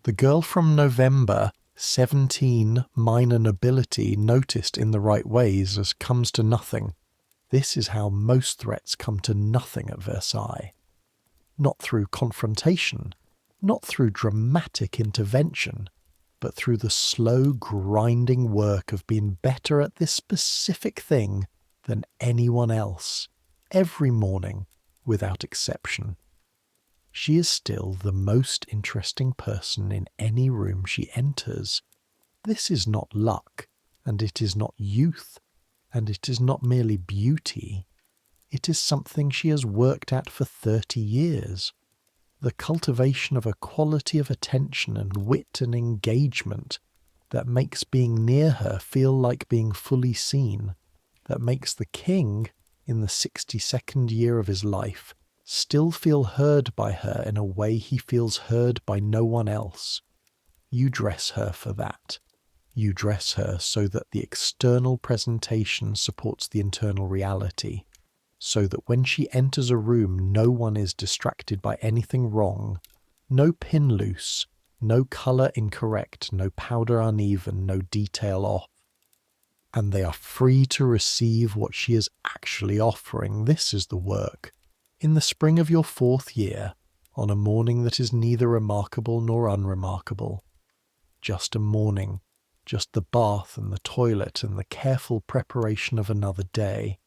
A: The girl from November, 17, minor nobility noticed in the right ways as comes to nothing. This is how most threats come to nothing at Versailles. Not through confrontation, not through dramatic intervention, but through the slow grinding work of being better at this specific thing than anyone else, every morning, without exception. She is still the most interesting person in any room she enters. This is not luck, and it is not youth, and it is not merely beauty. It is something she has worked at for 30 years. The cultivation of a quality of attention and wit and engagement that makes being near her feel like being fully seen, that makes the king, in the 62nd year of his life, still feel heard by her in a way he feels heard by no one else. You dress her for that. You dress her so that the external presentation supports the internal reality, so that when she enters a room no one is distracted by anything wrong, no pin loose, no colour incorrect, no powder uneven, no detail off. And they are free to receive what she is actually offering. This is the work. In the spring of your 4th year, on a morning that is neither remarkable nor unremarkable, just a morning, just the bath and the toilet and the careful preparation of another day.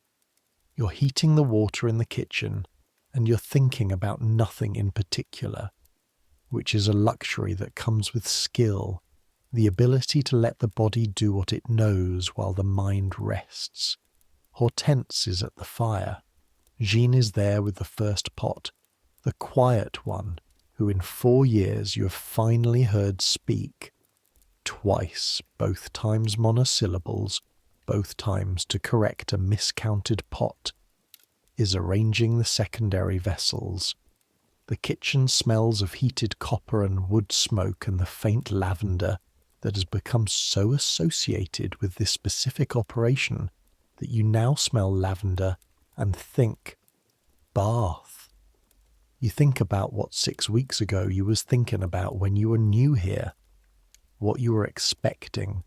A: You're heating the water in the kitchen, and you're thinking about nothing in particular, which is a luxury that comes with skill, the ability to let the body do what it knows while the mind rests. Hortense is at the fire. Jean is there with the first pot, the quiet one, who in 4 years you have finally heard speak. Twice, both times monosyllables, both times to correct a miscounted pot, is arranging the secondary vessels. The kitchen smells of heated copper and wood smoke and the faint lavender that has become so associated with this specific operation that you now smell lavender and think bath. You think about what 6 weeks ago you was thinking about when you were new here, what you were expecting,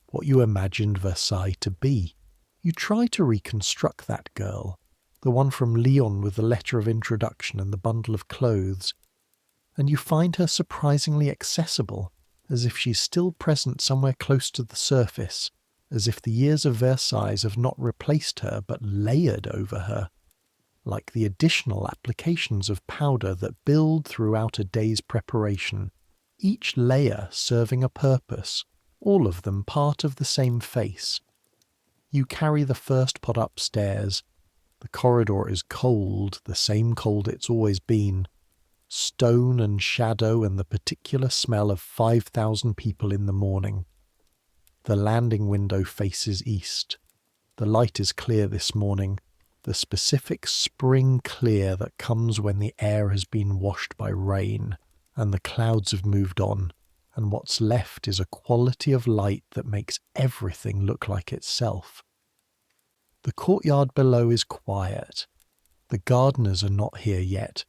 A: what you imagined Versailles to be. You try to reconstruct that girl, the one from Lyon with the letter of introduction and the bundle of clothes, and you find her surprisingly accessible, as if she's still present somewhere close to the surface, as if the years of Versailles have not replaced her but layered over her, like the additional applications of powder that build throughout a day's preparation, each layer serving a purpose, all of them part of the same face. You carry the first pot upstairs. The corridor is cold, the same cold it's always been. Stone and shadow and the particular smell of 5,000 people in the morning. The landing window faces east. The light is clear this morning, the specific spring clear that comes when the air has been washed by rain and the clouds have moved on, and what's left is a quality of light that makes everything look like itself. The courtyard below is quiet. The gardeners are not here yet.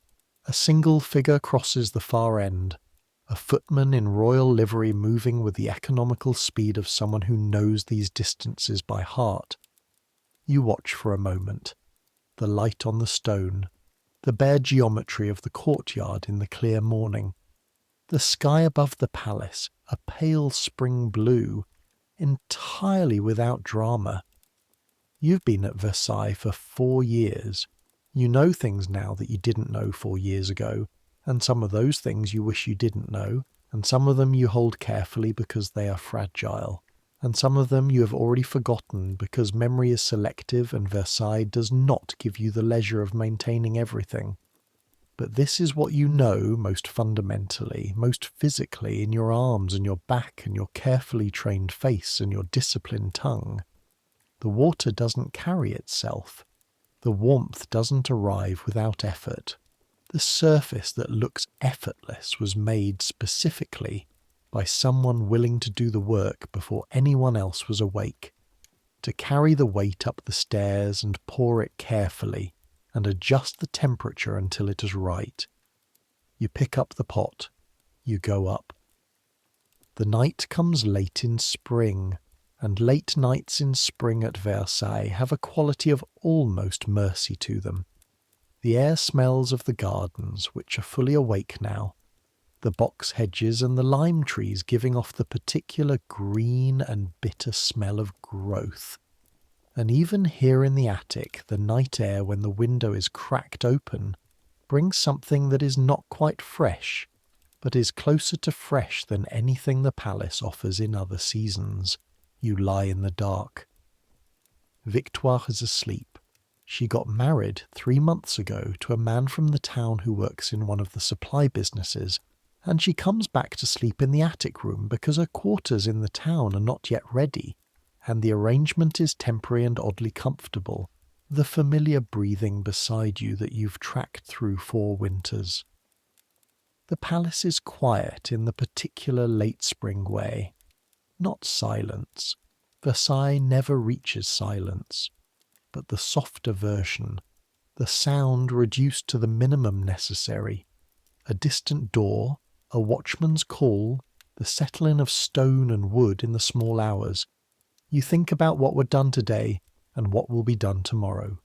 A: A single figure crosses the far end, a footman in royal livery moving with the economical speed of someone who knows these distances by heart. You watch for a moment. The light on the stone, the bare geometry of the courtyard in the clear morning. The sky above the palace, a pale spring blue, entirely without drama. You've been at Versailles for 4 years. You know things now that you didn't know 4 years ago, and some of those things you wish you didn't know, and some of them you hold carefully because they are fragile, and some of them you have already forgotten because memory is selective and Versailles does not give you the leisure of maintaining everything. But this is what you know most fundamentally, most physically, in your arms and your back and your carefully trained face and your disciplined tongue. The water doesn't carry itself. The warmth doesn't arrive without effort. The surface that looks effortless was made specifically by someone willing to do the work before anyone else was awake, to carry the weight up the stairs and pour it carefully and adjust the temperature until it is right. You pick up the pot. You go up. The night comes late in spring, and late nights in spring at Versailles have a quality of almost mercy to them. The air smells of the gardens, which are fully awake now, the box hedges and the lime trees giving off the particular green and bitter smell of growth. And even here in the attic, the night air, when the window is cracked open, brings something that is not quite fresh, but is closer to fresh than anything the palace offers in other seasons. You lie in the dark. Victoire is asleep. She got married 3 months ago to a man from the town who works in one of the supply businesses, and she comes back to sleep in the attic room because her quarters in the town are not yet ready, and the arrangement is temporary and oddly comfortable, the familiar breathing beside you that you've tracked through 4 winters. The palace is quiet in the particular late spring way. Not silence. Versailles never reaches silence, but the softer version, the sound reduced to the minimum necessary, a distant door, a watchman's call, the settling of stone and wood in the small hours. You think about what were done today and what will be done tomorrow.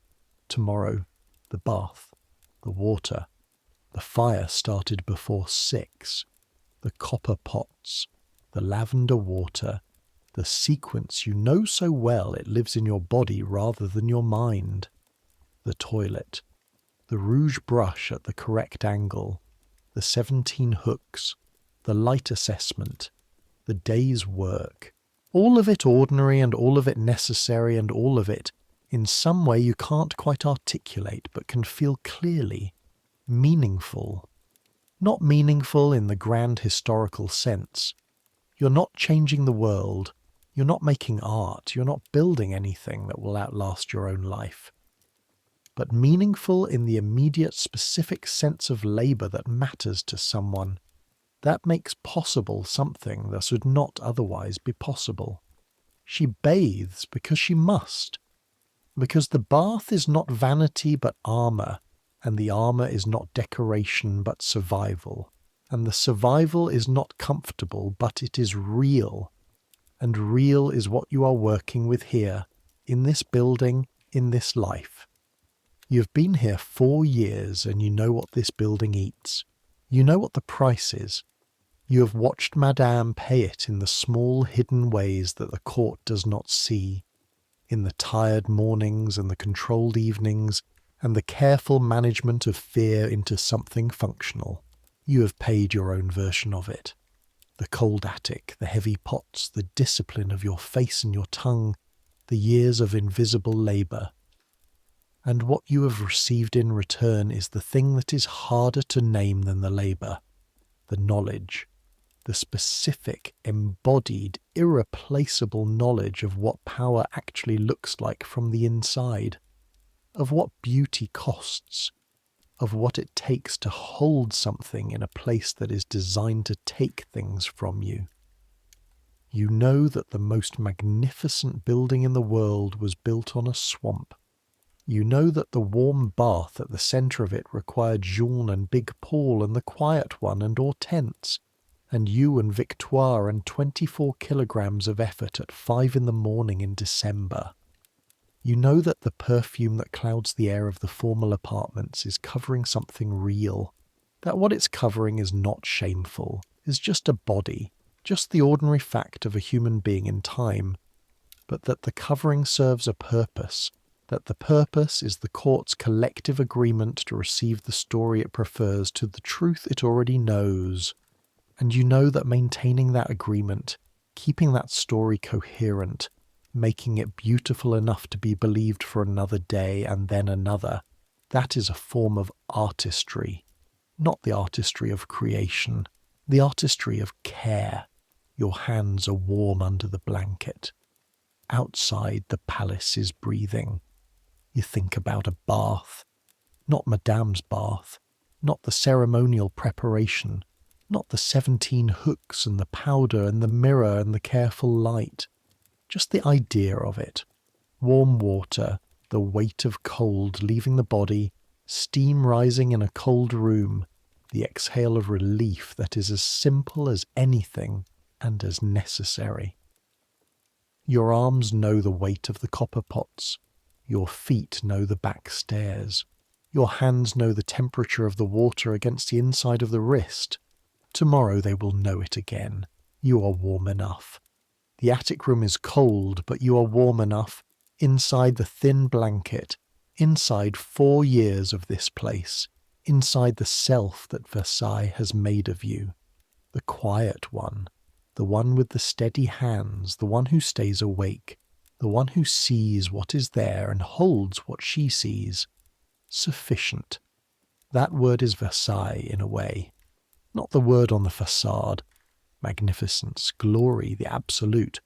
A: Tomorrow, the bath, the water, the fire started before 6, the copper pots, the lavender water, the sequence you know so well it lives in your body rather than your mind, the toilet, the rouge brush at the correct angle, the 17 hooks, the light assessment, the day's work, all of it ordinary and all of it necessary and all of it, in some way you can't quite articulate but can feel clearly, meaningful. Not meaningful in the grand historical sense. You're not changing the world. You're not making art. You're not building anything that will outlast your own life. But meaningful in the immediate specific sense of labour that matters to someone. That makes possible something that would not otherwise be possible. She bathes because she must. Because the bath is not vanity but armour, and the armour is not decoration but survival, and the survival is not comfortable but it is real, and real is what you are working with here, in this building, in this life. You've been here 4 years and you know what this building eats. You know what the price is. You have watched Madame pay it in the small hidden ways that the court does not see, in the tired mornings and the controlled evenings, and the careful management of fear into something functional. You have paid your own version of it. The cold attic, the heavy pots, the discipline of your face and your tongue, the years of invisible labour. And what you have received in return is the thing that is harder to name than the labour, the knowledge, the specific, embodied, irreplaceable knowledge of what power actually looks like from the inside, of what beauty costs, of what it takes to hold something in a place that is designed to take things from you. You know that the most magnificent building in the world was built on a swamp. You know that the warm bath at the centre of it required Jean and Big Paul and the quiet one and Hortense, and you and Victoire and 24 kilograms of effort at 5 in the morning in December. You know that the perfume that clouds the air of the formal apartments is covering something real, that what it's covering is not shameful, is just a body, just the ordinary fact of a human being in time, but that the covering serves a purpose, that the purpose is the court's collective agreement to receive the story it prefers to the truth it already knows. And you know that maintaining that agreement, keeping that story coherent, making it beautiful enough to be believed for another day and then another, that is a form of artistry. Not the artistry of creation, the artistry of care. Your hands are warm under the blanket. Outside, the palace is breathing. You think about a bath. Not Madame's bath. Not the ceremonial preparation. Not the 17 hooks and the powder and the mirror and the careful light. Just the idea of it. Warm water, the weight of cold leaving the body, steam rising in a cold room, the exhale of relief that is as simple as anything and as necessary. Your arms know the weight of the copper pots. Your feet know the back stairs. Your hands know the temperature of the water against the inside of the wrist. Tomorrow they will know it again. You are warm enough. The attic room is cold, but you are warm enough, inside the thin blanket, inside 4 years of this place, inside the self that Versailles has made of you. The quiet one, the one with the steady hands, the one who stays awake, the one who sees what is there and holds what she sees. Sufficient. That word is Versailles in a way. Not the word on the facade, magnificence, glory, the absolute,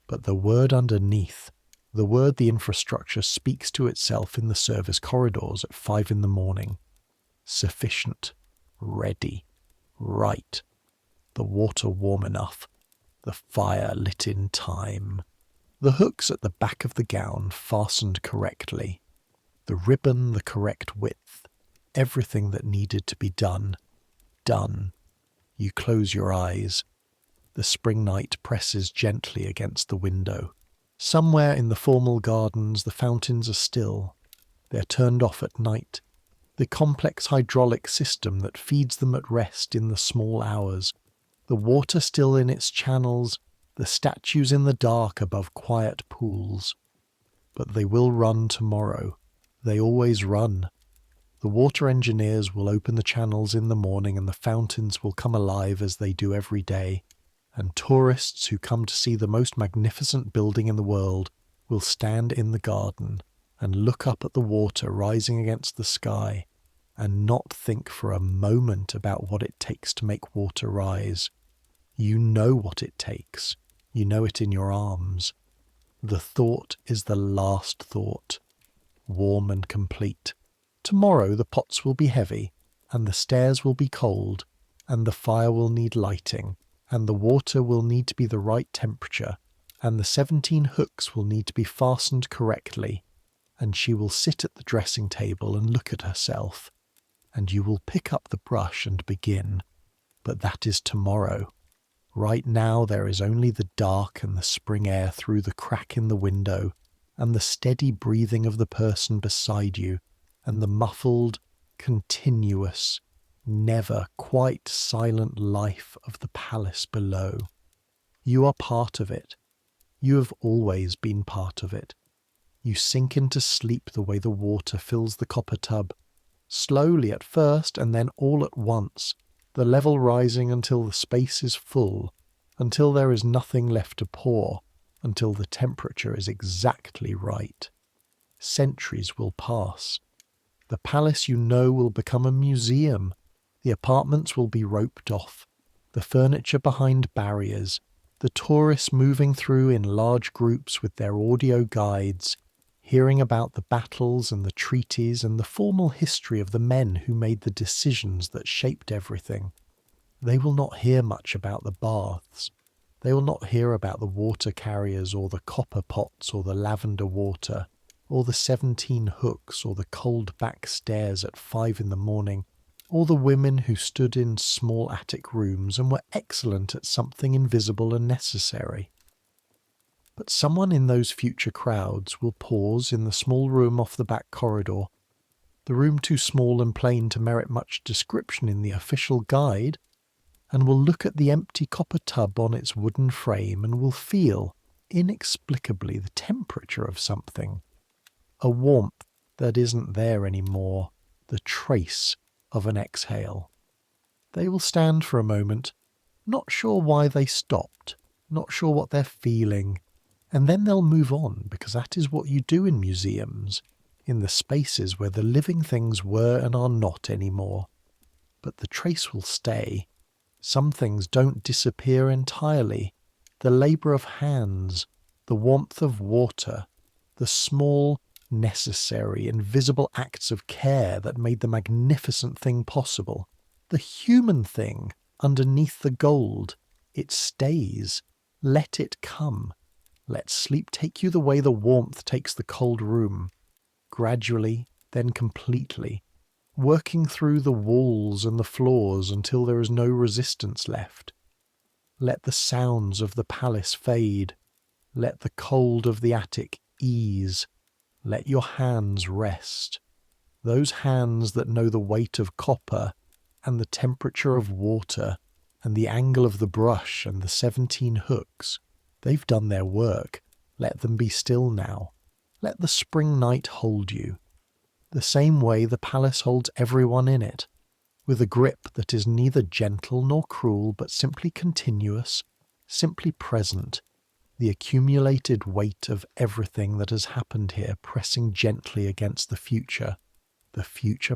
A: but the word underneath, the word the infrastructure speaks to itself in the service corridors at 5 a.m. Sufficient, ready, right, the water warm enough, the fire lit in time, the hooks at the back of the gown fastened correctly, the ribbon the correct width, everything that needed to be done. Done. You close your eyes. The spring night presses gently against the window. Somewhere in the formal gardens the fountains are still. They are turned off at night. The complex hydraulic system that feeds them at rest in the small hours. The water still in its channels, the statues in the dark above quiet pools. But they will run tomorrow. They always run. The water engineers will open the channels in the morning and the fountains will come alive as they do every day, and tourists who come to see the most magnificent building in the world will stand in the garden and look up at the water rising against the sky and not think for a moment about what it takes to make water rise. You know what it takes. You know it in your arms. The thought is the last thought, warm and complete. Tomorrow the pots will be heavy, and the stairs will be cold, and the fire will need lighting, and the water will need to be the right temperature, and the 17 hooks will need to be fastened correctly, and she will sit at the dressing table and look at herself, and you will pick up the brush and begin. But that is tomorrow. Right now there is only the dark and the spring air through the crack in the window, and the steady breathing of the person beside you, and the muffled, continuous, never quite silent life of the palace below. You are part of it. You have always been part of it. You sink into sleep the way the water fills the copper tub, slowly at first and then all at once, the level rising until the space is full, until there is nothing left to pour, until the temperature is exactly right. Centuries will pass. The palace you know will become a museum. The apartments will be roped off, the furniture behind barriers, the tourists moving through in large groups with their audio guides, hearing about the battles and the treaties and the formal history of the men who made the decisions that shaped everything. They will not hear much about the baths. They will not hear about the water carriers or the copper pots or the lavender water, or the 17 hooks, or the cold back stairs at 5 a.m, or the women who stood in small attic rooms and were excellent at something invisible and necessary. But someone in those future crowds will pause in the small room off the back corridor, the room too small and plain to merit much description in the official guide, and will look at the empty copper tub on its wooden frame and will feel, inexplicably, the temperature of something. A warmth that isn't there anymore, the trace of an exhale. They will stand for a moment, not sure why they stopped, not sure what they're feeling, and then they'll move on, because that is what you do in museums, in the spaces where the living things were and are not anymore. But the trace will stay. Some things don't disappear entirely. The labour of hands, the warmth of water, the small, necessary, invisible acts of care that made the magnificent thing possible, the human thing underneath the gold, it stays. Let it come. Let sleep take you the way the warmth takes the cold room, gradually, then completely, working through the walls and the floors until there is no resistance left. Let the sounds of the palace fade. Let the cold of the attic ease. Let your hands rest. Those hands that know the weight of copper and the temperature of water and the angle of the brush and the 17 hooks. They've done their work. Let them be still now. Let the spring night hold you. The same way the palace holds everyone in it, with a grip that is neither gentle nor cruel, but simply continuous, simply present, the accumulated weight of everything that has happened here pressing gently against the future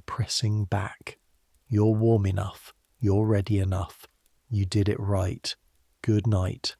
A: pressing back. You're warm enough. You're ready enough. You did it right. Good night.